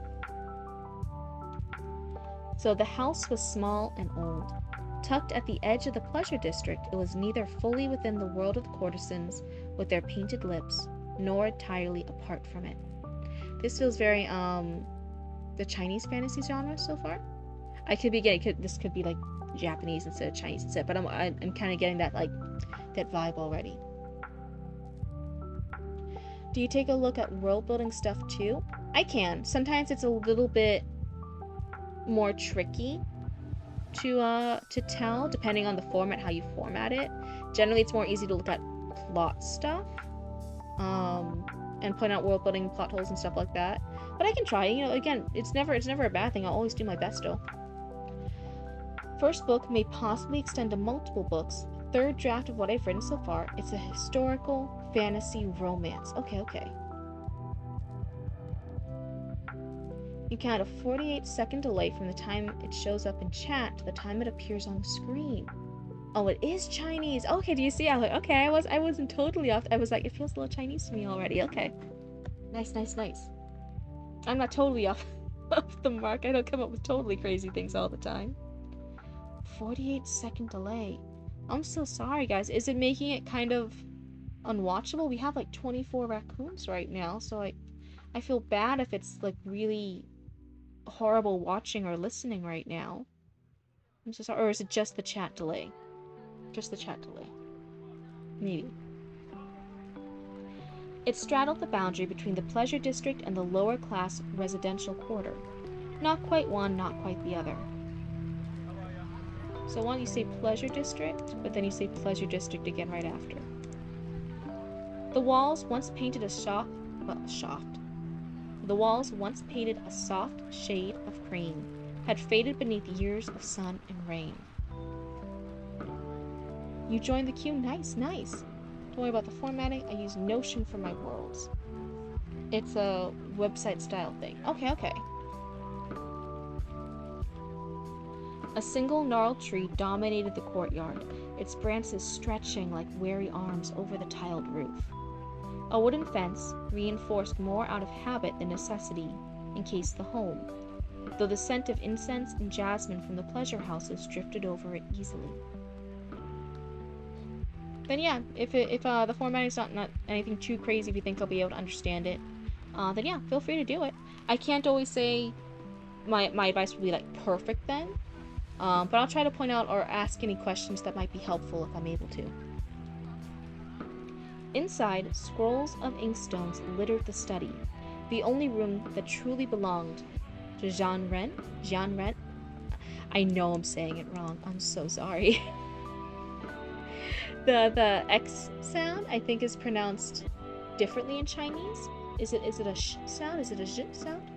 So the house was small and old. Tucked at the edge of the pleasure district, it was neither fully within the world of the courtesans with their painted lips, nor entirely apart from it. This feels very the Chinese fantasy genre so far. I could be getting this could be like Japanese instead of Chinese instead, but I'm kind of getting that that vibe already. Do you take a look at world building stuff too? I can. Sometimes it's a little bit more tricky to tell depending on the format, how you format it. Generally, it's more easy to look at plot stuff and point out world building plot holes and stuff like that. But I can try. Again, it's never a bad thing. I'll always do my best though. First book may possibly extend to multiple books. 3rd draft of what I've written so far. It's a historical fantasy romance. Okay. You count a 48-second delay from the time it shows up in chat to the time it appears on the screen. Oh, it is Chinese. Okay, do you see? I was like, okay, I wasn't totally off. I was like, it feels a little Chinese to me already. Okay. Nice. I'm not totally off the mark. I don't come up with totally crazy things all the time. 48-second delay. I'm so sorry, guys. Is it making it kind of unwatchable? We have like 24 raccoons right now, so I feel bad if it's like really horrible watching or listening right now. I'm so sorry. Or is it just the chat delay? Just the chat delay. Maybe. It straddled the boundary between the pleasure district and the lower class residential quarter. Not quite one, not quite the other. So why don't you say pleasure district, but then you say pleasure district again right after. The walls once painted a soft shade of cream, had faded beneath years of sun and rain. You joined the queue? Nice. Don't worry about the formatting. I use Notion for my worlds. It's a website style thing. Okay. A single gnarled tree dominated the courtyard, its branches stretching like weary arms over the tiled roof. A wooden fence, reinforced more out of habit than necessity, encased the home, though the scent of incense and jasmine from the pleasure houses drifted over it easily. Then yeah, if the formatting is not anything too crazy, if you think I'll be able to understand it, then yeah, feel free to do it. I can't always say my advice would be like perfect then, but I'll try to point out or ask any questions that might be helpful if I'm able to. Inside, scrolls of inkstones littered the study, the only room that truly belonged to Jean Ren? I know I'm saying it wrong. I'm so sorry. The X sound, I think, is pronounced differently in Chinese. Is it a sh sound? Is it a sh sound?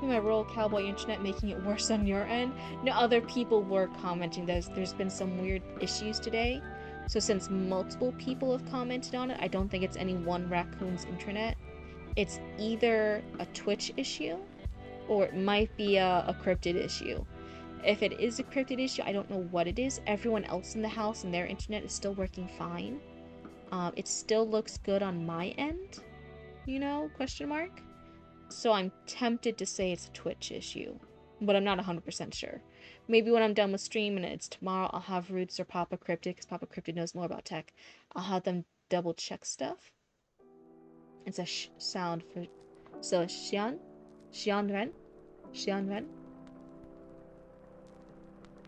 My rural cowboy internet making it worse on your end. No, other people were commenting. There's been some weird issues today. So since multiple people have commented on it, I don't think it's any one raccoon's internet. It's either a Twitch issue or it might be a cryptid issue. If it is a cryptid issue, I don't know what it is. Everyone else in the house and their internet is still working fine. It still looks good on my end, you know, question mark. So I'm tempted to say it's a Twitch issue, but I'm not 100% sure. Maybe when I'm done with stream and it's tomorrow, I'll have Roots or Papa Cryptid, because Papa Cryptid knows more about tech. I'll have them double check stuff. It's a sh sound for... So, Xian Ren.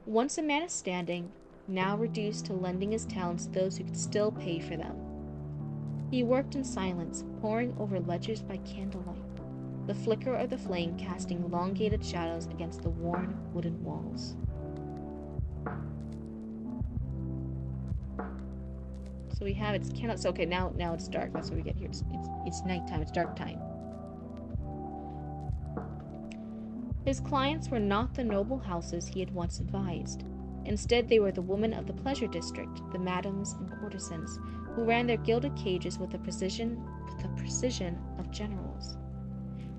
Once a man is standing, now reduced to lending his talents to those who could still pay for them. He worked in silence, poring over ledgers by candlelight, the flicker of the flame casting elongated shadows against the worn wooden walls. So we have it's candle. So okay, now it's dark. That's what we get here. It's nighttime. It's dark time. His clients were not the noble houses he had once advised. Instead, they were the women of the pleasure district, the madams and courtesans, who ran their gilded cages with the precision of generals.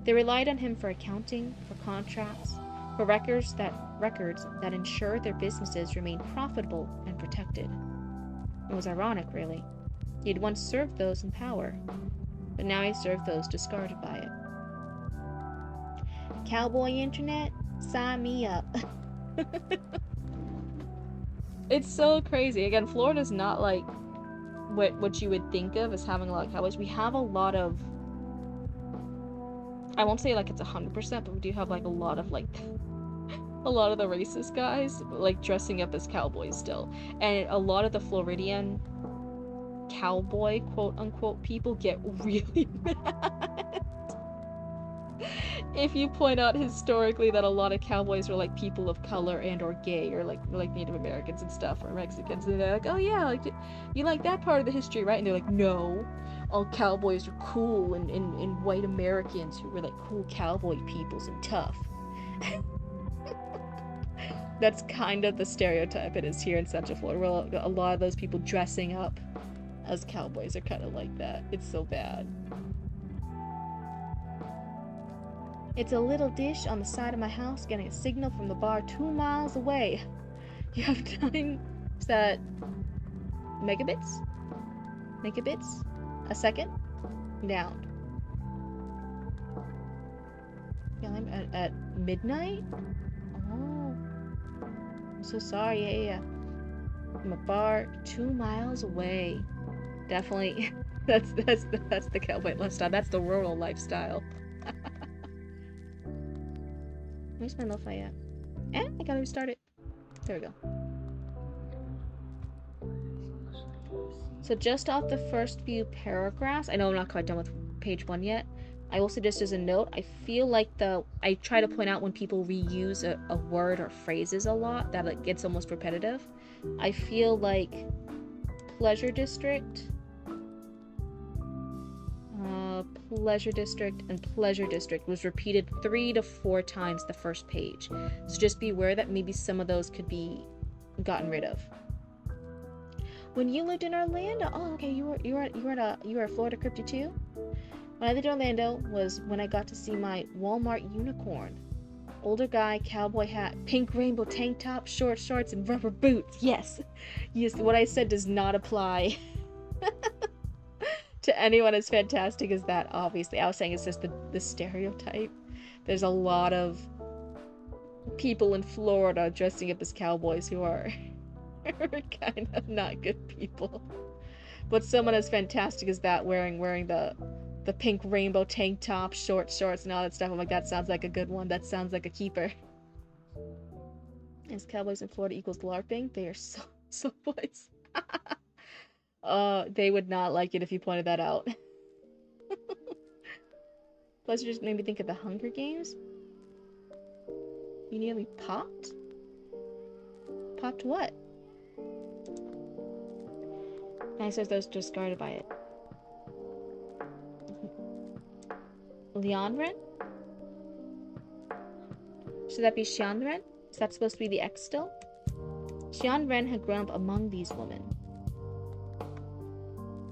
They relied on him for accounting, for contracts, for records that ensured their businesses remained profitable and protected. It was ironic, really. He had once served those in power, but now he served those discarded by it. Cowboy internet, sign me up. It's so crazy. Again, Florida's not like what you would think of as having a lot of cowboys. We have a lot of, I won't say like it's 100%, but we do have like a lot of like a lot of the racist guys like dressing up as cowboys still. And a lot of the Floridian cowboy quote unquote people get really mad if you point out historically that a lot of cowboys were like people of color and or gay or like Native Americans and stuff or Mexicans, and they're like, oh yeah, like you like that part of the history, right? And they're like, no, all cowboys are cool and white Americans who were like cool cowboy peoples and tough. That's kind of the stereotype it is here in Central Florida, where a lot of those people dressing up as cowboys are kind of like that. It's so bad. It's a little dish on the side of my house getting a signal from the bar 2 miles away. You have time? Is that megabits? Megabits? A second? Down. Yeah, I'm at midnight? Oh. I'm so sorry. Yeah. From a bar 2 miles away. Definitely. That's the cowboy lifestyle. That's the rural lifestyle. Where's my lo-fi at? I gotta restart it. There we go. So just off the first few paragraphs, I know I'm not quite done with page 1 yet. I will say just as a note, I feel like I try to point out when people reuse a word or phrases a lot, that it gets almost repetitive. I feel like pleasure district, and pleasure district was repeated 3 to 4 times the first page. So just be aware that maybe some of those could be gotten rid of. When you lived in Orlando, oh okay, you were a Florida cryptid too? When I lived in Orlando was when I got to see my Walmart unicorn. Older guy, cowboy hat, pink rainbow tank top, short shorts, and rubber boots. Yes, what I said does not apply to anyone as fantastic as that, obviously. I was saying it's just the stereotype. There's a lot of people in Florida dressing up as cowboys who are kind of not good people. But someone as fantastic as that wearing the pink rainbow tank top, short shorts, and all that stuff, I'm like, that sounds like a good one. That sounds like a keeper. As cowboys in Florida equals LARPing, they are so boys. They would not like it if you pointed that out. Plus, it just made me think of the Hunger Games. You nearly popped? Popped what? And says those discarded by it. Lianren? Should that be Xianren? Is that supposed to be the X still? Xianren had grown up among these women.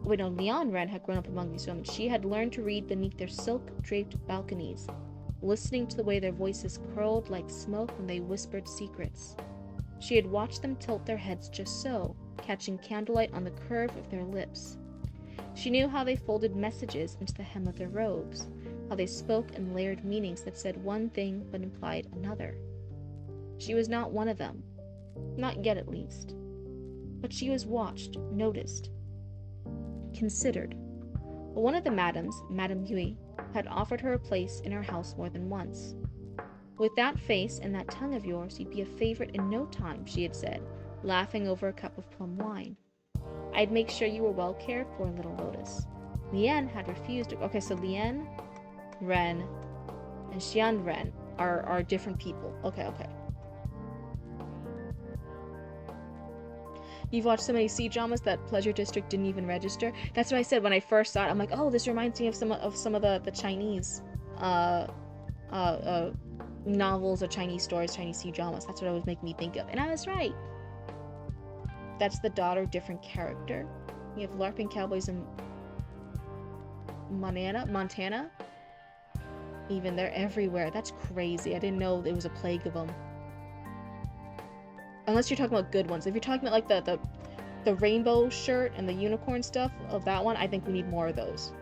Wait, no, Lianren had grown up among these women. She had learned to read beneath their silk-draped balconies, listening to the way their voices curled like smoke when they whispered secrets. She had watched them tilt their heads just so, catching candlelight on the curve of their lips. She knew how they folded messages into the hem of their robes, how they spoke in layered meanings that said one thing but implied another. She was not one of them. Not yet, at least. But she was watched, noticed, considered. But one of the madams, Madame Yui, had offered her a place in her house more than once. With that face and that tongue of yours, you'd be a favorite in no time, she had said, laughing over a cup of plum wine. I'd make sure you were well cared for, little Lotus. Lien had refused. Okay, so Lien, Ren, and Xian Ren are different people. Okay. You've watched so many C-dramas that Pleasure District didn't even register. That's what I said when I first saw it. I'm like, oh, this reminds me of some of the Chinese novels or Chinese stories, Chinese C-dramas. That's what it was making me think of, and I was right. That's the daughter, different character. You have LARPing cowboys in Montana. Even they're everywhere. That's crazy. I didn't know there was a plague of them. Unless you're talking about good ones. If you're talking about like the rainbow shirt and the unicorn stuff of that one, I think we need more of those.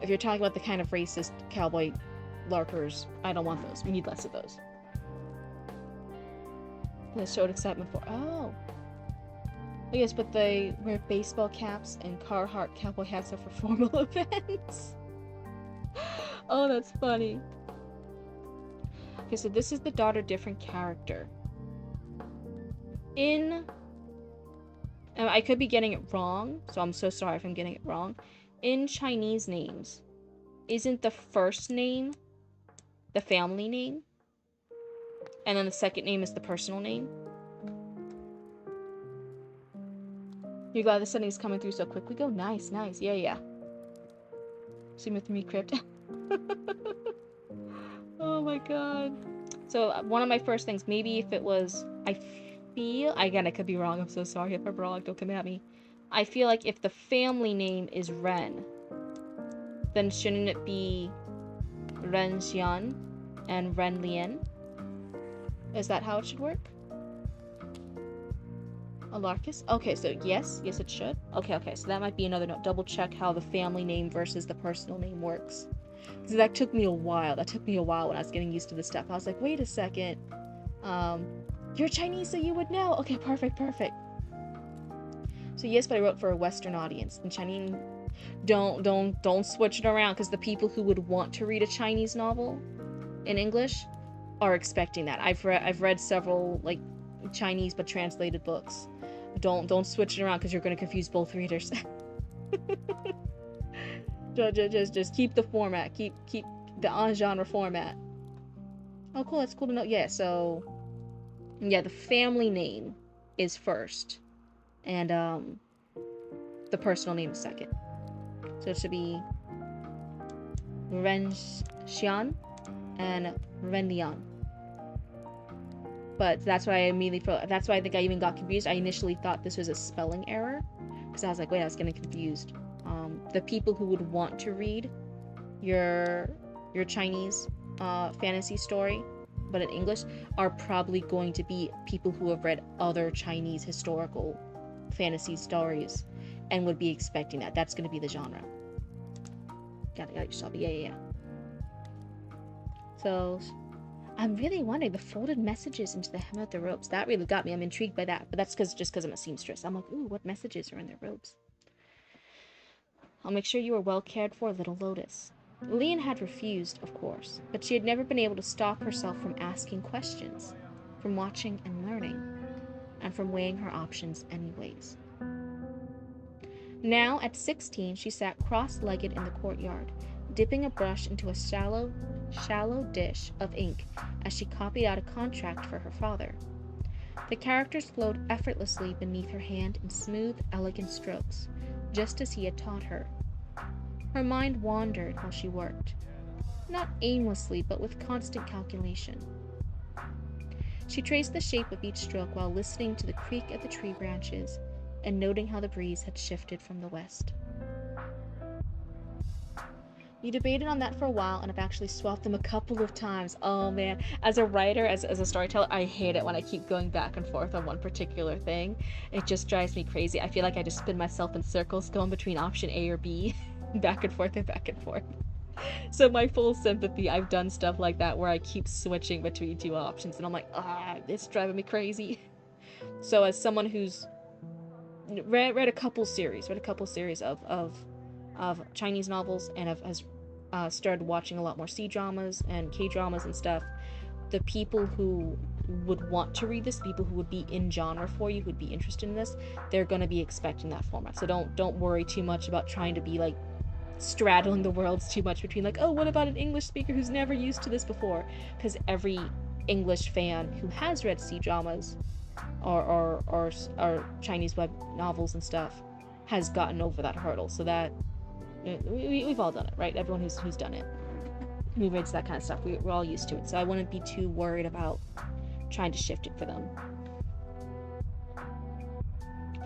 If you're talking about the kind of racist cowboy LARPers, I don't want those. We need less of those. This showed excitement for. Oh, yes, but they wear baseball caps and Carhartt cowboy hats are for formal events. Oh, that's funny. Okay, so this is the daughter, different character. I could be getting it wrong, so I'm so sorry if I'm getting it wrong. In Chinese names, isn't the first name the family name? And then the second name is the personal name? You're glad the setting is coming through so quickly? Go, nice. Yeah. Same with me, Crypt. Oh my god. So, one of my first things, maybe if it was, again, I could be wrong, I'm so sorry if I'm wrong, don't come at me. I feel like if the family name is Ren, then shouldn't it be Ren Xian and Ren Lien? Is that how it should work? Alarcus? Okay, so yes it should. Okay, so that might be another note. Double check how the family name versus the personal name works. Because that took me a while. When I was getting used to this stuff. I was like, wait a second. You're Chinese, so you would know. Okay, perfect. So yes, but I wrote for a Western audience. And Chinese, don't switch it around, because the people who would want to read a Chinese novel in English are expecting that. I've read several like Chinese but translated books. Don't switch it around, because you're going to confuse both readers. just keep the format. Keep the on-genre format. Oh, cool. That's cool to know. Yeah, so yeah, the family name is first, and the personal name is second. So it should be Ren Xian and Ren Lian. But that's why that's why I think I even got confused. I initially thought this was a spelling error, because I was like, wait, I was getting confused. The people who would want to read your Chinese fantasy story, but in English, are probably going to be people who have read other Chinese historical fantasy stories and would be expecting that. That's going to be the genre. Got yourself. Yeah. So, I'm really wondering, the folded messages into the hem of the robes. That really got me. I'm intrigued by that. But that's just because I'm a seamstress. I'm like, ooh, what messages are in their robes? I'll make sure you are well cared for, little Lotus. Lilian had refused, of course, but she had never been able to stop herself from asking questions, from watching and learning, and from weighing her options anyways. Now, at 16, she sat cross-legged in the courtyard, dipping a brush into a shallow dish of ink as she copied out a contract for her father. The characters flowed effortlessly beneath her hand in smooth, elegant strokes, just as he had taught her. Her mind wandered while she worked, not aimlessly, but with constant calculation. She traced the shape of each stroke while listening to the creak of the tree branches and noting how the breeze had shifted from the west. You debated on that for a while, and I've actually swapped them a couple of times. Oh man, as a writer, as a storyteller, I hate it when I keep going back and forth on one particular thing. It just drives me crazy. I feel like I just spin myself in circles going between option A or B, back and forth and back and forth. So my full sympathy, I've done stuff like that where I keep switching between two options, and I'm like, it's driving me crazy. So as someone who's read a couple series of Chinese novels and has started watching a lot more C-dramas and K-dramas and stuff, the people who would want to read this, people who would be in genre for you, who would be interested in this, they're going to be expecting that format. So don't worry too much about trying to be like straddling the worlds too much between like, oh, what about an English speaker who's never used to this before? Because every English fan who has read C-dramas or Chinese web novels and stuff has gotten over that hurdle. So that we've all done it, right? Everyone who's done it, who reads that kind of stuff, we're all used to it. So I wouldn't be too worried about trying to shift it for them.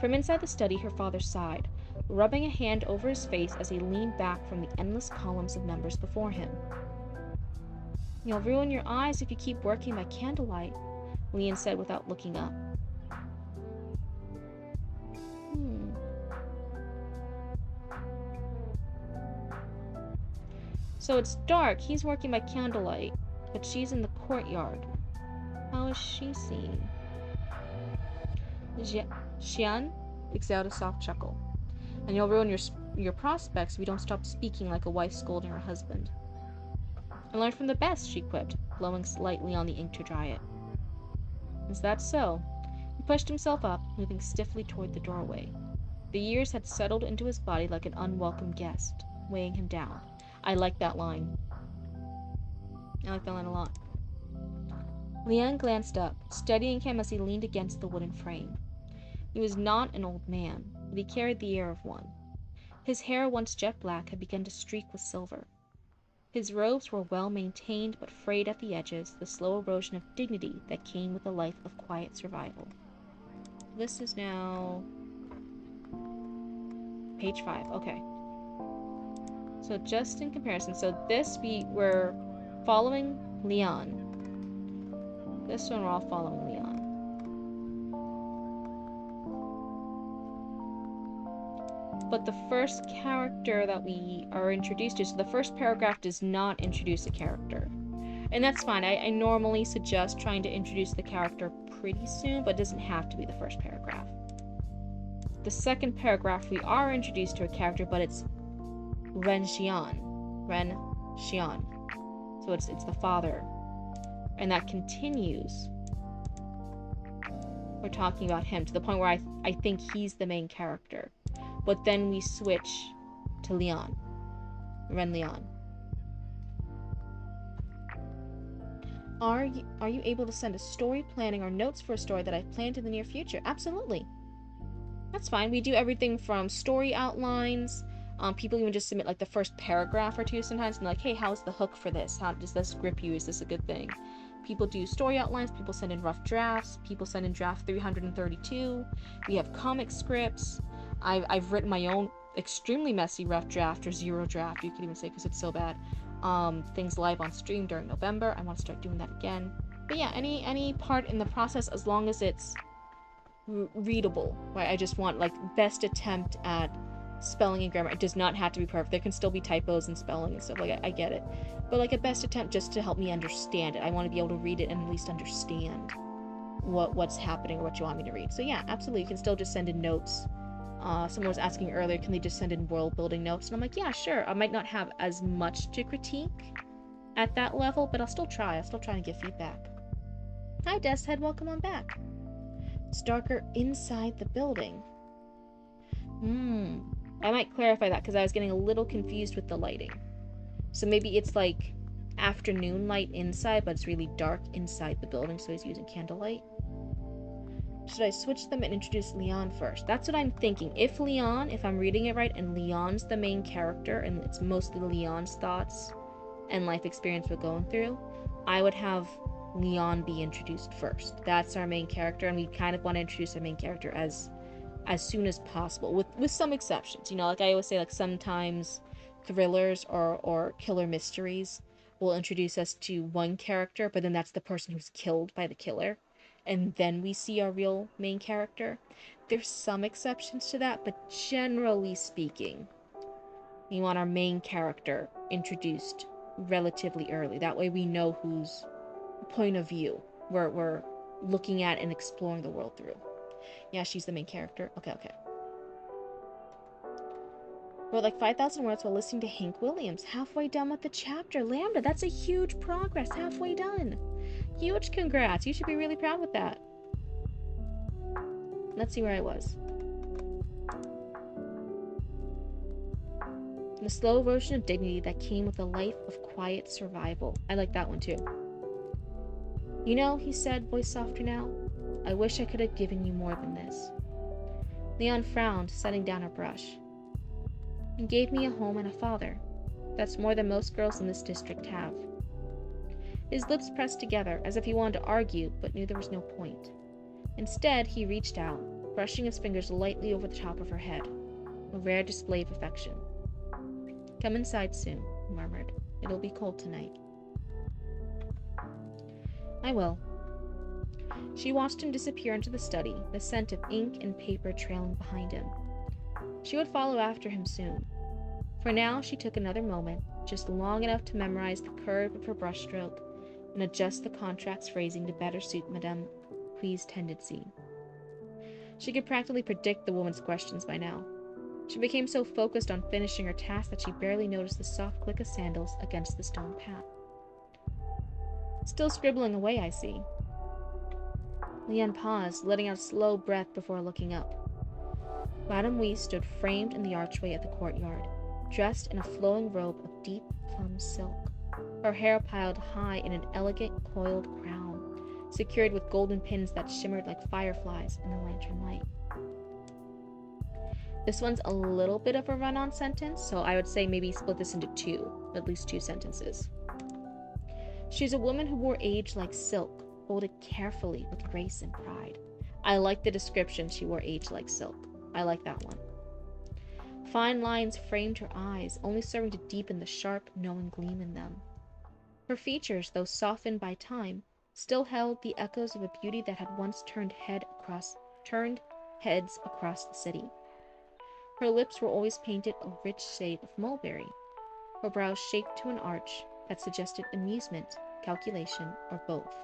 From inside the study, her father sighed, rubbing a hand over his face as he leaned back from the endless columns of numbers before him. You'll ruin your eyes if you keep working by candlelight, Leon said without looking up. So it's dark, he's working by candlelight, but she's in the courtyard. How is she seeing? Xian exhaled a soft chuckle. And you'll ruin your prospects if you don't stop speaking like a wife scolding her husband. I learned from the best, she quipped, blowing slightly on the ink to dry it. Is that so? He pushed himself up, moving stiffly toward the doorway. The years had settled into his body like an unwelcome guest, weighing him down. I like that line. I like that line a lot. Liang glanced up, steadying him as he leaned against the wooden frame. He was not an old man, but he carried the air of one. His hair, once jet black, had begun to streak with silver. His robes were well maintained but frayed at the edges, the slow erosion of dignity that came with a life of quiet survival. This is now page 5. Okay. So just in comparison, so this we were following Leon. This one we're all following Leon. But the first character that we are introduced to, so the first paragraph does not introduce a character. And that's fine. I normally suggest trying to introduce the character pretty soon, but it doesn't have to be the first paragraph. The second paragraph, we are introduced to a character, but it's Ren Xian. So it's the father. And that continues. We're talking about him to the point where I think he's the main character. But then we switch to Leon. Ren Leon. Are you able to send a story planning or notes for a story that I've planned in the near future? Absolutely. That's fine. We do everything from story outlines. People even just submit like the first paragraph or two sometimes and like, hey, how's the hook for this? How does this grip you? Is this a good thing? People do story outlines. People send in rough drafts. People send in draft 332. We have comic scripts. I've written my own extremely messy rough draft, or zero draft, you could even say, because it's so bad. Things live on stream during November. I want to start doing that again. But yeah, any part in the process, as long as it's readable, right? I just want like best attempt at spelling and grammar. It does not have to be perfect. There can still be typos and spelling and stuff. Like I get it, but like a best attempt just to help me understand it. I want to be able to read it and at least understand what's happening or what you want me to read. So yeah, absolutely, you can still just send in notes. Someone was asking earlier, can they just send in world building notes? And I'm like, yeah, sure. I might not have as much to critique at that level, but I'll still try. I'll still try and give feedback. Hi, Death's Head. Welcome on back. It's darker inside the building. I might clarify that because I was getting a little confused with the lighting. So maybe it's like afternoon light inside, but it's really dark inside the building, so he's using candlelight. Should I switch them and introduce Leon first? That's what I'm thinking. If I'm reading it right, and Leon's the main character, and it's mostly Leon's thoughts and life experience we're going through, I would have Leon be introduced first. That's our main character, and we kind of want to introduce our main character as soon as possible, with some exceptions. You know, like I always say, like sometimes thrillers or killer mysteries will introduce us to one character, but then that's the person who's killed by the killer, and then we see our real main character. There's some exceptions to that, but generally speaking, we want our main character introduced relatively early. That way we know whose point of view we're looking at and exploring the world through. Yeah, she's the main character. Okay. Wrote like 5,000 words while listening to Hank Williams. Halfway done with the chapter. Lambda, that's a huge progress. Halfway done. Huge congrats. You should be really proud with that. Let's see where I was. The slow erosion of dignity that came with a life of quiet survival. I like that one too. You know, he said, voice softer now, I wish I could have given you more than this. Leon frowned, setting down her brush. You gave me a home and a father. That's more than most girls in this district have. His lips pressed together, as if he wanted to argue, but knew there was no point. Instead, he reached out, brushing his fingers lightly over the top of her head, a rare display of affection. Come inside soon, he murmured. It'll be cold tonight. I will. She watched him disappear into the study, the scent of ink and paper trailing behind him. She would follow after him soon. For now, she took another moment, just long enough to memorize the curve of her brushstroke and adjust the contract's phrasing to better suit Madame Quee's tendency. She could practically predict the woman's questions by now. She became so focused on finishing her task that she barely noticed the soft click of sandals against the stone path. Still scribbling away, I see. Leon paused, letting out a slow breath before looking up. Madame Wee stood framed in the archway of the courtyard, dressed in a flowing robe of deep plum silk, her hair piled high in an elegant coiled crown, secured with golden pins that shimmered like fireflies in the lantern light. This one's a little bit of a run-on sentence, so I would say maybe split this into at least two sentences. She's a woman who wore age like silk, folded carefully with grace and pride. I like the description, she wore age like silk. I like that one. Fine lines framed her eyes, only serving to deepen the sharp, knowing gleam in them. Her features, though softened by time, still held the echoes of a beauty that had once turned heads across the city. Her lips were always painted a rich shade of mulberry, her brows shaped to an arch that suggested amusement, calculation, or both.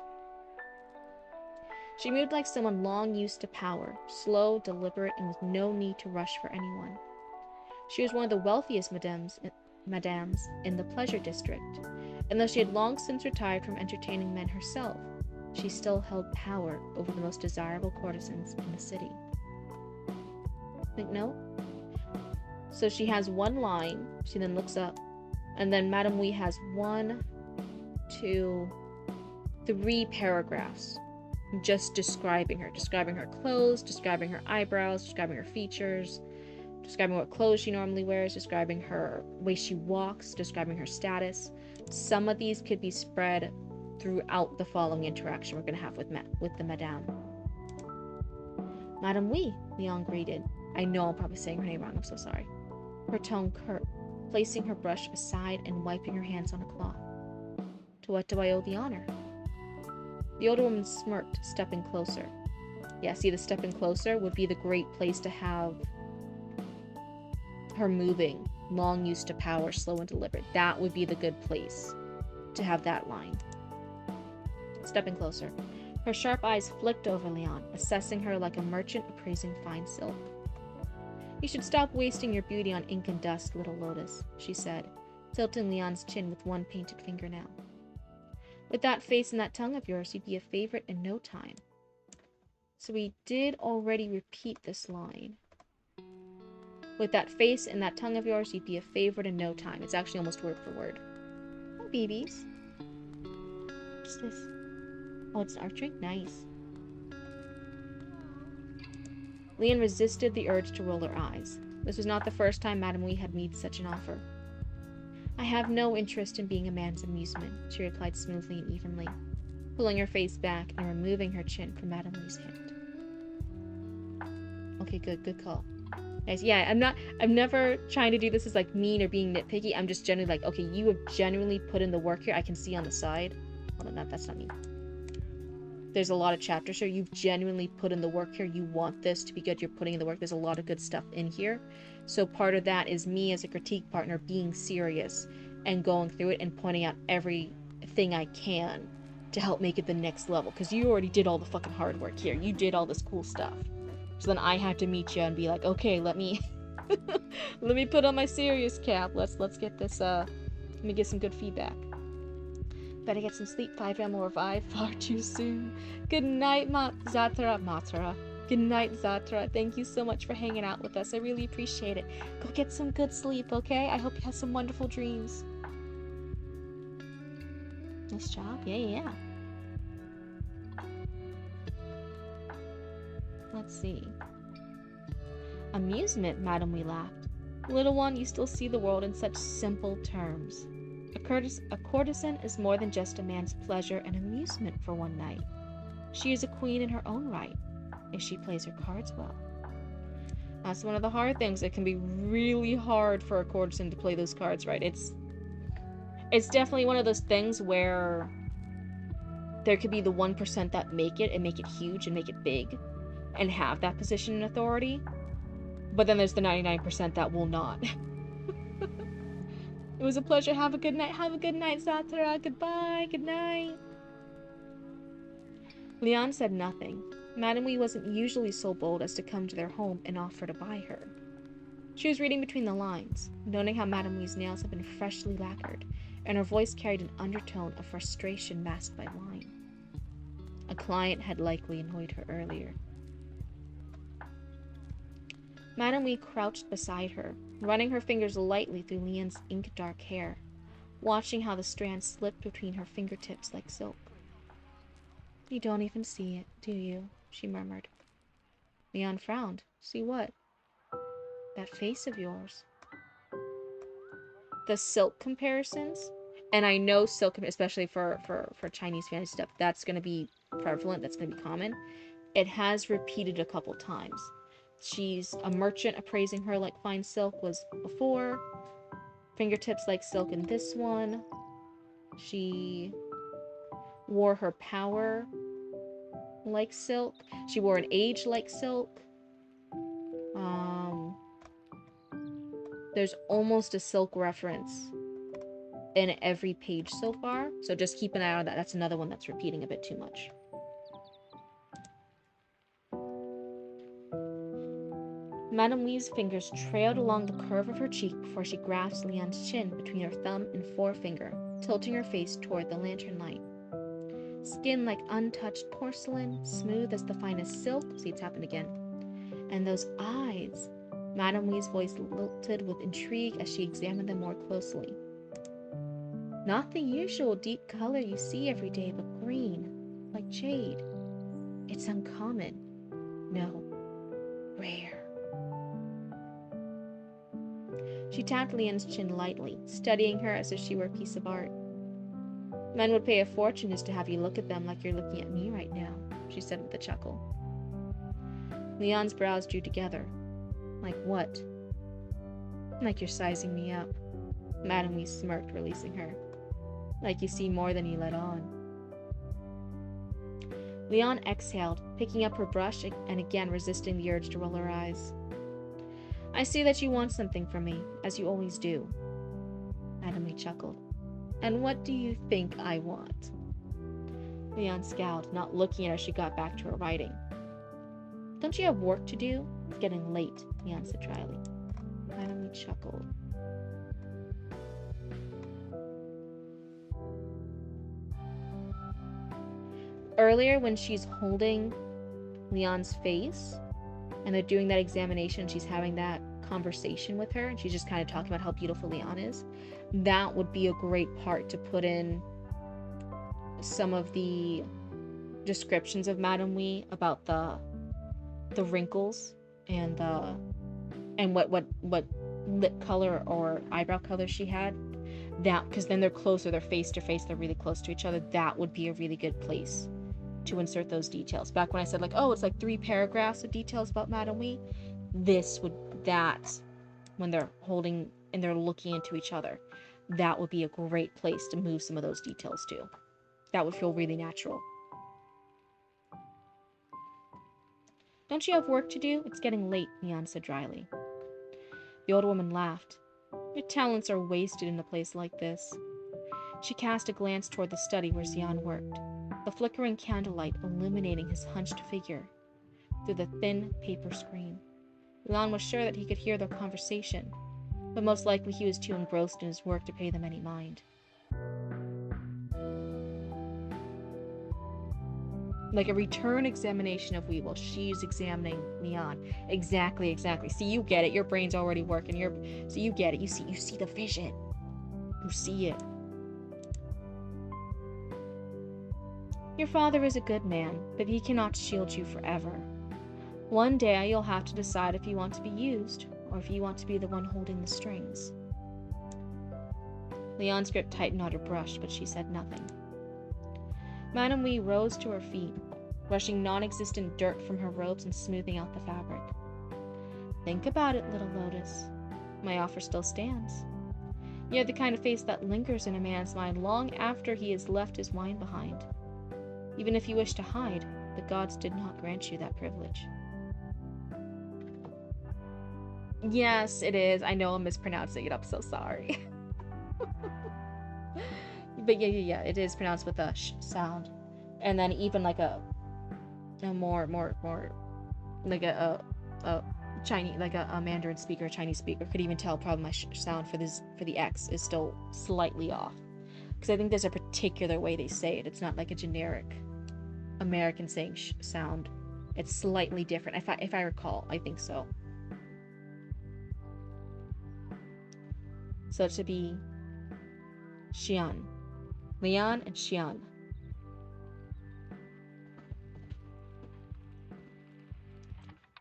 She moved like someone long used to power, slow, deliberate, and with no need to rush for anyone. She was one of the wealthiest madames in the pleasure district, and though she had long since retired from entertaining men herself, she still held power over the most desirable courtesans in the city. Think no? So she has one line, she then looks up, and then Madame Wee has 1, 2, 3 paragraphs just describing her clothes, describing her eyebrows, describing her features, describing what clothes she normally wears, describing her way she walks, describing her status. Some of these could be spread throughout the following interaction we're going to have with the Madame. Madame Wee, Leon greeted. I know I'm probably saying her name wrong, I'm so sorry. Her tone curt, placing her brush aside and wiping her hands on a cloth. To what do I owe the honor? The older woman smirked, stepping closer. Yeah, see, the stepping closer would be the great place to have her moving, long used to power, slow and deliberate. That would be the good place to have that line. Stepping closer. Her sharp eyes flicked over Leon, assessing her like a merchant appraising fine silk. You should stop wasting your beauty on ink and dust, little lotus, she said, tilting Leon's chin with one painted fingernail. With that face and that tongue of yours, you'd be a favorite in no time. So we did already repeat this line. With that face and that tongue of yours, you'd be a favorite in no time. It's actually almost word for word. Oh, BBs. What's this? Oh, it's an art drink? Nice. Leanne resisted the urge to roll her eyes. This was not the first time Madame Wee had made such an offer. I have no interest in being a man's amusement, she replied smoothly and evenly, pulling her face back and removing her chin from Madame Wee's hand. Okay, good call. Nice. Yeah, I'm never trying to do this as like mean or being nitpicky. I'm just generally like, okay, you have genuinely put in the work here. I can see on the side. Hold on, that's not me. There's a lot of chapters here. You've genuinely put in the work here. You want this to be good. You're putting in the work. There's a lot of good stuff in here. So part of that is me as a critique partner being serious and going through it and pointing out everything I can to help make it the next level. Because you already did all the fucking hard work here. You did all this cool stuff. So then I had to meet you and be like, okay, let me let me put on my serious cap. Let's get this let me get some good feedback. Better get some sleep. 5 a.m. will revive far too soon. Good night, Matara. Good night, Zatra. Thank you so much for hanging out with us. I really appreciate it. Go get some good sleep, okay? I hope you have some wonderful dreams. Nice job. Yeah. Let's see. Amusement, Madam Wee laughed. Little one, you still see the world in such simple terms. A courtesan is more than just a man's pleasure and amusement for one night. She is a queen in her own right, if she plays her cards well. That's one of the hard things. It can be really hard for a courtesan to play those cards right. It's definitely one of those things where there could be the 1% that make it and make it huge and make it big and have that position and authority, but then there's the 99% that will not. It was a pleasure. Have a good night. Have a good night, Zatara. Goodbye. Good night. Leon said nothing. Madame Wee wasn't usually so bold as to come to their home and offer to buy her. She was reading between the lines, noting how Madame Wee's nails had been freshly lacquered, and her voice carried an undertone of frustration masked by wine. A client had likely annoyed her earlier. Madame Wee crouched beside her, running her fingers lightly through Leon's ink-dark hair, watching how the strands slipped between her fingertips like silk. You don't even see it, do you? She murmured. Leon frowned. See what? That face of yours. The silk comparisons, and I know silk, especially for Chinese fantasy stuff, that's going to be prevalent, that's going to be common. It has repeated a couple times. She's a merchant appraising her like fine silk was before. Fingertips like silk in this one. She wore her power like silk. She wore an age like silk. There's almost a silk reference in every page so far. So just keep an eye on that. That's another one that's repeating a bit too much. Madame Wee's fingers trailed along the curve of her cheek before she grasped Leon's chin between her thumb and forefinger, tilting her face toward the lantern light. Skin like untouched porcelain, smooth as the finest silk. See, it's happened again. And those eyes. Madame Wee's voice lilted with intrigue as she examined them more closely. Not the usual deep color you see every day, but green, like jade. It's uncommon. No, rare. She tapped Leon's chin lightly, studying her as if she were a piece of art. Men would pay a fortune just to have you look at them like you're looking at me right now, she said with a chuckle. Leon's brows drew together. Like what? Like you're sizing me up. Madame Wee smirked, releasing her. Like you see more than you let on. Leon exhaled, picking up her brush and again resisting the urge to roll her eyes. I see that you want something from me, as you always do. Madame Wee chuckled. And what do you think I want? Leon scowled, not looking at her as she got back to her writing. Don't you have work to do? It's getting late, Leon said dryly. Madame Wee chuckled. Earlier, when she's holding Leon's face, and they're doing that examination, she's having that conversation with her, and she's just kind of talking about how beautiful Leon is, that would be a great part to put in some of the descriptions of Madame Wee about the wrinkles and what lip color or eyebrow color she had. That, because then they're closer, they're face to face, they're really close to each other. That would be a really good place to insert those details. Back when I said, like, oh, it's like 3 paragraphs of details about Madame Wee, that when they're holding and they're looking into each other, that would be a great place to move some of those details to. That would feel really natural. Don't you have work to do? It's getting late, Leon said dryly. The old woman laughed. Your talents are wasted in a place like this. She cast a glance toward the study where Xian worked, the flickering candlelight illuminating his hunched figure through the thin paper screen. Leon was sure that he could hear their conversation, but most likely he was too engrossed in his work to pay them any mind. Like a return examination of Weevil. She's examining Leon. Exactly. See, you get it. Your brain's already working. So you get it. You see the vision. You see it. Your father is a good man, but he cannot shield you forever. One day you'll have to decide if you want to be used, or if you want to be the one holding the strings. Leon's grip tightened on her brush, but she said nothing. Madame Wee rose to her feet, brushing non-existent dirt from her robes and smoothing out the fabric. Think about it, little Lotus. My offer still stands. You have the kind of face that lingers in a man's mind long after he has left his wine behind. Even if you wish to hide, the gods did not grant you that privilege. Yes, it is. I know I'm mispronouncing it. I'm so sorry. But yeah, it is pronounced with a sh sound. And then even like a more like a Chinese, like a Mandarin speaker, a Chinese speaker could even tell probably my sound for the X is still slightly off. Because I think there's a particular way they say it. It's not like a generic American saying sound. It's slightly different. If I recall, I think so. So it should be Xian. Leon and Xian.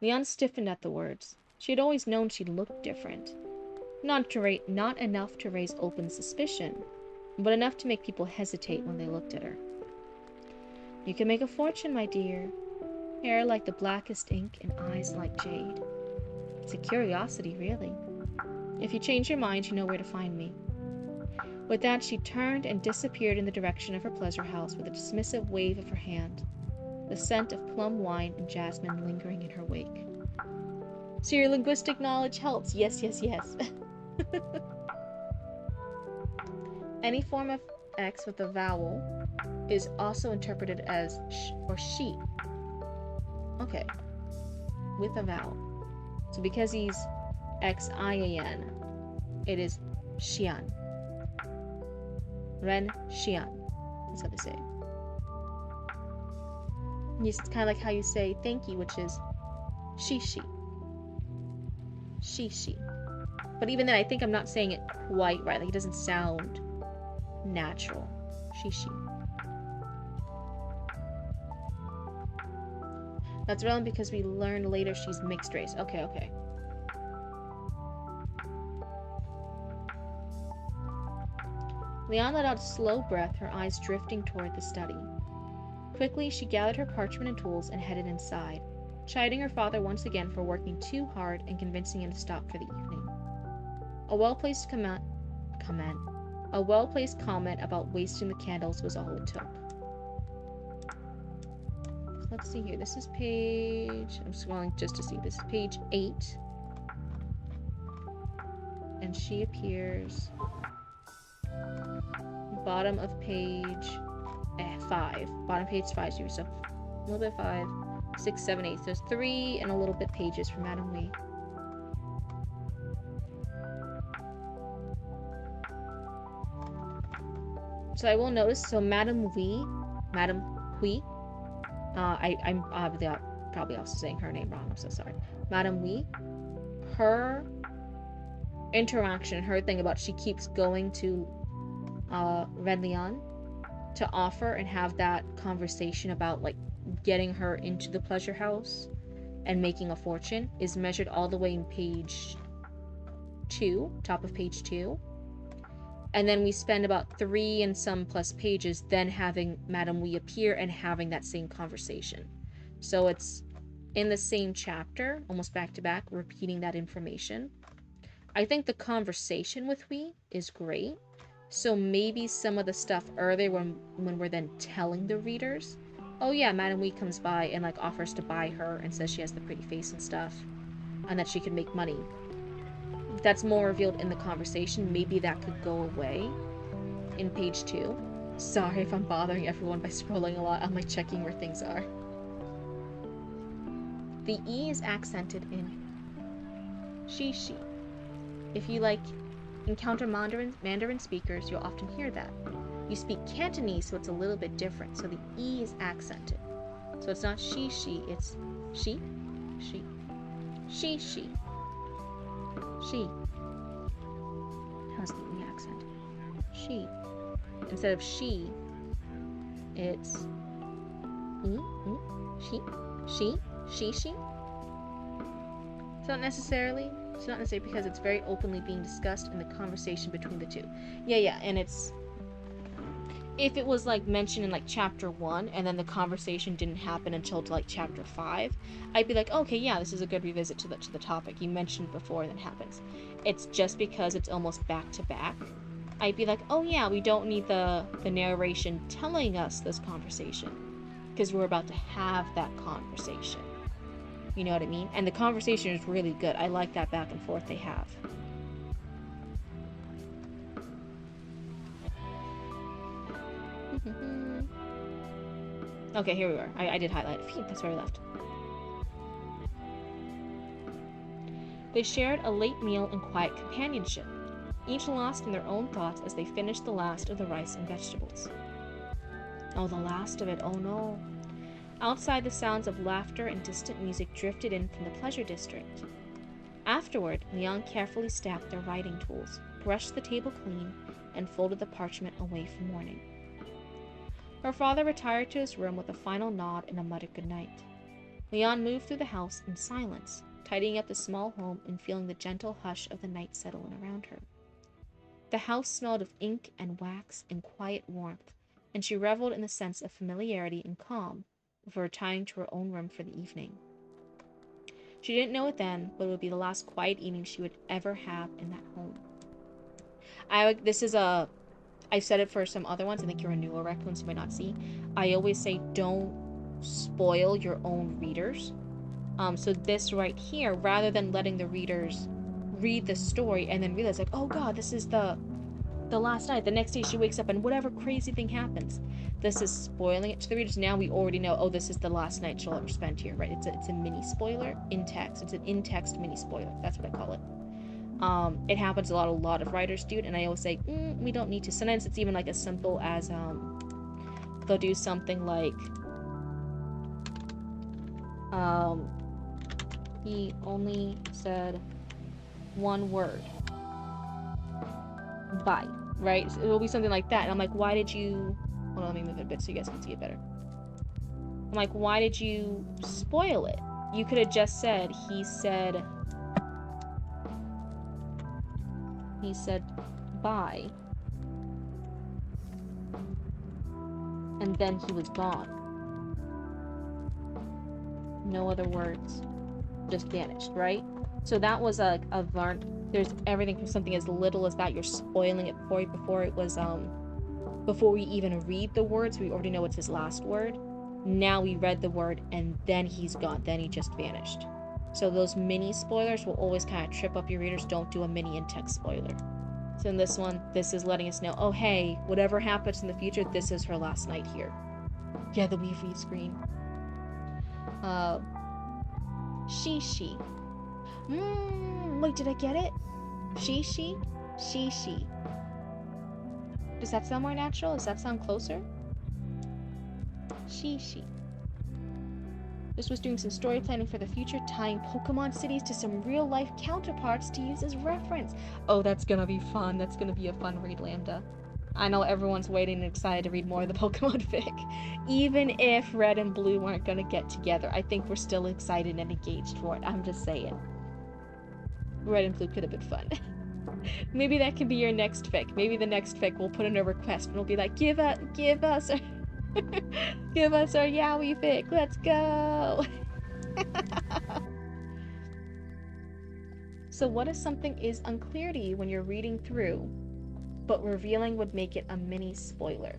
Leon stiffened at the words. She had always known she looked different. Not enough to raise open suspicion, but enough to make people hesitate when they looked at her. You can make a fortune, my dear. Hair like the blackest ink and eyes like jade. It's a curiosity, really. If you change your mind, you know where to find me. With that, she turned and disappeared in the direction of her pleasure house with a dismissive wave of her hand, the scent of plum wine and jasmine lingering in her wake. So your linguistic knowledge helps. Yes. Any form of X with a vowel is also interpreted as sh or she. Okay. With a vowel. So because he's Xian, it is Xian. Ren Xian. That's how they say it. It's kind of like how you say thank you, which is she. But even then, I think I'm not saying it quite right. Like, it doesn't sound natural. She. That's relevant because we learned later she's mixed race. Okay. Leon let out a slow breath, her eyes drifting toward the study. Quickly, she gathered her parchment and tools and headed inside, chiding her father once again for working too hard and convincing him to stop for the evening. A well-placed comment about wasting the candles was all it took. Let's see here. This is page... I'm scrolling just to see. This is page 8. And she appears... bottom of page 5. Bottom page 5. So a little bit 5, 6, 7, 8. So there's 3 and a little bit pages for Madame Wee. So I will notice, so Madame Wee, I'm probably also saying her name wrong, I'm so sorry. Madame Wee, her interaction, her thing about she keeps going to Red Leon to offer and have that conversation about like getting her into the pleasure house and making a fortune is measured all the way in page 2, top of page 2. And then we spend about 3 and some plus pages then having Madame Wee appear and having that same conversation. So it's in the same chapter, almost back to back, repeating that information. I think the conversation with Wee is great. So maybe some of the stuff earlier when we're then telling the readers, oh yeah, Madame Wee comes by and like offers to buy her and says she has the pretty face and stuff and that she can make money. That's more revealed in the conversation. Maybe that could go away in page 2. Sorry if I'm bothering everyone by scrolling a lot. I'm like checking where things are. The E is accented in she. If you like encounter Mandarin speakers, you'll often hear that. You speak Cantonese, so it's a little bit different. So the E is accented. So it's not she, it's she. She. How's the E accent? She. Instead of she, it's she. It's not necessarily because it's very openly being discussed in the conversation between the two. Yeah, and it's... If it was like mentioned in like chapter 1 and then the conversation didn't happen until like chapter 5, I'd be like, okay, yeah, this is a good revisit to the topic. You mentioned before and it happens. It's just because it's almost back to back. I'd be like, oh yeah, we don't need the narration telling us this conversation because we're about to have that conversation. You know what I mean? And the conversation is really good. I like that back and forth they have. Okay, here we are. I did highlight it. Phew, that's where I left. They shared a late meal in quiet companionship, each lost in their own thoughts as they finished the last of the rice and vegetables. Oh, the last of it. Oh no. Outside, the sounds of laughter and distant music drifted in from the pleasure district. Afterward, Leon carefully stacked their writing tools, brushed the table clean, and folded the parchment away for morning. Her father retired to his room with a final nod and a muttered goodnight. Leon moved through the house in silence, tidying up the small home and feeling the gentle hush of the night settle in around her. The house smelled of ink and wax and quiet warmth, and she reveled in the sense of familiarity and calm before retiring to her own room for the evening. She didn't know it then, but it would be the last quiet evening she would ever have in that home. I've said it for some other ones. I think you're a newer raccoon, so you might not see. I always say don't spoil your own readers. So this right here, rather than letting the readers read the story and then realize like, oh god, this is the last night. The next day she wakes up and whatever crazy thing happens. This is spoiling it to the readers. Now we already know, oh, this is the last night she'll ever spend here, right? It's a mini spoiler in text. It's an in-text mini spoiler. That's what I call it. It happens a lot of writers do it, and I always say, we don't need to. Sometimes it's even like as simple as, they'll do something like, he only said one word. Bye. Right? So it'll be something like that, and I'm like, why did you... Hold on, let me move it a bit so you guys can see it better. I'm like, why did you spoil it? You could have just said, he said bye, and then he was gone. No other words, just vanished, right? So that was a learned. There's everything from something as little as that. You're spoiling it for you before it was before we even read the words. We already know it's his last word. Now we read the word and then he's gone. Then he just vanished. So those mini spoilers will always kind of trip up your readers. Don't do a mini in-text spoiler. So in this one, this is letting us know, oh hey, whatever happens in the future, this is her last night here. Yeah, the wee screen. She. Wait, did I get it? She. Does that sound more natural? Does that sound closer? She. This was doing some story planning for the future, tying Pokemon cities to some real-life counterparts to use as reference. Oh, that's gonna be fun. That's gonna be a fun read, Lambda. I know everyone's waiting and excited to read more of the Pokemon fic. Even if Red and Blue weren't gonna get together, I think we're still excited and engaged for it. I'm just saying. Red and Blue could have been fun. Maybe that can be your next fic. Maybe the next fic we'll put in a request and we'll be like, give us our give us our Yowie fic. Let's go. So what if something is unclear to you when you're reading through, but revealing would make it a mini spoiler?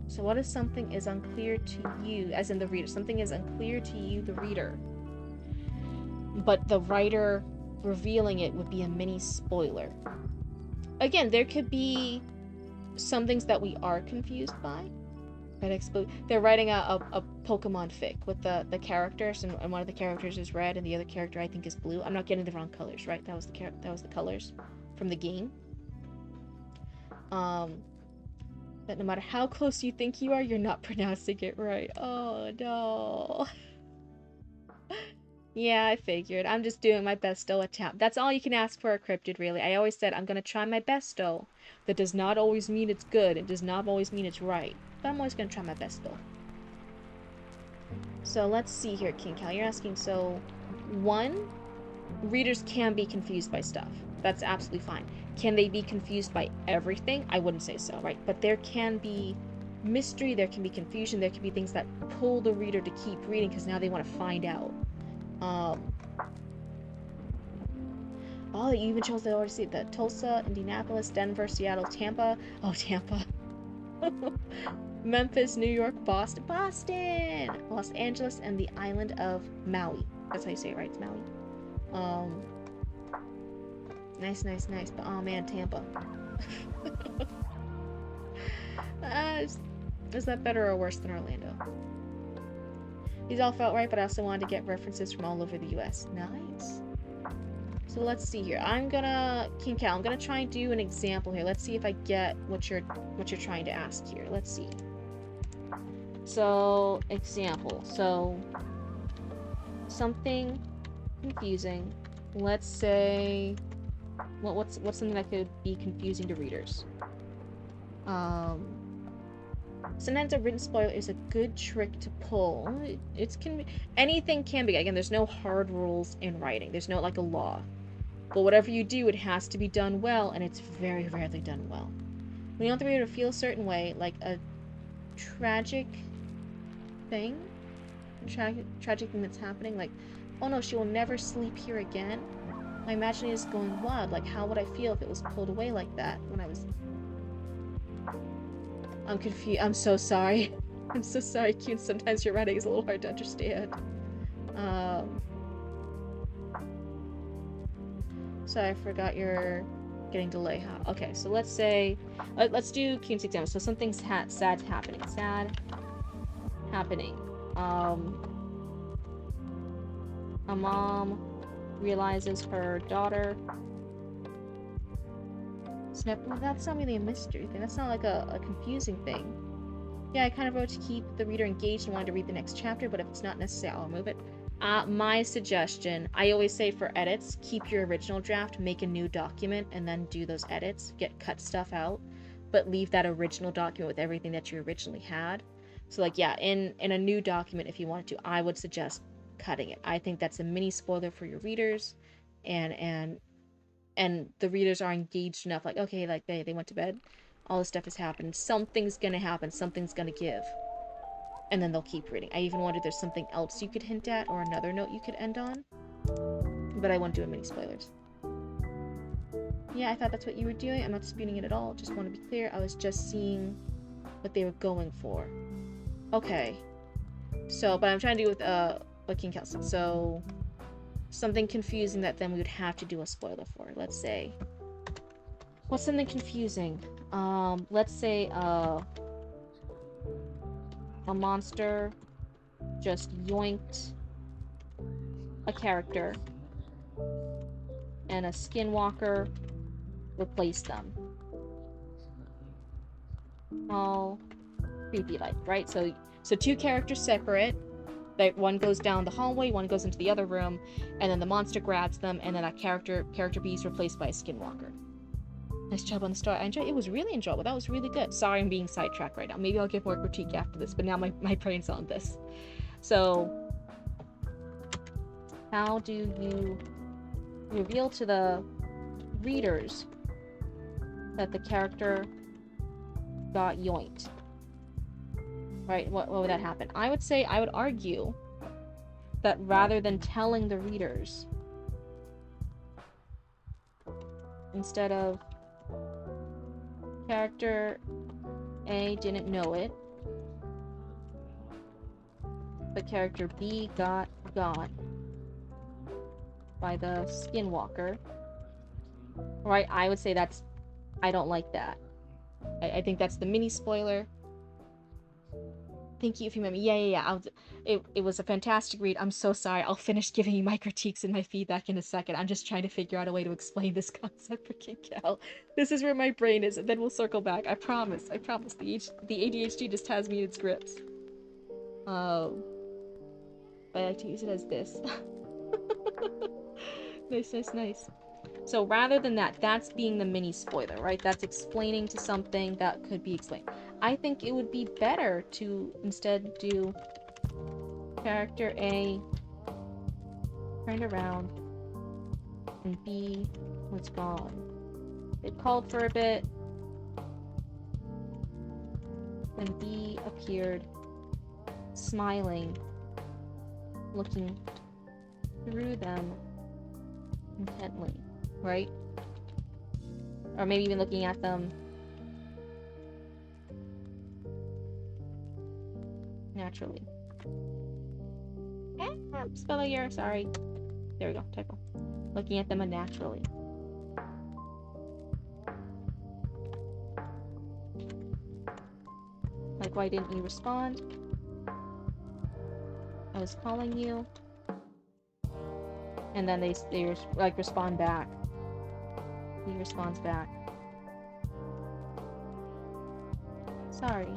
So what if something is unclear to you, as in the reader, something is unclear to you, the reader, but the writer revealing it would be a mini spoiler? Again, there could be some things that we are confused by. They're writing a Pokemon fic with the characters, and one of the characters is red, and the other character I think is blue. I'm not getting the wrong colors, right? That was the colors from the game. That no matter how close you think you are, you're not pronouncing it right. Oh no. Yeah, I figured. I'm just doing my besto attempt. That's all you can ask for a cryptid, really. I always said I'm gonna try my besto. That does not always mean it's good. It does not always mean it's right. But I'm always gonna try my besto. So let's see here, King Cal. You're asking, so 1, readers can be confused by stuff. That's absolutely fine. Can they be confused by everything? I wouldn't say so, right? But there can be mystery, there can be confusion, there can be things that pull the reader to keep reading because now they want to find out. Oh, you even chose the order to see the Tulsa, Indianapolis, Denver, Seattle, Tampa. Oh, Tampa. Memphis, New York, Boston, Los Angeles, and the island of Maui. That's how you say it, right? It's Maui. Nice. But oh man, Tampa. Is that better or worse than Orlando? These all felt right, but I also wanted to get references from all over the US. Nice. So let's see here. King Cal, I'm gonna try and do an example here. Let's see if I get what you're trying to ask here. Let's see. So, example. So, something confusing. Let's say, what's something that could be confusing to readers? Sometimes a written spoiler is a good trick to pull. Anything can be. Again, there's no hard rules in writing. There's no like a law. But whatever you do, it has to be done well, and it's very rarely done well. When you want the reader to feel a certain way, like a tragic thing, tragic thing that's happening, like, oh no, she will never sleep here again. My imagination is going wild. Like, how would I feel if it was pulled away like that when I was... I'm confused. I'm so sorry. I'm so sorry, Cute. Sometimes your writing is a little hard to understand. Sorry, I forgot you're getting delay. How? Okay, so let's say... let's do Cute's example. So something's sad happening. Sad happening. A mom realizes her daughter... Well, that's not really a mystery thing. That's not like a confusing thing. Yeah, I kind of wrote to keep the reader engaged and wanted to read the next chapter, but if it's not necessary, I'll remove it. My suggestion, I always say for edits, keep your original draft, make a new document, and then do those edits. Cut stuff out, but leave that original document with everything that you originally had. So like, yeah, in a new document, if you wanted to, I would suggest cutting it. I think that's a mini spoiler for your readers, and the readers are engaged enough, like, okay, like they went to bed, all this stuff has happened, something's gonna happen, something's gonna give, and then they'll keep reading. I even wondered there's something else you could hint at, or another note you could end on, but I won't do many spoilers. Yeah, I thought that's what you were doing. I'm not disputing it at all, just want to be clear. I was just seeing what they were going for. Okay, so, but I'm trying to do with what King Cal said. So something confusing that then we would have to do a spoiler for. Let's say, what's something confusing? Let's say a monster just yoinked a character and a skinwalker replaced them. All creepy like, right? So two characters separate. One goes down the hallway, one goes into the other room, and then the monster grabs them, and then a character B is replaced by a skinwalker. Nice job on the story. I enjoyed it. It was really enjoyable. That was really good. Sorry I'm being sidetracked right now. Maybe I'll give more critique after this, but now my brain's on this. So, how do you reveal to the readers that the character got yoinked? Right? What would that happen? I would argue that rather than telling the readers, instead of character A didn't know it, but character B got by the skinwalker, right? I would say I don't like that. I think that's the mini spoiler. Thank you if you met me. Yeah. It was a fantastic read. I'm so sorry. I'll finish giving you my critiques and my feedback in a second. I'm just trying to figure out a way to explain this concept for Kinkel. This is where my brain is, and then we'll circle back. I promise. The ADHD just has me in its grips. But I like to use it as this. Nice. So rather than that, that's being the mini spoiler, right? That's explaining to something that could be explained. I think it would be better to instead do character A turned around and B was gone. It called for a bit, then B appeared, smiling, looking through them intently, right? Or maybe even looking at them naturally. Spell error, sorry. There we go, typo. Looking at them unnaturally. Like, why didn't you respond? I was calling you. And then they like respond back. He responds back. Sorry.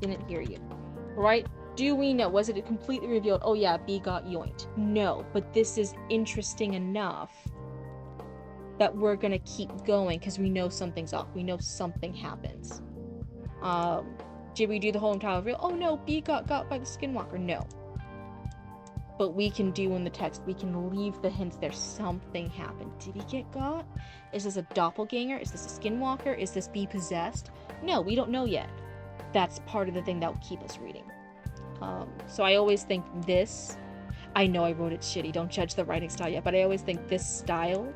Didn't hear you. Right? Do we know? Was it completely revealed? Oh yeah, B got yoinked. No, but this is interesting enough that we're gonna keep going because we know something's up. We know something happens. Did we do the whole entire reveal? Oh no, B got by the skinwalker. No. But we can do in the text, we can leave the hints there. Something happened. Did he get got? Is this a doppelganger? Is this a skinwalker? Is this B possessed? No, we don't know yet. That's part of the thing that will keep us reading. So I always think this, I know I wrote it shitty, don't judge the writing style yet, but I always think this style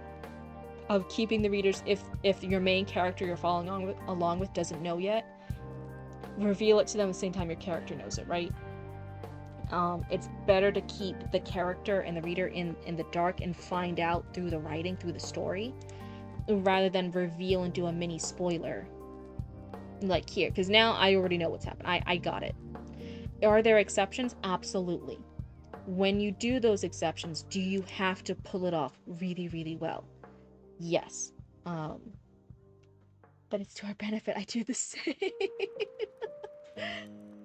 of keeping the readers, if your main character you're following along with doesn't know yet, reveal it to them at the same time your character knows it, right? It's better to keep the character and the reader in the dark and find out through the writing, through the story, rather than reveal and do a mini spoiler like here, because now I already know what's happened. I got it. Are there exceptions? Absolutely. When you do those exceptions, do you have to pull it off really, really well? Yes. But it's to our benefit. I do the same.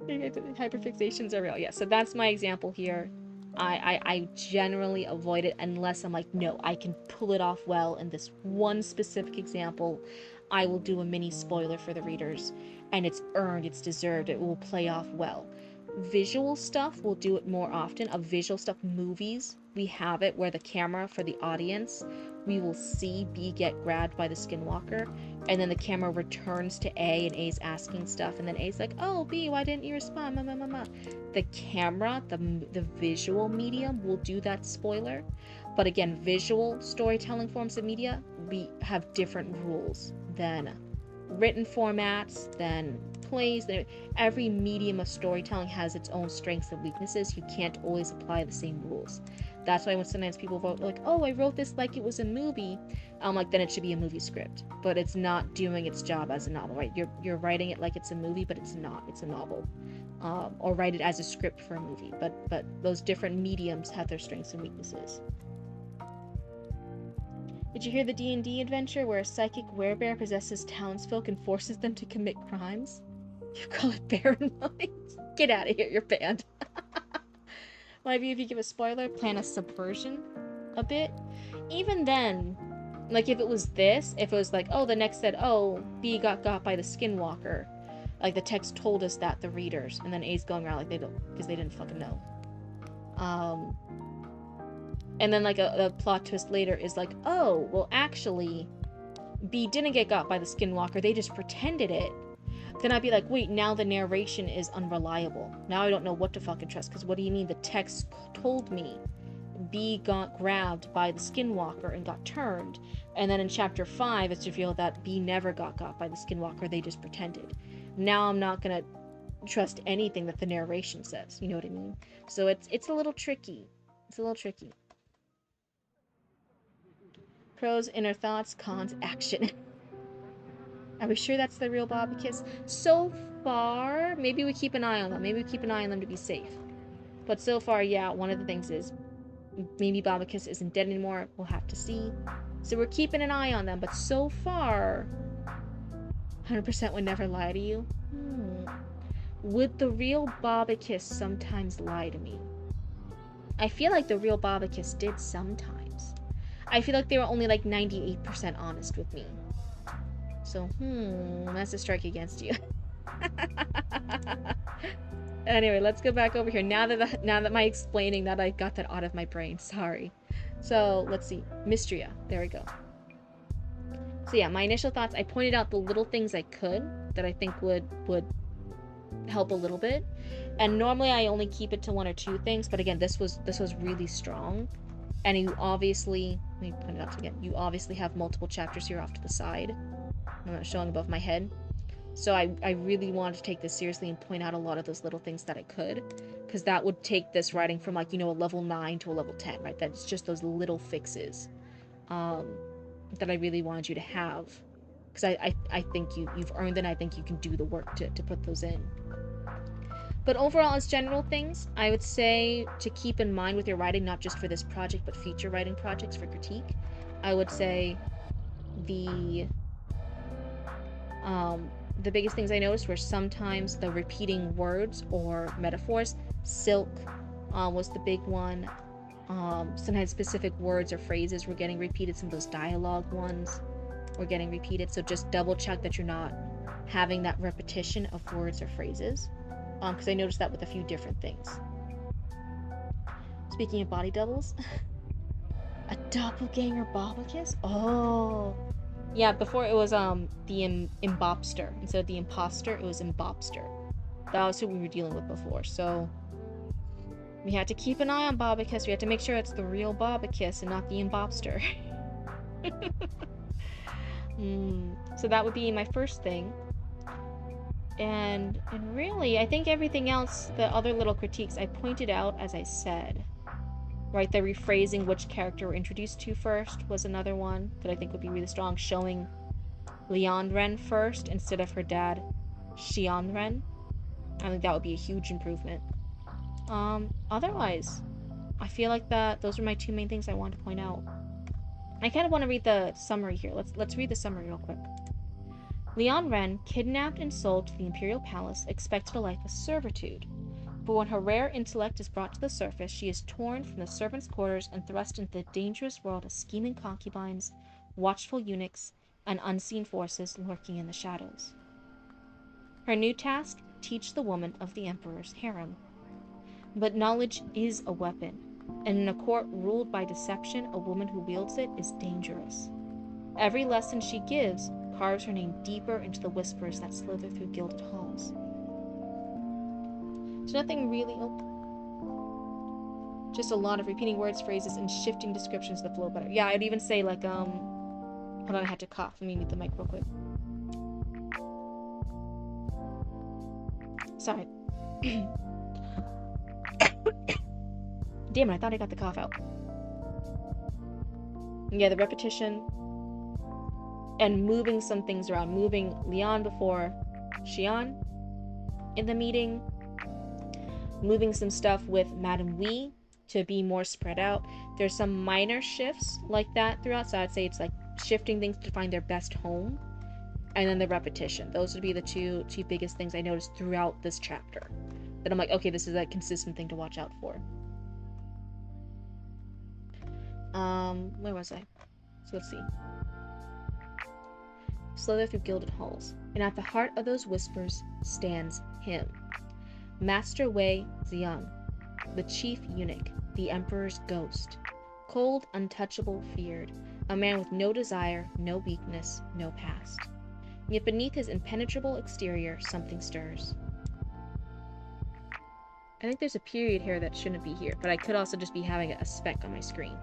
Hyperfixations are real. Yeah, so that's my example here. I generally avoid it unless I'm like, no, I can pull it off well in this one specific example. I will do a mini spoiler for the readers, and it's earned, it's deserved, it will play off well. Visual stuff, we'll do it more often. Of visual stuff, movies, we have it where the camera for the audience, we will see B get grabbed by the skinwalker, and then the camera returns to A, and A's asking stuff, and then A's like, oh, B, why didn't you respond? The camera, the visual medium will do that spoiler. But again, visual storytelling forms of media, we have different rules than written formats, than plays. Every medium of storytelling has its own strengths and weaknesses. You can't always apply the same rules. That's why when sometimes people vote like, oh, I wrote this like it was a movie, I'm like, then it should be a movie script. But it's not doing its job as a novel, right? You're writing it like it's a movie, but it's not. It's a novel. Or write it as a script for a movie. But those different mediums have their strengths and weaknesses. Did you hear the D&D adventure where a psychic werebear possesses townsfolk and forces them to commit crimes? You call it Bear in Mind? Get out of here, you're banned. Well, maybe if you give a spoiler, plan a subversion a bit. Even then, Like, if it was this, if it was like, oh, the next said, oh, B got by the skinwalker. Like, the text told us that, the readers. And then A's going around like they don't, because they didn't fucking know. And then, like, a plot twist later is like, oh, well, actually, B didn't get got by the skinwalker. They just pretended it. Then I'd be like, wait, now the narration is unreliable. Now I don't know what to fucking trust, because what do you mean the text told me B got grabbed by the skinwalker and got turned, and then in chapter 5 it's revealed that B never got by the skinwalker, they just pretended. Now I'm not gonna trust anything that the narration says, you know what I mean? So it's a little tricky. It's a little tricky. Pros, inner thoughts, cons, action. Are we sure that's the real Bobicus? So far, maybe we keep an eye on them. Maybe we keep an eye on them to be safe. But so far, yeah, one of the things is maybe Bobicus isn't dead anymore. We'll have to see. So we're keeping an eye on them. But so far, 100% would never lie to you. Would the real Bobicus sometimes lie to me? I feel like the real Bobicus did sometimes. I feel like they were only like 98% honest with me. So, that's a strike against you. Anyway, let's go back over here. Now that my explaining that I got that out of my brain. Sorry. So, let's see. Mystria. There we go. So yeah, my initial thoughts, I pointed out the little things I could that I think would help a little bit. And normally I only keep it to 1 or 2 things, but again, this was really strong. And you obviously, let me point it out again. You obviously have multiple chapters here off to the side. I'm not showing above my head. So I really wanted to take this seriously and point out a lot of those little things that I could, because that would take this writing from, like, you know, a level 9 to a level 10, right? That's just those little fixes that I really wanted you to have, because I think you've earned it, and I think you can do the work to put those in. But overall, as general things, I would say to keep in mind with your writing, not just for this project, but future writing projects for critique, I would say the biggest things I noticed were sometimes the repeating words or metaphors. Silk was the big one. Sometimes specific words or phrases were getting repeated. Some of those dialogue ones were getting repeated. So just double check that you're not having that repetition of words or phrases. Because I noticed that with a few different things. Speaking of body doubles, a doppelganger Bobicus? Oh. Yeah, before it was the Imbopster. Instead of the imposter, it was Imbopster. That was who we were dealing with before. So we had to keep an eye on Bobicus. We had to make sure it's the real Bobicus and not the Imbopster. So that would be my first thing. And really, I think everything else, the other little critiques I pointed out, as I said. Right, the rephrasing which character we're introduced to first was another one that I think would be really strong. Showing Leandren first instead of her dad, Xianren. I think that would be a huge improvement. Otherwise, I feel like those are my 2 main things I wanted to point out. I kind of want to read the summary here. Let's read the summary real quick. Leandren, kidnapped and sold to the Imperial Palace, expected a life of servitude. But when her rare intellect is brought to the surface, she is torn from the servants' quarters and thrust into the dangerous world of scheming concubines, watchful eunuchs, and unseen forces lurking in the shadows. Her new task, teach the woman of the Emperor's harem. But knowledge is a weapon, and in a court ruled by deception, a woman who wields it is dangerous. Every lesson she gives carves her name deeper into the whispers that slither through gilded halls. So nothing really... just a lot of repeating words, phrases, and shifting descriptions that flow better. Yeah, I'd even say, like, hold on, I had to cough. Let me mute the mic real quick. Sorry. Damn it, I thought I got the cough out. Yeah, the repetition. And moving some things around. Moving Leon before Xian in the meeting. Moving some stuff with Madame Wee to be more spread out. There's some minor shifts like that throughout, so I'd say it's like shifting things to find their best home, and then the repetition. Those would be the two biggest things I noticed throughout this chapter. That I'm like, okay, this is a consistent thing to watch out for. Where was I? So let's see. slither through gilded halls, and at the heart of those whispers stands him, Master Wei Xiang, the chief eunuch, the emperor's ghost. Cold, untouchable, feared, a man with no desire, no weakness, no past. Yet beneath his impenetrable exterior, something stirs. I think there's a period here that shouldn't be here, but I could also just be having a speck on my screen.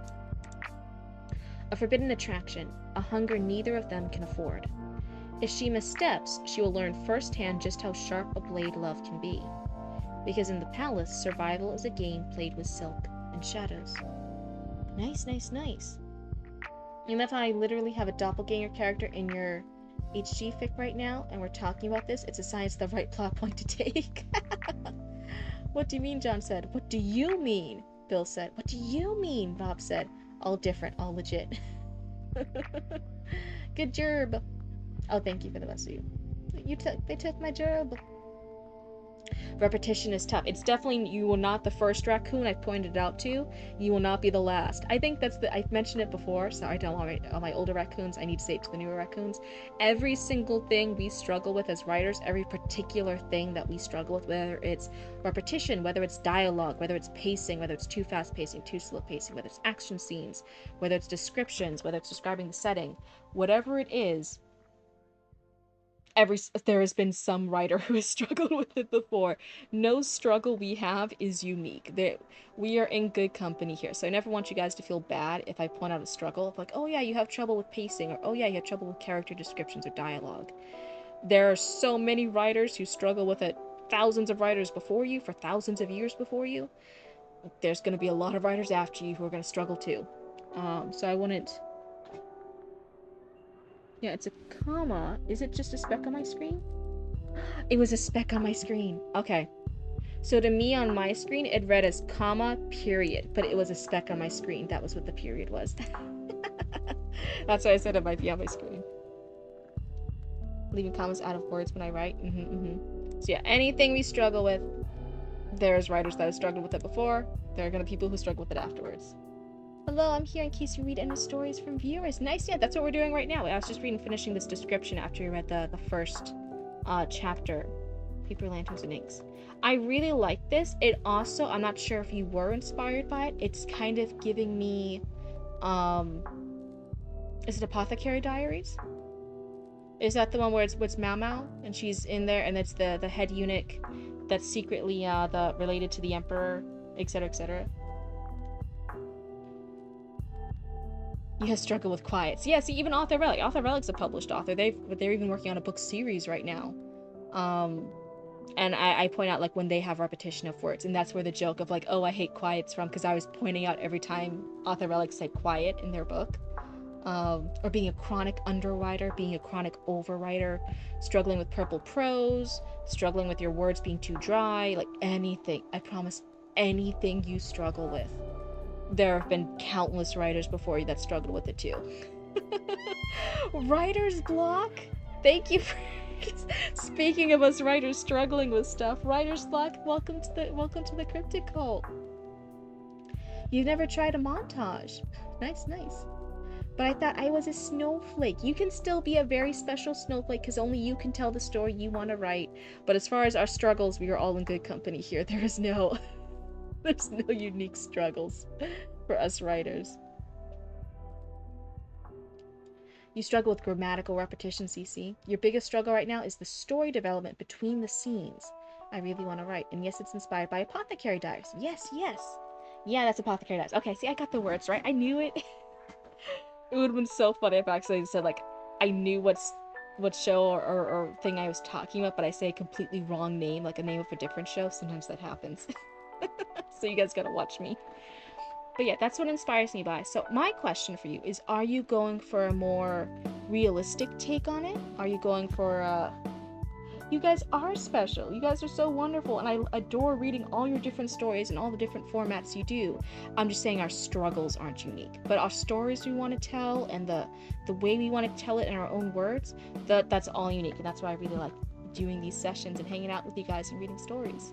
A forbidden attraction, a hunger neither of them can afford. If she missteps, she will learn firsthand just how sharp a blade love can be. Because in the palace, survival is a game played with silk and shadows. Nice, nice, nice. You know, if I literally have a doppelganger character in your HG fic right now, and we're talking about this, it's a sign it's the right plot point to take. What do you mean, John said. What do you mean? Bill said. What do you mean? Bob said. All different, all legit. Good job. Oh, thank you for the best of you. They took my job. Repetition is tough. It's definitely, you will not the first raccoon I pointed out to. You will not be the last. I think that's I've mentioned it before, so I don't want all my older raccoons. I need to say it to the newer raccoons. Every single thing we struggle with as writers, every particular thing that we struggle with, whether it's repetition, whether it's dialogue, whether it's pacing, whether it's too fast pacing, too slow pacing, whether it's action scenes, whether it's descriptions, whether it's describing the setting, whatever it is, there has been some writer who has struggled with it before. No struggle we have is unique. We are in good company here, so I never want you guys to feel bad if I point out a struggle of like, oh yeah, you have trouble with pacing, or oh yeah, you have trouble with character descriptions or dialogue. There are so many writers who struggle with it, thousands of writers before you for thousands of years before you. There's going to be a lot of writers after you who are going to struggle too. So I wouldn't. Yeah, it's a comma. Is it just a speck on my screen? It was a speck on my screen. Okay. So to me on my screen, it read as comma, period. But it was a speck on my screen. That was what the period was. That's why I said it might be on my screen. Leaving commas out of words when I write. So yeah, anything we struggle with, there's writers that have struggled with it before. There are going to be people who struggle with it afterwards. Hello, I'm here in case you read any stories from viewers. Nice, yeah, that's what we're doing right now. I was just finishing this description after you read the first chapter, Paper Lanterns and Inks. I really like this. It also, I'm not sure if you were inspired by it. It's kind of giving me, is it Apothecary Diaries? Is that the one where it's Mao Mao and she's in there and it's the head eunuch that's secretly related to the emperor, etc., etc. You have struggled with quiets. Yeah, see, even Author Relic. Author Relic's a published author. They're even working on a book series right now. And I point out like when they have repetition of words, and that's where the joke of like, oh, I hate quiet's from, because I was pointing out every time Author Relic said quiet in their book. Or being a chronic underwriter, being a chronic overwriter, struggling with purple prose, struggling with your words being too dry, like anything. I promise, anything you struggle with. There have been countless writers before you that struggled with it too. Writer's block? Thank you for speaking of us writers struggling with stuff. Writer's block, welcome to the Cryptid Cult. You've never tried a montage. Nice, nice. But I thought I was a snowflake. You can still be a very special snowflake because only you can tell the story you want to write. But as far as our struggles, we are all in good company here. There's no unique struggles for us writers. You struggle with grammatical repetition, CC. Your biggest struggle right now is the story development between the scenes. I really want to write. And yes, it's inspired by Apothecary Diaries. Yes, yes. Yeah, that's Apothecary Diaries. Okay, see, I got the words right. I knew it. It would have been so funny if I actually said, like, I knew what show or thing I was talking about, but I say a completely wrong name, like a name of a different show. Sometimes that happens. So you guys gotta watch me. But yeah, that's what inspires me by. So my question for you is, are you going for a more realistic take on it? Are you going for you guys are special. You guys are so wonderful, and I adore reading all your different stories and all the different formats you do. I'm just saying our struggles aren't unique, but our stories we want to tell and the way we want to tell it in our own words, that's all unique, and that's why I really like doing these sessions and hanging out with you guys and reading stories.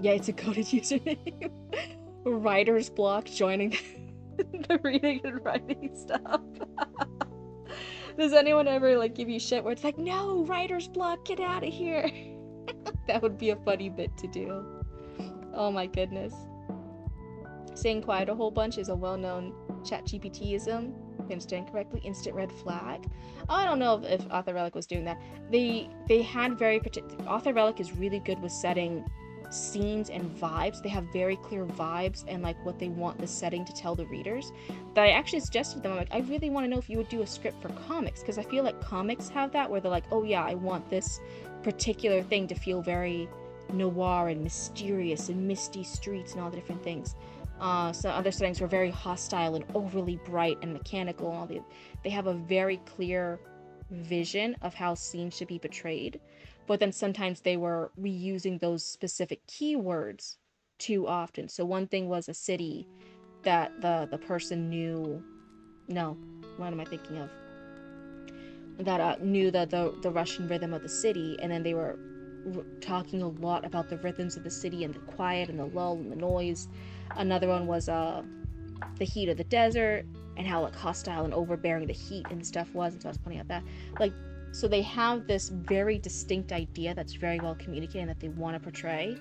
Yeah, it's a coded username. Writer's block, joining the reading and writing stuff. Does anyone ever like give you shit where it's like, no, writer's block, get out of here? That would be a funny bit to do. Oh my goodness. Saying quiet a whole bunch is a well-known ChatGPT-ism. If I understand correctly, instant red flag. I don't know if Author Relic was doing that. They had very particular. Author Relic is really good with setting scenes and vibes. They have very clear vibes and like what they want the setting to tell the readers. That I actually suggested to them. I'm like, I really want to know if you would do a script for comics, because I feel like comics have that where they're like, oh yeah, I want this particular thing to feel very noir and mysterious and misty streets and all the different things. So other settings were very hostile and overly bright and mechanical and all the. They have a very clear vision of how scenes should be portrayed, but then sometimes they were reusing those specific keywords too often. So one thing was a city that the person knew. No, what am I thinking of? That knew the Russian rhythm of the city, and then they were talking a lot about the rhythms of the city and the quiet and the lull and the noise. Another one was the heat of the desert and how like hostile and overbearing the heat and stuff was, and so I was pointing out that like, so they have this very distinct idea that's very well communicated and that they want to portray,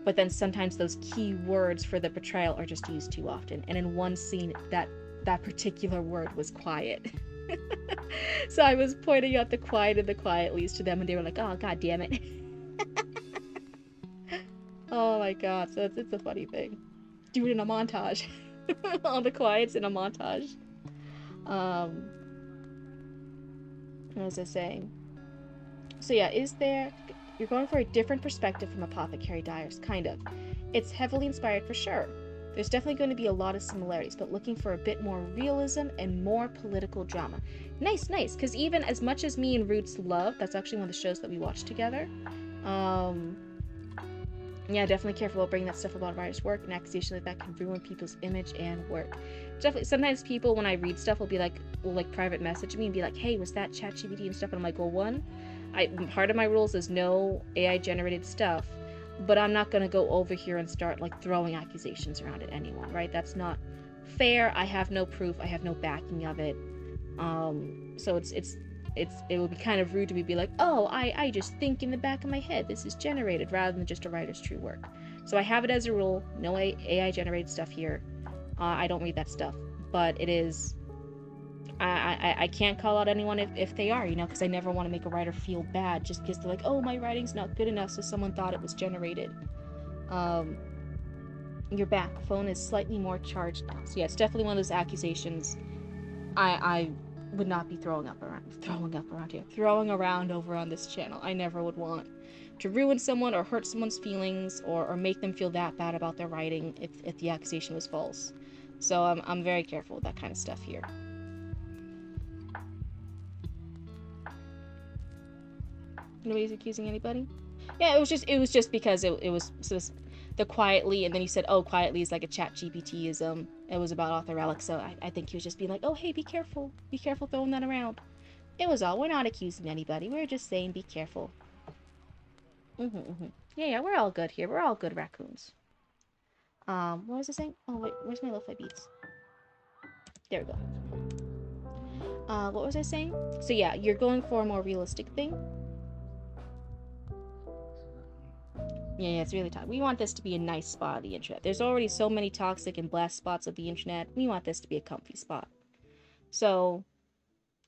but then sometimes those key words for the portrayal are just used too often. And in one scene, that particular word was quiet. So I was pointing out the quiet and the quietlies to them, and they were like, oh god damn it. Oh my god, so it's a funny thing. Do it in a montage. All the quiets in a montage. What was I saying? So yeah, you're going for a different perspective from Apothecary Diaries, kind of. It's heavily inspired for sure. There's definitely going to be a lot of similarities, but looking for a bit more realism and more political drama. Nice, because even as much as me and Roots love, that's actually one of the shows that we watched together. Yeah, definitely careful about bringing that stuff about writer's work. An accusation like that can ruin people's image and work. Definitely, sometimes people, when I read stuff, will private message me and be like, hey, was that ChatGPT and stuff? And I'm like, well, part of my rules is no AI generated stuff, but I'm not gonna go over here and start like throwing accusations around at anyone, right? That's not fair. I have no proof. I have no backing of it. So it would be kind of rude to be like, oh, I just think in the back of my head this is generated, rather than just a writer's true work. So I have it as a rule, no AI generated stuff here. I don't read that stuff, but it is. I can't call out anyone if they are, because I never want to make a writer feel bad just because they're like, oh, my writing's not good enough, so someone thought it was generated. Your back phone is slightly more charged now. So yeah, it's definitely one of those accusations I would not be throwing around over on this channel. I never would want to ruin someone or hurt someone's feelings or make them feel that bad about their writing if the accusation was false. So I'm very careful with that kind of stuff here. Nobody's accusing anybody? Yeah, it was just because it was the quietly, and then he said, oh, quietly is like a ChatGPT-ism. It was about Author Relic, so I think he was just being like, oh, hey, be careful throwing that around. It was all. We're not accusing anybody. We're just saying be careful. Yeah, we're all good here. We're all good raccoons. What was I saying? Oh, wait, where's my lo-fi beats? There we go. What was I saying? So yeah, you're going for a more realistic thing. Yeah, it's really tough. We want this to be a nice spot of the internet. There's already so many toxic and blast spots of the internet. We want this to be a comfy spot. So,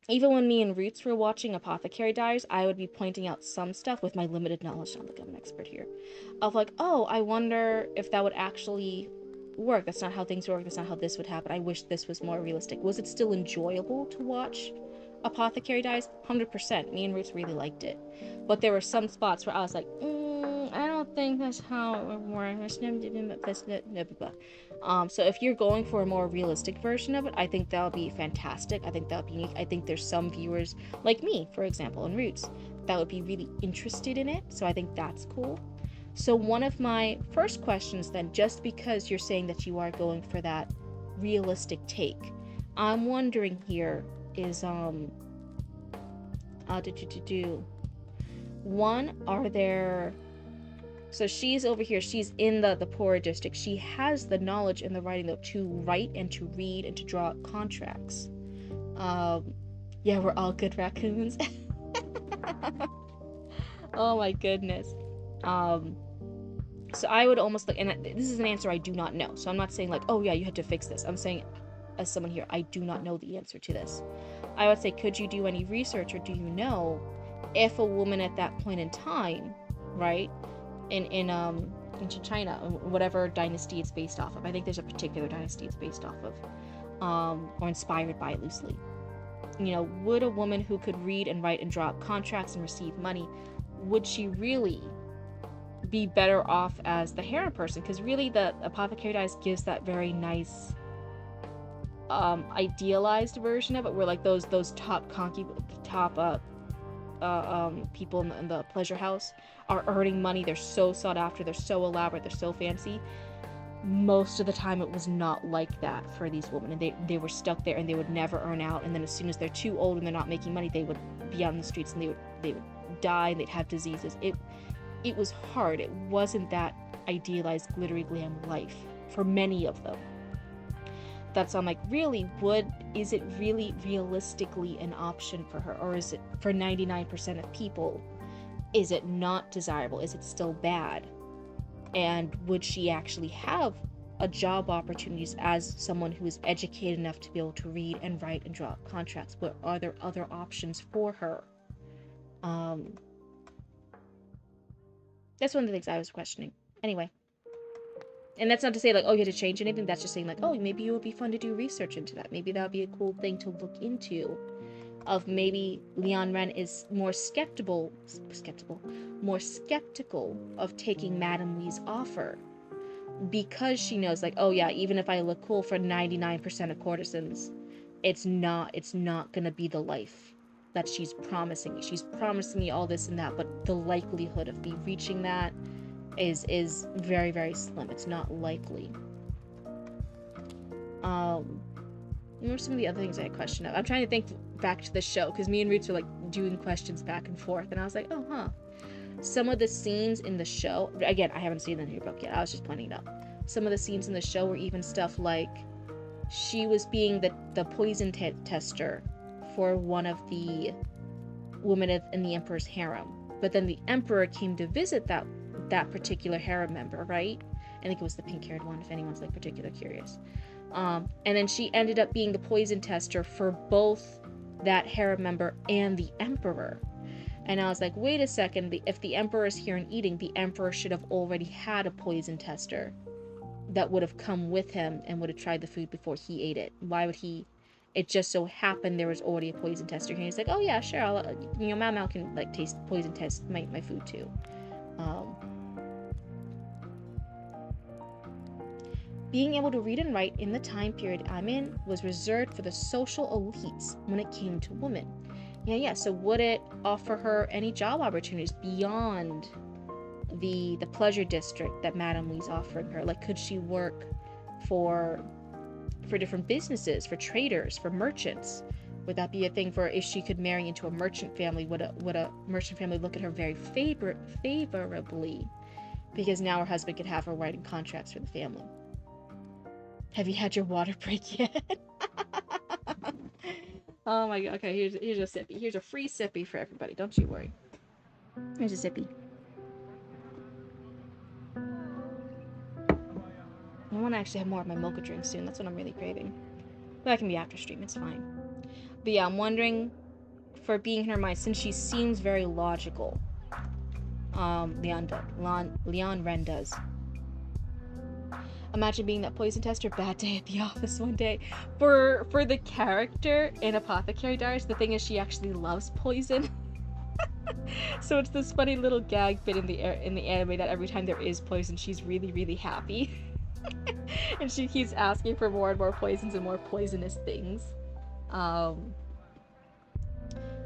even when me and Roots were watching Apothecary Diaries, I would be pointing out some stuff with my limited knowledge. I don't think I'm an expert here. Of like, oh, I wonder if that would actually work. That's not how things work. That's not how this would happen. I wish this was more realistic. Was it still enjoyable to watch Apothecary Diaries? 100%. Me and Roots really liked it. But there were some spots where I was like, I don't think that's how it would work. So if you're going for a more realistic version of it, I think that would be fantastic. I think that would be unique. I think there's some viewers, like me, for example, and Roots, that would be really interested in it. So I think that's cool. So one of my first questions then, just because you're saying that you are going for that realistic take, I'm wondering here is, one, are there... So she's over here, she's in the poorer district. She has the knowledge and the writing, though, to write and to read and to draw contracts. Yeah, we're all good raccoons. Oh my goodness. Um, so I would almost like, and this is an answer I do not know. So I'm not saying like, oh yeah, you had to fix this. I'm saying, as someone here, I do not know the answer to this. I would say, could you do any research, or do you know if a woman at that point in time, right, in ancient China, whatever dynasty it's based off of. I think there's a particular dynasty it's based off of, or inspired by loosely. You know, would a woman who could read and write and draw up contracts and receive money, would she really be better off as the harem person? Because really, the apothecary dice gives that very nice, idealized version of it, where like those top people in the pleasure house are earning money. They're so sought after. They're so elaborate. They're so fancy. Most of the time, it was not like that for these women, and they were stuck there, and they would never earn out. And then as soon as they're too old and they're not making money, they would be out in the streets, and they would die, and they'd have diseases. It was hard. It wasn't that idealized, glittery glam life for many of them. That's why I'm like, really, is it really realistically an option for her? Or is it, for 99% of people, is it not desirable? Is it still bad? And would she actually have a job opportunities as someone who is educated enough to be able to read and write and draw contracts? But are there other options for her? That's one of the things I was questioning. Anyway. And that's not to say, like, oh, you had to change anything. That's just saying, like, oh, maybe it would be fun to do research into that. Maybe that would be a cool thing to look into. Of maybe Leon Ren is more skeptical of taking Madame Lee's offer. Because she knows, like, oh yeah, even if I look cool for 99% of courtesans, it's not gonna be the life that she's promising me. She's promising me all this and that, but the likelihood of me reaching that is very, very slim. It's not likely. What are some of the other things I had questioned? I'm trying to think back to the show, because me and Roots were like doing questions back and forth, and I was like, oh, huh. Some of the scenes in the show, again, I haven't seen the new book yet, I was just pointing it out. Some of the scenes in the show were even stuff like she was being the poison tester for one of the women in the Emperor's harem. But then the Emperor came to visit that particular harem member, right? I think it was the pink-haired one, if anyone's like particularly curious. And then she ended up being the poison tester for both that harem member and the Emperor. And I was like, wait a second, if the Emperor is here and eating, the Emperor should have already had a poison tester that would have come with him and would have tried the food before he ate it. Why would he? It just so happened there was already a poison tester here. He's like, oh yeah, sure, Mal can like poison test my food too. Being able to read and write in the time period I'm in was reserved for the social elites when it came to women. Yeah, so would it offer her any job opportunities beyond the pleasure district that Madame Lee's offering her? Like, could she work for different businesses, for traders, for merchants? Would that be a thing for if she could marry into a merchant family? Would a merchant family look at her very favorably? Because now her husband could have her writing contracts for the family. Have you had your water break yet? Oh my god. Okay, here's a sippy. Here's a free sippy for everybody. Don't you worry. Here's a sippy. I want to actually have more of my mocha drink soon. That's what I'm really craving. But that can be after stream. It's fine. But yeah, I'm wondering, for being in her mind, since she seems very logical, Leon Ren does. Imagine being that poison tester. Bad day at the office one day. For the character in Apothecary Diaries, the thing is she actually loves poison. So it's this funny little gag bit in the anime that every time there is poison, she's really, really happy. And she keeps asking for more and more poisons and more poisonous things.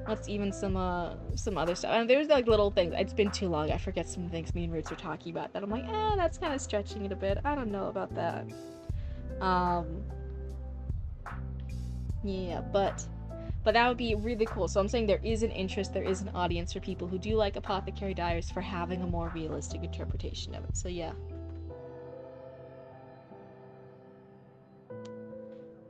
What's even some other stuff? And there's like little things. It's been too long. I forget some things me and Roots are talking about that I'm like, that's kind of stretching it a bit. I don't know about that. Yeah, but that would be really cool. So I'm saying there is an interest, there is an audience for people who do like Apothecary Diaries for having a more realistic interpretation of it. So yeah.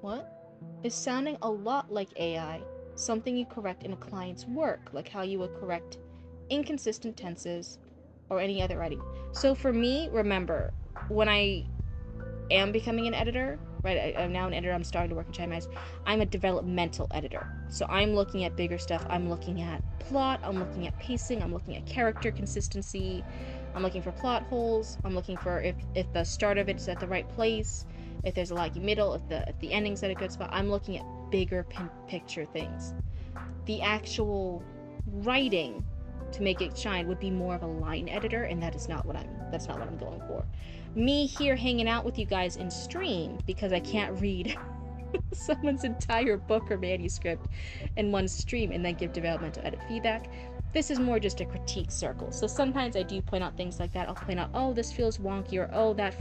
What? Is sounding a lot like AI. something you correct in a client's work, like how you would correct inconsistent tenses or any other writing. So for me, remember, when I am becoming an editor, right? I'm now an editor. I'm starting to work in Chinese. I'm a developmental editor. So I'm looking at bigger stuff. I'm looking at plot. I'm looking at pacing. I'm looking at character consistency. I'm looking for plot holes. I'm looking for if the start of it's at the right place, if there's a laggy middle, if the ending's at a good spot. I'm looking at bigger picture things. The actual writing to make it shine would be more of a line editor, and that's not what I'm going for. Me here hanging out with you guys in stream because I can't read someone's entire book or manuscript in one stream and then give developmental edit feedback. This is more just a critique circle. So sometimes I do point out things like that. I'll point out, oh, this feels wonky, or oh, that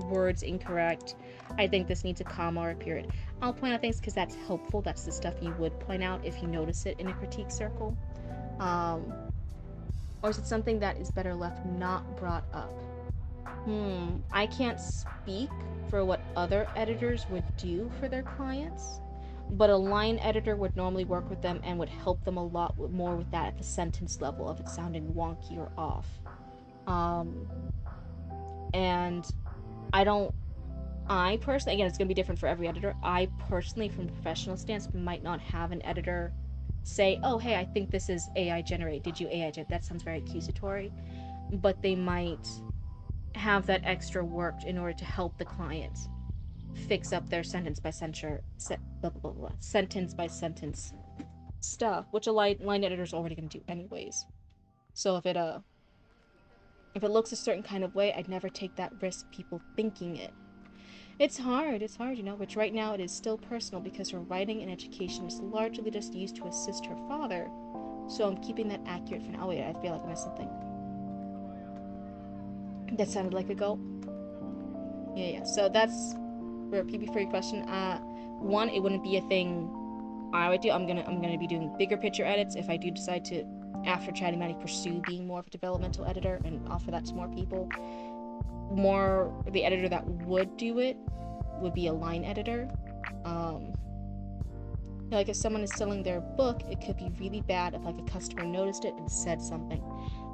word's incorrect. I think this needs a comma or a period. I'll point out things because that's helpful. That's the stuff you would point out if you notice it in a critique circle. Or is it something that is better left not brought up? I can't speak for what other editors would do for their clients, but a line editor would normally work with them and would help them a lot more with that at the sentence level of it sounding wonky or off. And I personally, again, it's going to be different for every editor. I personally, from a professional stance, might not have an editor say, oh, hey, I think this is AI generated. Did you AI generate? That sounds very accusatory. But they might have that extra work in order to help the client fix up their sentence by sentence stuff, which a line editor is already going to do anyways. So if it looks a certain kind of way, I'd never take that risk people thinking it. It's hard, which right now it is still personal because her writing and education is largely just used to assist her father. So I'm keeping that accurate for now. Oh wait, I feel like I missed something. That sounded like a gulp. Yeah. So that's for a PB for your question. One, it wouldn't be a thing I would do. I'm gonna be doing bigger picture edits if I do decide to, after Chatty Matty, pursue being more of a developmental editor and offer that to more people. The editor that would do it would be a line editor. Like if someone is selling their book, it could be really bad if like a customer noticed it and said something.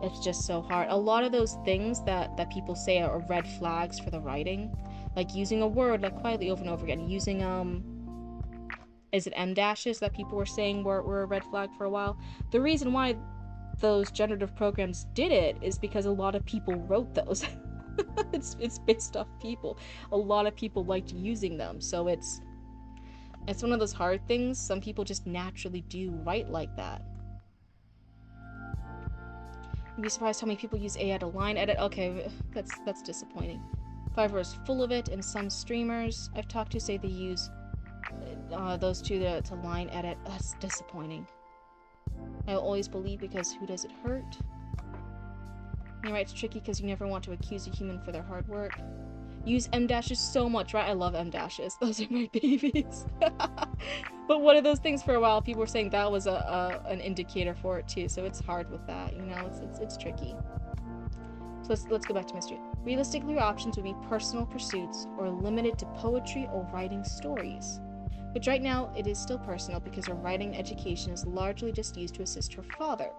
It's just so hard. A lot of those things that people say are red flags for the writing, like using a word like quietly over and over again, using is it M dashes that people were saying were a red flag for a while. The reason why those generative programs did it is because a lot of people wrote those. It's based off people. A lot of people liked using them, so it's one of those hard things. Some people just naturally do write like that. You'd be surprised how many people use AI to line edit. Okay, that's disappointing. Fiverr is full of it, and some streamers I've talked to say they use those two to line edit. That's disappointing. I'll always believe because who does it hurt? You're right, it's tricky because you never want to accuse a human for their hard work. Use M dashes so much, right? I love M dashes. Those are my babies. But one of those things for a while, people were saying that was an indicator for it too. So it's hard with that, you know. It's tricky. So let's go back to mystery. Realistically, your options would be personal pursuits or limited to poetry or writing stories. Which right now it is still personal because her writing education is largely just used to assist her father.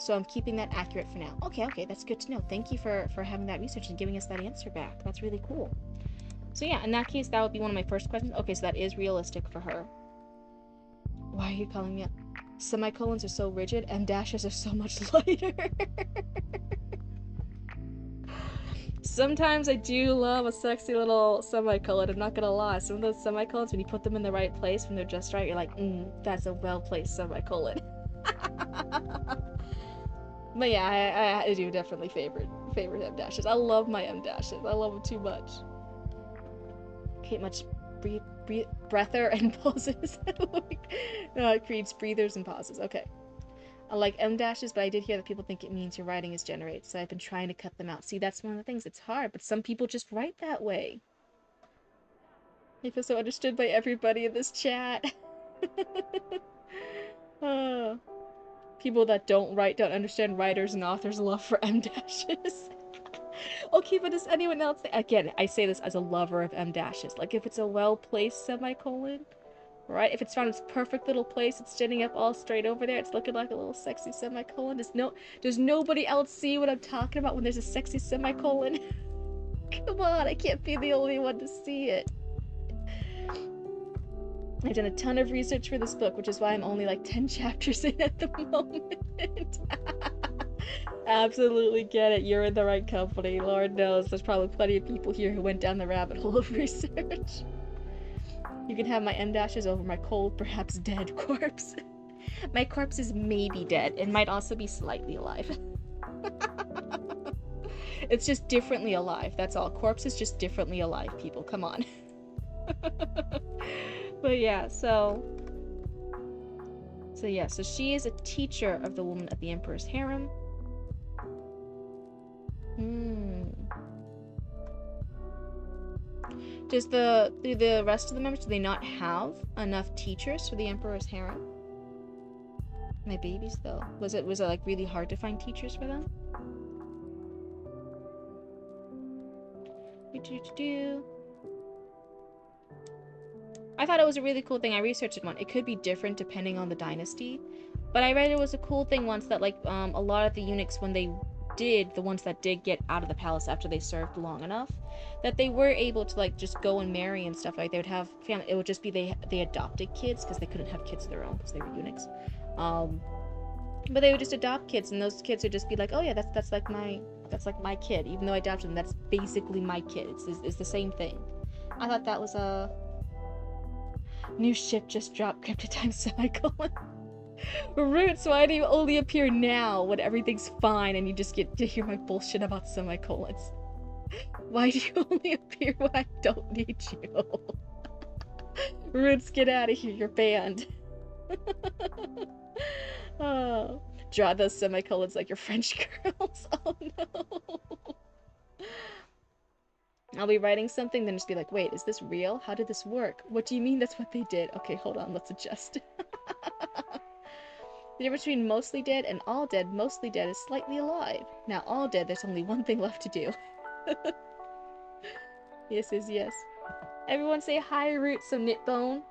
So I'm keeping that accurate for now. Okay, that's good to know. Thank you for having that research and giving us that answer back. That's really cool. So yeah, in that case, that would be one of my first questions. Okay, so that is realistic for her. Why are you calling me up? Semicolons are so rigid, M dashes are so much lighter. Sometimes I do love a sexy little semicolon, I'm not gonna lie. Some of those semicolons, when you put them in the right place, when they're just right, you're like, that's a well-placed semicolon. But yeah, I do definitely favorite M dashes. I love my M dashes. I love them too much. Okay, much breather and pauses. It creates breathers and pauses. Okay. I like M dashes, but I did hear that people think it means your writing is generated, so I've been trying to cut them out. See, that's one of the things. It's hard, but some people just write that way. I feel so understood by everybody in this chat. People that don't understand writers and authors' love for M dashes. Okay, but does anyone else again, I say this as a lover of M dashes. Like if it's a well-placed semicolon, right? If it's found its perfect little place, it's standing up all straight over there. It's looking like a little sexy semicolon. Does nobody else see what I'm talking about when there's a sexy semicolon? Come on, I can't be the only one to see it. I've done a ton of research for this book, which is why I'm only like 10 chapters in at the moment. Absolutely get it. You're in the right company. Lord knows there's probably plenty of people here who went down the rabbit hole of research. You can have my M dashes over my cold, perhaps dead corpse. My corpse is maybe dead. It might also be slightly alive. It's just differently alive. That's all. Corpse is just differently alive, people. Come on. But yeah, so she is a teacher of the woman at the Emperor's harem. Does the rest of the members, do they not have enough teachers for the Emperor's harem? My babies though. Was it like really hard to find teachers for them? I thought it was a really cool thing. I researched one. It could be different depending on the dynasty, but I read it was a cool thing once that like a lot of the eunuchs, when the ones that did get out of the palace after they served long enough, that they were able to like just go and marry and stuff. Like they would have family. It would just be they adopted kids because they couldn't have kids of their own because they were eunuchs. But they would just adopt kids, and those kids would just be like, oh yeah, that's like my kid. Even though I adopted them, that's basically my kid. It's the same thing. I thought that was a new ship just dropped. Cryptid time semicolon. Roots, why do you only appear now when everything's fine and you just get to hear my bullshit about semicolons? Why do you only appear when I don't need you? Roots, get out of here, you're banned. Oh, draw those semicolons like your French girls. Oh no. I'll be writing something, then just be like, wait, is this real? How did this work? What do you mean that's what they did? Okay, hold on, let's adjust. The difference between mostly dead and all dead, mostly dead is slightly alive. Now all dead, there's only one thing left to do. Yes is yes. Everyone say hi, Roots. So Knitbone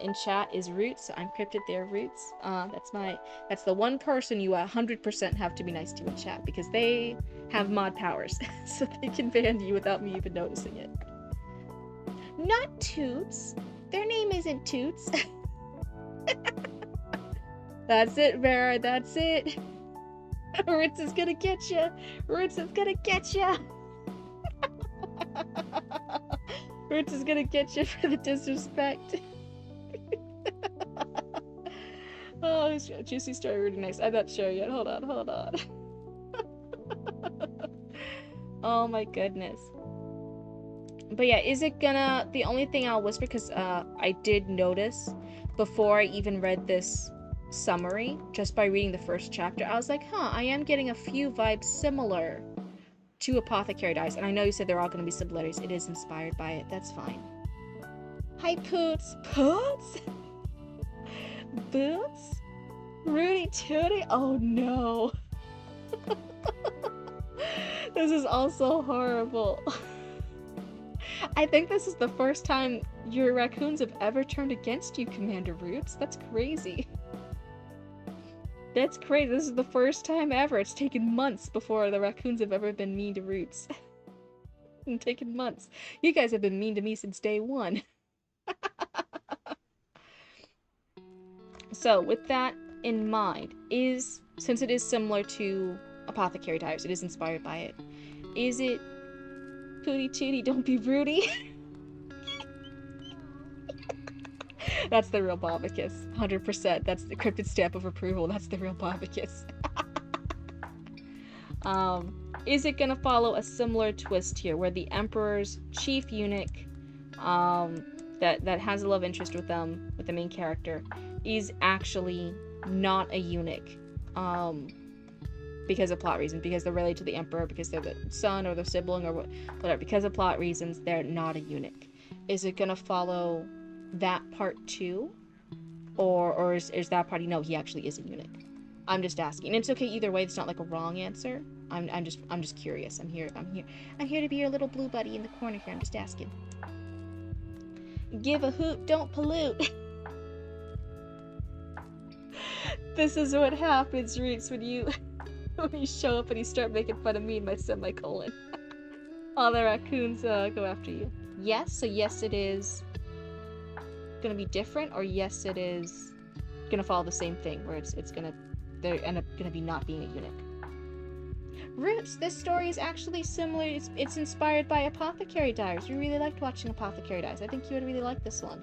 in chat is Roots. So I'm Cryptid, they're Roots. That's the one person you 100% have to be nice to in chat because they have mod powers. So they can ban you without me even noticing it. Not Toots. Their name isn't Toots. That's it, Vera. That's it. Roots is gonna get you. Roots is gonna get you. Roots is gonna get you for the disrespect. Oh, juicy story, really nice. I'm not sure yet. Hold on. Oh my goodness. But yeah, is it gonna... The only thing I'll whisper, because I did notice before I even read this summary, just by reading the first chapter, I was like, huh, I am getting a few vibes similar to Apothecary Diaries. And I know you said they're all going to be similarities. It is inspired by it. That's fine. Hi, Poots. Poots? Boots? Rudy Tooty? Oh, no. This is also horrible. I think this is the first time your raccoons have ever turned against you, Commander Roots. That's crazy. That's crazy. This is the first time ever. It's taken months before the raccoons have ever been mean to Roots. It's taken months. You guys have been mean to me since day one. So, with that in mind, since it is similar to Apothecary Diaries, it is inspired by it. Is it Pooty Tooty, don't be Rudy? That's the real Bobicus. 100%. That's the cryptid stamp of approval. That's the real Bobicus. Is it gonna follow a similar twist here, where the Emperor's chief eunuch, that has a love interest with the main character, is actually not a eunuch, because of plot reasons, because they're related to the Emperor, because they're the son or the sibling or whatever, because of plot reasons, they're not a eunuch. Is it gonna follow that part too, or is that part, no, he actually is a eunuch? I'm just asking. And it's okay either way. It's not like a wrong answer. I'm just curious. I'm here to be your little blue buddy in the corner here. I'm just asking. Give a hoot, don't pollute. This is what happens, Reeks, when you when you show up and you start making fun of me and my semicolon. All the raccoons go after you. Yes, so yes it is gonna be different, or yes it is gonna follow the same thing, where it's gonna they end up gonna be not being a eunuch. Roots, this story is actually similar. It's inspired by Apothecary Diaries. We really liked watching Apothecary Diaries. I think you would really like this one.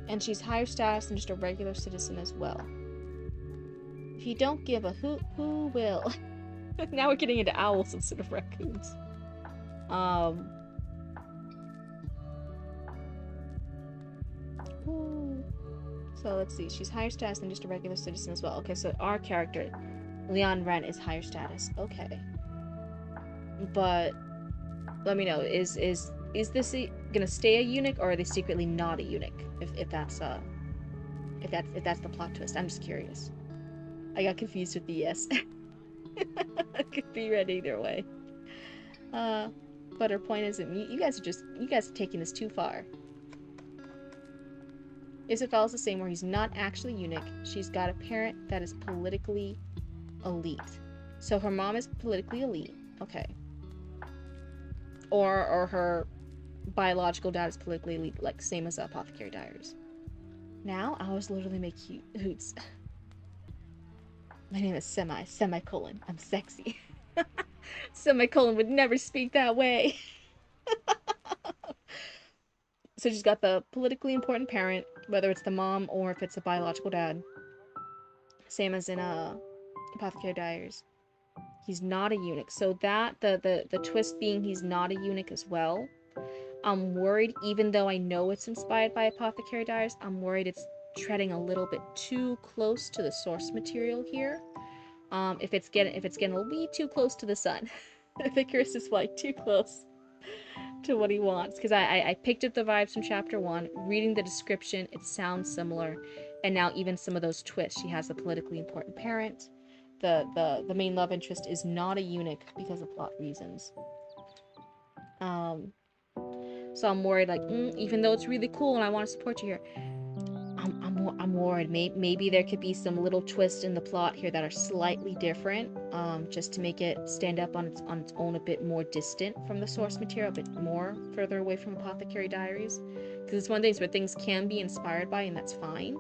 And she's higher status than just a regular citizen as well. If you don't give a hoot, who will? Now we're getting into owls instead of raccoons. So let's see. She's higher status than just a regular citizen as well. Okay, so our character, Leon Wren, is higher status. Okay. But let me know. Is this gonna stay a eunuch, or are they secretly not a eunuch? If that's the plot twist. I'm just curious. I got confused with the yes. I could be read either way. But her point isn't. You guys are taking this too far. If follows the same, where he's not actually eunuch, she's got a parent that is politically elite. So her mom is politically elite. Okay. Or her biological dad is politically elite, like same as Apothecary Diaries. Now owls literally make hoots. My name is semicolon. I'm sexy. Semicolon would never speak that way. So she's got the politically important parent, whether it's the mom or if it's a biological dad. Same as in Apothecary Diaries. He's not a eunuch. So that the twist being he's not a eunuch as well. I'm worried, even though I know it's inspired by Apothecary Diaries, I'm worried it's treading a little bit too close to the source material here. If it's getting a wee too close to the sun. If Icarus is like too close to what he wants, because I picked up the vibes from chapter 1, reading the description, it sounds similar, and now even some of those twists. She has a politically important parent. The main love interest is not a eunuch because of plot reasons. So I'm worried, like, even though it's really cool and I want to support you here, I'm worried. Maybe there could be some little twists in the plot here that are slightly different, just to make it stand up on its own, a bit more distant from the source material, a bit more further away from Apothecary Diaries. Because it's one of these where things can be inspired by, and that's fine.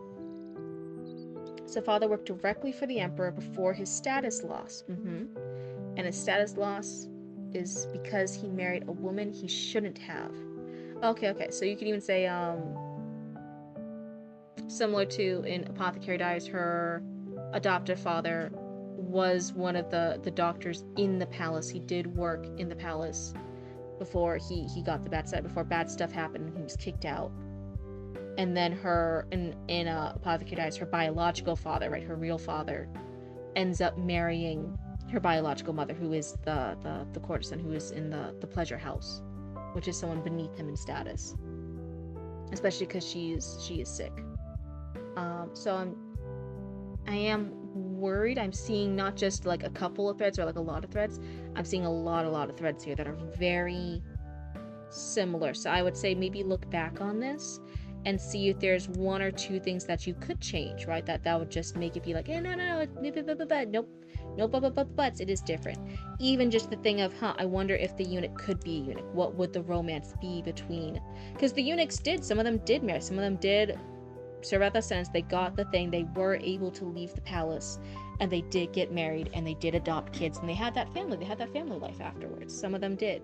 So father worked directly for the emperor before his status loss. And his status loss is because he married a woman he shouldn't have. Okay. So you can even say, similar to in Apothecary Diaries, her adoptive father was one of the doctors in the palace. He did work in the palace before he got the bad side, before bad stuff happened and he was kicked out. And then her, in Apothecary Diaries, her biological father, right, her real father, ends up marrying her biological mother, who is the courtesan, who is in the pleasure house, which is someone beneath him in status, especially because she is sick. So I am worried. I'm seeing not just like a couple of threads or like a lot of threads. I'm seeing a lot of threads here that are very similar. So I would say maybe look back on this and see if there's one or two things that you could change, right? That would just make it be like, no, nope, but it is different. Even just the thing of, I wonder if the eunuch could be a eunuch. What would the romance be between? Because the eunuchs some of them did marry, some of them did serve out the sentence, they got the thing, they were able to leave the palace, and they did get married, and they did adopt kids, and they had that family life afterwards. Some of them did.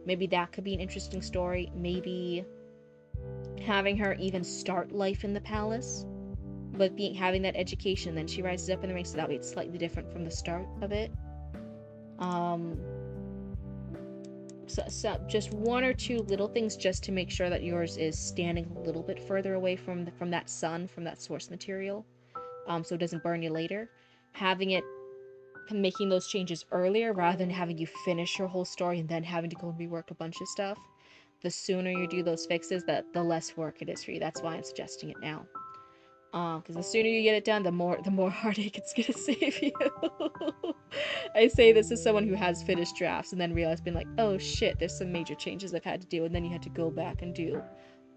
Maybe that could be an interesting story. Maybe having her even start life in the palace, but having that education, then she rises up in the ranks, so that way it's slightly different from the start of it. So just one or two little things just to make sure that yours is standing a little bit further away from that sun, from that source material, so it doesn't burn you later. Making those changes earlier rather than having you finish your whole story and then having to go and rework a bunch of stuff. The sooner you do those fixes, the less work it is for you. That's why I'm suggesting it now. Because the sooner you get it done, the more heartache it's gonna save you. I say this as someone who has finished drafts and then realized, being like, oh shit, there's some major changes I've had to do, and then you had to go back and do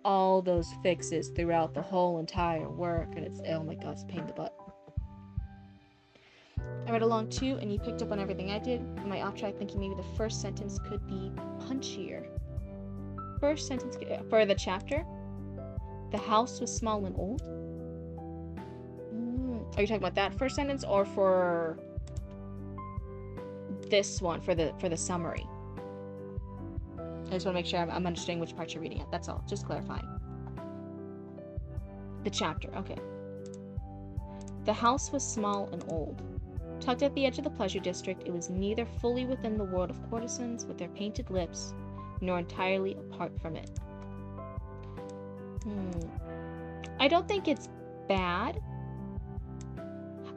all those fixes throughout the whole entire work, and it's, oh my god, it's a pain in the butt. I read along too, and you picked up on everything I did. Am I off track thinking maybe the first sentence could be punchier? First sentence for the chapter. The house was small and old. Are you talking about that first sentence or for this one for the summary? I just want to make sure I'm understanding which part you're reading at. That's all. Just clarifying. The chapter. Okay. The house was small and old. Tucked at the edge of the pleasure district, it was neither fully within the world of courtesans with their painted lips, nor entirely apart from it. I don't think it's bad.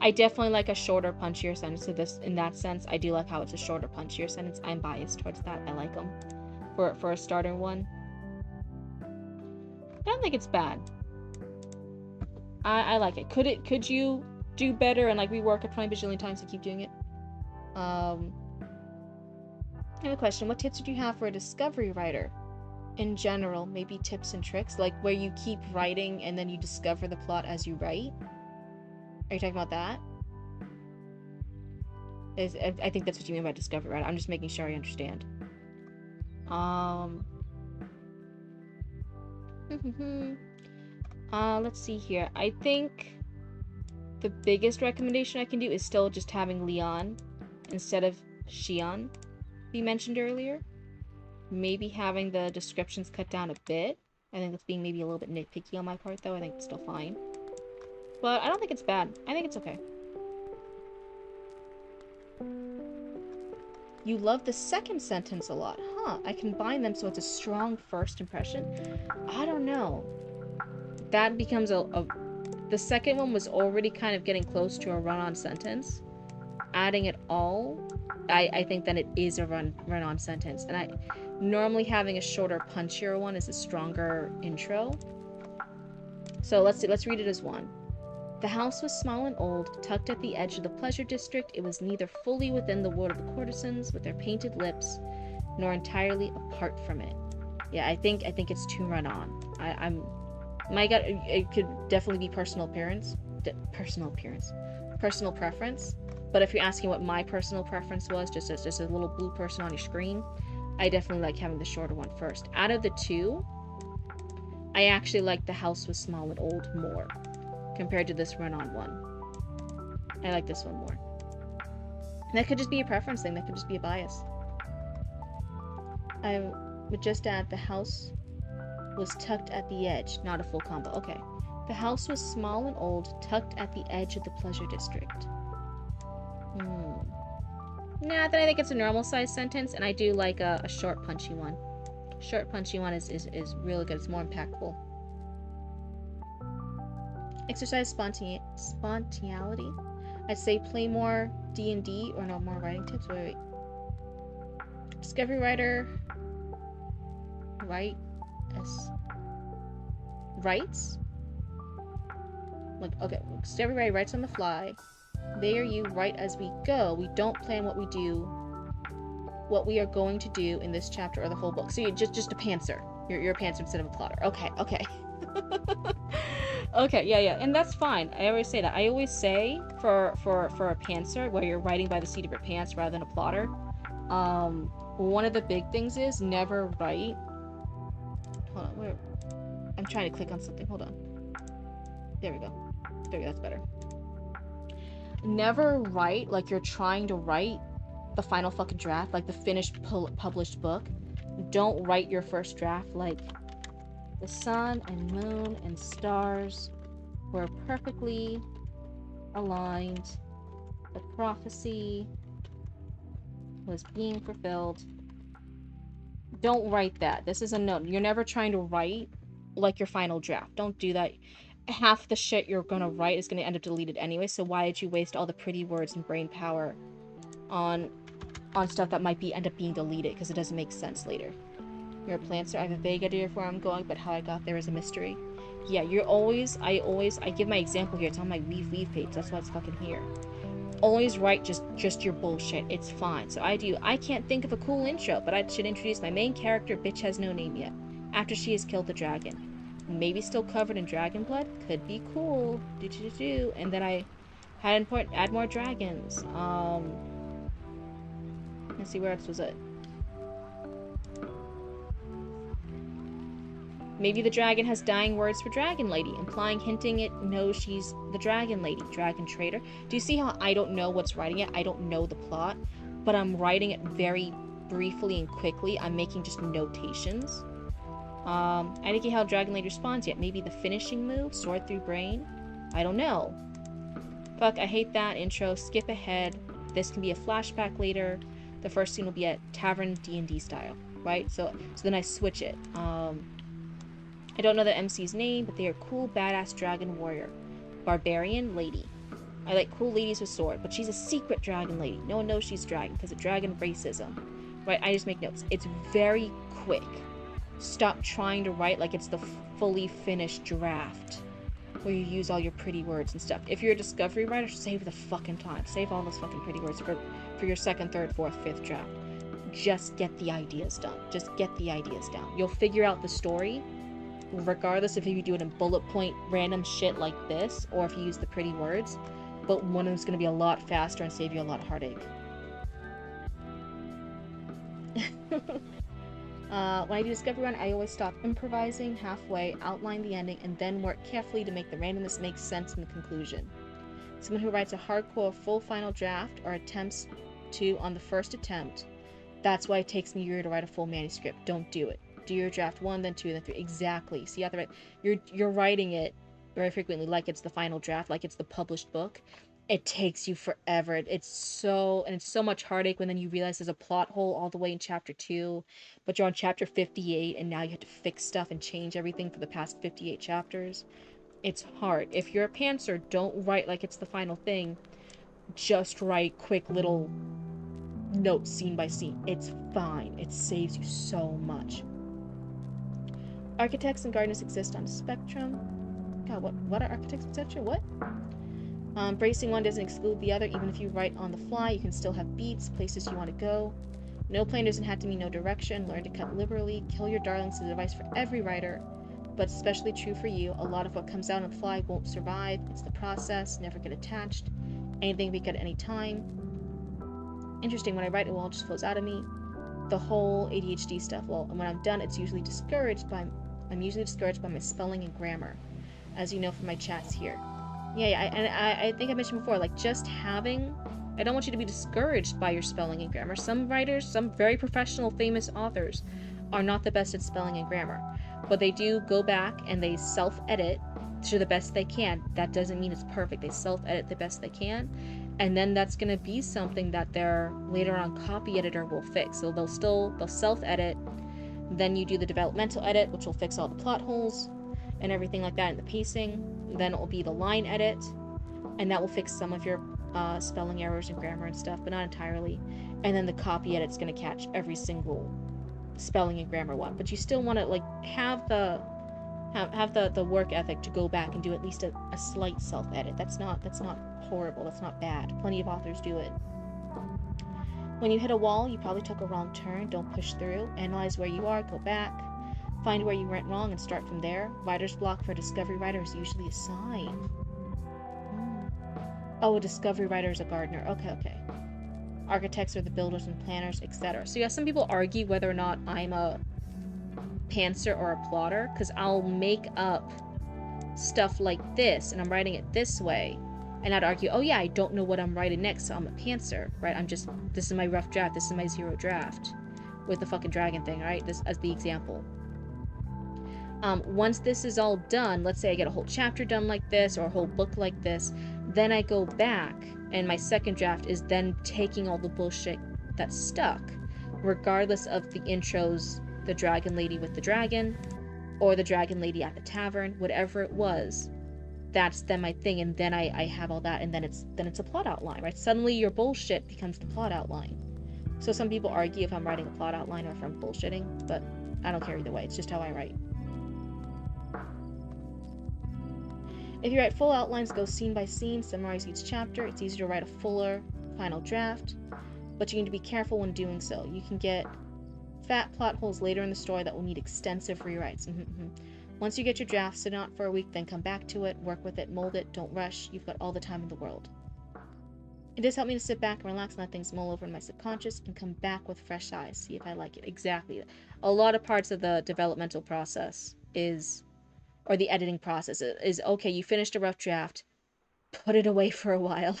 I definitely like a shorter, punchier sentence to this. In that sense, I do like how it's a shorter, punchier sentence. I'm biased towards that. I like them for a starter one. I don't think it's bad. I like it. Could you do better and like rework it 20 bajillion times to keep doing it? I have a question. What tips would you have for a discovery writer? In general, maybe tips and tricks, like where you keep writing and then you discover the plot as you write. Are you talking about that? I think that's what you mean by discovery writer. I'm just making sure I understand. Let's see here. I think the biggest recommendation I can do is still just having Leon instead of Xion be mentioned earlier. Maybe having the descriptions cut down a bit. I think that's being maybe a little bit nitpicky on my part, though. I think it's still fine. But I don't think it's bad. I think it's okay. You love the second sentence a lot, huh? I combine them so it's a strong first impression. I don't know. That becomes the second one was already kind of getting close to a run-on sentence. Adding it all, I think then it is a run-on sentence. And normally having a shorter, punchier one is a stronger intro. So let's read it as one. The house was small and old, tucked at the edge of the pleasure district. It was neither fully within the world of the courtesans with their painted lips, nor entirely apart from it. Yeah, I think it's too run on. My gut, it could definitely be personal preference. But if you're asking what my personal preference was, just a little blue person on your screen, I definitely like having the shorter one first. Out of the two, I actually like the house was small and old more compared to this run-on one. I like this one more. And that could just be a preference thing. That could just be a bias. I would just add the house was tucked at the edge. Not a full combo. Okay. The house was small and old, tucked at the edge of the pleasure district. Nah, then I think it's a normal size sentence, and I do like a short, punchy one. Short, punchy one is really good. It's more impactful. Exercise spontaneity. I'd say play more D&D or no more writing tips. Wait. Discovery writer. Writes? Like, okay, discovery writer writes on the fly. There you write as we go. We don't plan what we are going to do in this chapter or the whole book. So you're just a pantser. You're a pantser instead of a plotter. Okay. Okay, yeah, and that's fine. I always say that. I always say for a pantser, where you're writing by the seat of your pants rather than a plotter, one of the big things is never write. Hold on, where? I'm trying to click on something. Hold on. There we go. That's better. Never write like you're trying to write the final fucking draft, like the finished published book. Don't write your first draft like the sun and moon and stars were perfectly aligned. The prophecy was being fulfilled. Don't write that. This is a note. You're never trying to write like your final draft. Don't do that. Half the shit you're gonna write is gonna end up deleted anyway, so why did you waste all the pretty words and brain power on stuff that might end up being deleted because it doesn't make sense later. You're a plantster. I have a vague idea of where I'm going, but how I got there is a mystery. Yeah, I give my example here. It's on my weave page. That's why it's fucking here. Always write just your bullshit. It's fine. So I can't think of a cool intro, but I should introduce my main character, bitch has no name yet, after she has killed the dragon. maybe still covered in dragon blood. Could be cool. Do. And then I had add more dragons. Let's see, where else was it? Maybe the dragon has dying words for Dragon Lady, hinting it knows she's the Dragon Lady, Dragon Trader. Do you see how I don't know what's writing it? I don't know the plot, but I'm writing it very briefly and quickly. I'm making just notations. I didn't get how Dragon Lady responds yet. Maybe the finishing move, Sword Through Brain? I don't know. Fuck, I hate that intro. Skip ahead. This can be a flashback later. The first scene will be at Tavern D&D style, right? So then I switch it. I don't know the MC's name, but they are cool, badass dragon warrior. Barbarian lady. I like cool ladies with sword, but she's a secret dragon lady. No one knows she's dragon because of dragon racism. Right? I just make notes. It's very quick. Stop trying to write like it's the fully finished draft where you use all your pretty words and stuff. If you're a discovery writer, save the fucking time. Save all those fucking pretty words for your second, third, fourth, fifth draft. Just get the ideas done. Just get the ideas down. You'll figure out the story regardless if you do it in bullet point random shit like this or if you use the pretty words, but one of them's going to be a lot faster and save you a lot of heartache. When I do Discovery Run, I always stop improvising halfway, outline the ending, and then work carefully to make the randomness make sense in the conclusion. Someone who writes a hardcore full final draft or attempts to on the first attempt, that's why it takes me a year to write a full manuscript. Don't do it. Do your draft 1, then 2, then 3. Exactly. So you have to write. You're writing it very frequently like it's the final draft, like it's the published book. It takes you forever. It's so much heartache when then you realize there's a plot hole all the way in chapter 2, but you're on chapter 58 and now you have to fix stuff and change everything for the past 58 chapters. It's hard. If you're a pantser, don't write like it's the final thing. Just write quick little notes scene by scene. It's fine. It saves you so much. Architects and gardeners exist on a spectrum. God, what are architects, etc.? What? Bracing one doesn't exclude the other. Even if you write on the fly, you can still have beats, places you want to go. No plan doesn't have to mean no direction. Learn to cut liberally. Kill your darlings is advice for every writer, but especially true for you. A lot of what comes out on the fly won't survive. It's the process. Never get attached. Anything can be cut at any time. Interesting, when I write, it all just flows out of me. The whole ADHD stuff. Well, and when I'm done, I'm usually discouraged by my spelling and grammar, as you know from my chats here. Yeah, I think I mentioned before, like, just having... I don't want you to be discouraged by your spelling and grammar. Some writers, some very professional, famous authors, are not the best at spelling and grammar. But they do go back and they self-edit to the best they can. That doesn't mean it's perfect. They self-edit the best they can. And then that's going to be something that their later on copy editor will fix. So they'll self-edit. Then you do the developmental edit, which will fix all the plot holes and everything like that, and the pacing. Then it will be the line edit, and that will fix some of your spelling errors and grammar and stuff, but not entirely. And then the copy edit's going to catch every single spelling and grammar one. But you still want to like have the work ethic to go back and do at least a slight self-edit. That's not horrible. That's not bad. Plenty of authors do it. When you hit a wall, you probably took a wrong turn. Don't push through. Analyze where you are. Go back. Find where you went wrong and start from there. Writer's block for a discovery writer is usually a sign. Oh, a discovery writer is a gardener. Okay. Architects are the builders and planners, etc. So yeah, some people argue whether or not I'm a pantser or a plotter, because I'll make up stuff like this and I'm writing it this way, and I'd argue, oh yeah, I don't know what I'm writing next, so I'm a pantser, right? This is my rough draft, this is my zero draft with the fucking dragon thing, right? This as the example. Once this is all done, let's say I get a whole chapter done like this or a whole book like this, then I go back and my second draft is then taking all the bullshit that stuck, regardless of the intros, the dragon lady with the dragon or the dragon lady at the tavern, whatever it was. That's then my thing, and then I have all that, and then it's a plot outline, right? Suddenly your bullshit becomes the plot outline. So some people argue if I'm writing a plot outline or if I'm bullshitting, but I don't care either way. It's just how I write. If you write full outlines, go scene by scene, summarize each chapter. It's easier to write a fuller final draft, but you need to be careful when doing so. You can get fat plot holes later in the story that will need extensive rewrites. Once you get your draft, sit on it for a week, then come back to it, work with it, mold it, don't rush. You've got all the time in the world. It does help me to sit back and relax, let things mull over in my subconscious, and come back with fresh eyes, see if I like it. Exactly. A lot of parts of the developmental process is, or the editing process is, okay, you finished a rough draft, put it away for a while.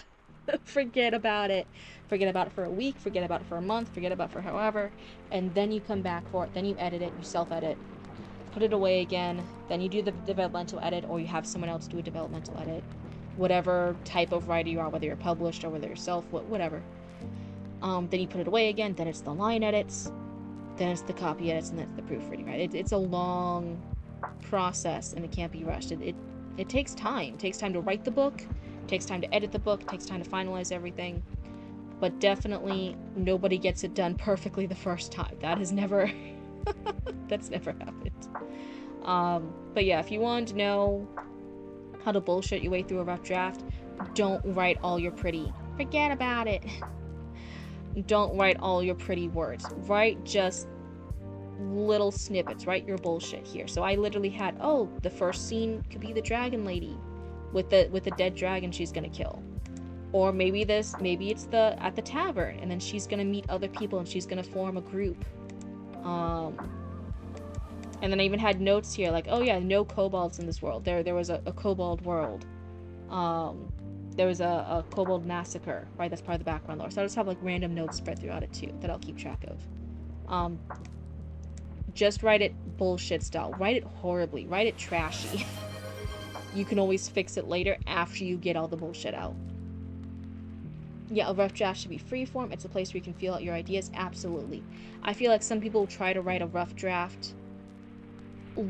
Forget about it. Forget about it for a week, forget about it for a month, forget about it for however, and then you come back for it, then you edit it, you self-edit, put it away again, then you do the developmental edit, or you have someone else do a developmental edit. Whatever type of writer you are, whether you're published or whether you're self, whatever. Then you put it away again, then it's the line edits, then it's the copy edits, and then it's the proofreading, right? It's a long process, and it can't be rushed. It takes time. It takes time to write the book, it takes time to edit the book, it takes time to finalize everything. But definitely, nobody gets it done perfectly the first time. That has never... that's never happened. But yeah, if you want to know how to bullshit your way through a rough draft, don't write all your pretty. Forget about it. Don't write all your pretty words. Write just little snippets. Write your bullshit here. So I literally had, oh, the first scene could be the dragon lady with the dead dragon she's gonna kill. Or maybe it's at the tavern, and then she's gonna meet other people and she's gonna form a group. And then I even had notes here like, oh yeah, no kobolds in this world. There was a kobold world. There was a kobold massacre, right? That's part of the background lore. So I just have like random notes spread throughout it too that I'll keep track of. Just write it bullshit style. Write it horribly. Write it trashy. You can always fix it later after you get all the bullshit out. Yeah, a rough draft should be freeform. It's a place where you can feel out your ideas. Absolutely. I feel like some people try to write a rough draft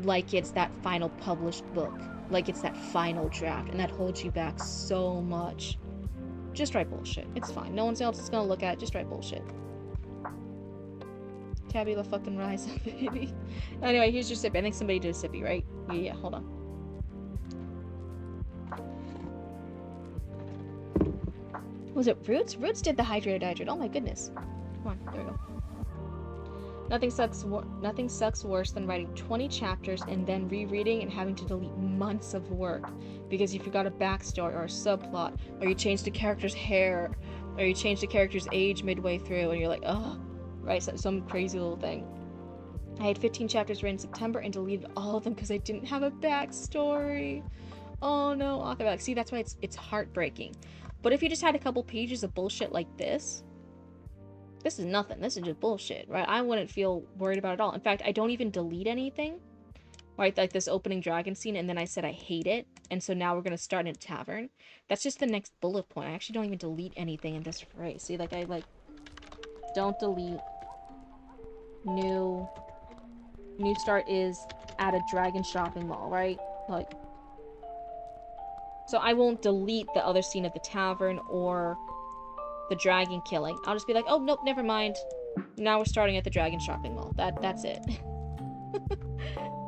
like it's that final published book. Like it's that final draft. And that holds you back so much. Just write bullshit. It's fine. No one else is gonna look at it. Just write bullshit. Tabula fucking rise, baby. Anyway, here's your sippy. I think somebody did a sippy, right? Yeah, hold on. Was it Roots? Roots did the hydrate. Oh my goodness. Come on, there we go. Nothing sucks worse than writing 20 chapters and then rereading and having to delete months of work because you forgot a backstory or a subplot, or you changed the character's hair, or you changed the character's age midway through, and you're like, oh, right, some crazy little thing. I had 15 chapters written in September and deleted all of them because I didn't have a backstory. Oh no, author. Like, see, that's why it's heartbreaking. But if you just had a couple pages of bullshit like this is nothing. This is just bullshit, right? I wouldn't feel worried about it at all. In fact, I don't even delete anything, right? Like this opening dragon scene, and then I said I hate it, and so now we're going to start in a tavern. That's just the next bullet point. I actually don't even delete anything in this phrase. See, like, I, like, don't delete. New start is at a dragon shopping mall, right? Like, so I won't delete the other scene at the tavern or the dragon killing. I'll just be like, oh, nope, never mind. Now we're starting at the dragon shopping mall. That's it.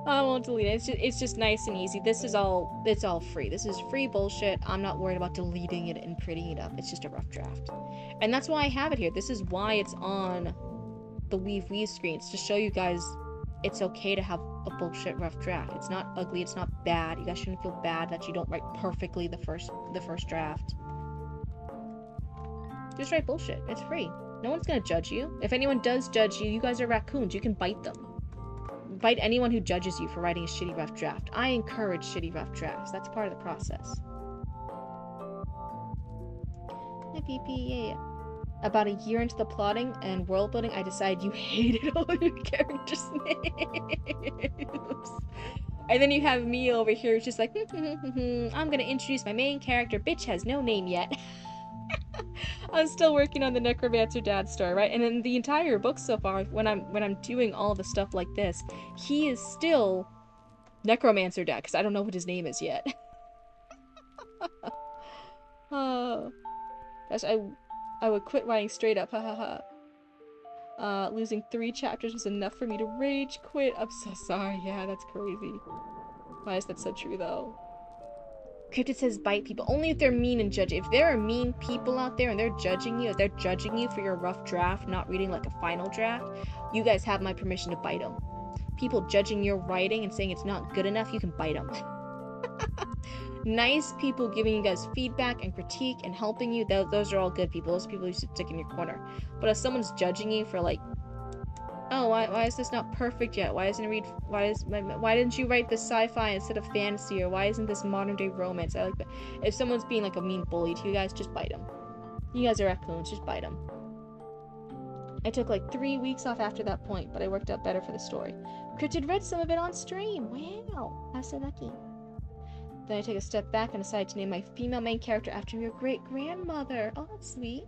I won't delete it. It's just nice and easy. It's all free. This is free bullshit. I'm not worried about deleting it and prettying it up. It's just a rough draft. And that's why I have it here. This is why it's on the Weave screens, to show you guys it's okay to have a bullshit rough draft. It's not ugly, it's not bad. You guys shouldn't feel bad that you don't write perfectly the first draft. Just write bullshit. It's free. No one's gonna judge you. If anyone does judge you, you guys are raccoons. You can bite them. Bite anyone who judges you for writing a shitty rough draft. I encourage shitty rough drafts. That's part of the process. Yeah. About a year into the plotting and world building, I decided you hated all your characters' names. And then you have me over here, just like, I'm gonna introduce my main character. Bitch has no name yet. I'm still working on the Necromancer Dad story, right? And in the entire book so far, when I'm doing all the stuff like this, he is still Necromancer Dad, because I don't know what his name is yet. Oh, gosh, I would quit writing straight up, losing 3 chapters was enough for me to rage quit. I'm so sorry. Yeah, that's crazy. Why is that so true, though? Cryptid says bite people. Only if they're mean and judgy. If there are mean people out there and they're judging you, if they're judging you for your rough draft, not reading like a final draft, you guys have my permission to bite them. people judging your writing and saying it's not good enough, you can bite them. Nice people giving you guys feedback and critique and helping you, those are all good people. Those people you should stick in your corner. But if someone's judging you for like, oh, why is this not perfect yet? Why didn't you write this sci-fi instead of fantasy? Or why isn't this modern day romance? I like that. If someone's being like a mean bully to you guys, just bite them. You guys are raccoons, just bite them. I took like 3 weeks off after that point, but I worked out better for the story. Cryptid read some of it on stream. Wow, I'm so lucky. Then I took a step back and decided to name my female main character after your great-grandmother. Oh, that's sweet.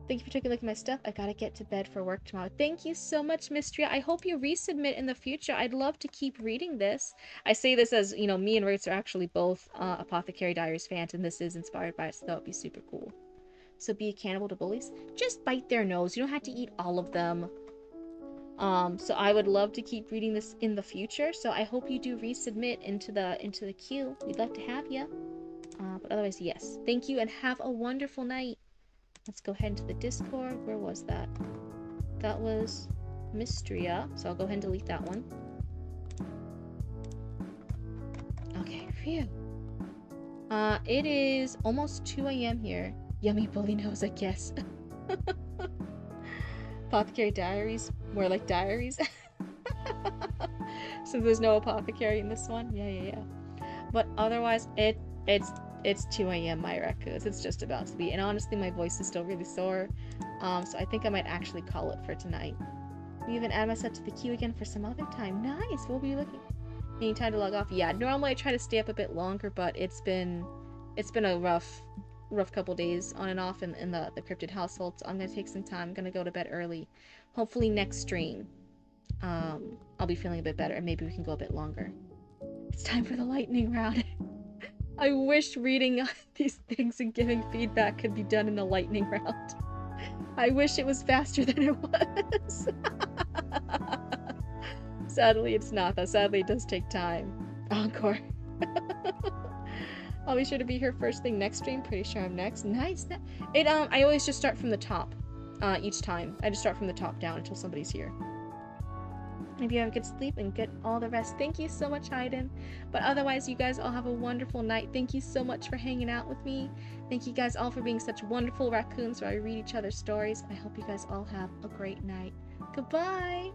Thank you for taking a look at my stuff. I gotta get to bed for work tomorrow. Thank you so much, Mistria. I hope you resubmit in the future. I'd love to keep reading this. I say this as, you know, me and Roots are actually both Apothecary Diaries fans, and this is inspired by it, so that would be super cool. So be a cannibal to bullies? Just bite their nose. You don't have to eat all of them. So I would love to keep reading this in the future, so I hope you do resubmit into the queue. We'd love to have you. But otherwise, yes. Thank you and have a wonderful night. Let's go ahead into the Discord. Where was that? That was Mystria, so I'll go ahead and delete that one. Okay, phew. It is almost 2 a.m. here. Yummy bully nose, I guess. Apothecary Diaries, more like diaries. Since there's no apothecary in this one. Yeah. But otherwise, it's 2 a.m. my raccoons. It's just about to be. And honestly, my voice is still really sore. So I think I might actually call it for tonight. We even add myself to the queue again for some other time. Nice. We'll be looking. Any time to log off? Yeah. Normally I try to stay up a bit longer, but it's been a rough couple days on and off in the cryptid household, so I'm gonna take some time. I'm gonna go to bed early. Hopefully next stream I'll be feeling a bit better and maybe we can go a bit longer. It's time for the lightning round. I wish reading these things and giving feedback could be done in the lightning round. I wish it was faster than it was. Sadly it's not though. Sadly it does take time. Encore. I'll be sure to be here first thing next stream. Pretty sure I'm next. Nice. I always just start from the top. Each time. I just start from the top down until somebody's here. If you have a good sleep and get all the rest. Thank you so much, Hayden. But otherwise, you guys all have a wonderful night. Thank you so much for hanging out with me. Thank you guys all for being such wonderful raccoons while I read each other's stories. I hope you guys all have a great night. Goodbye!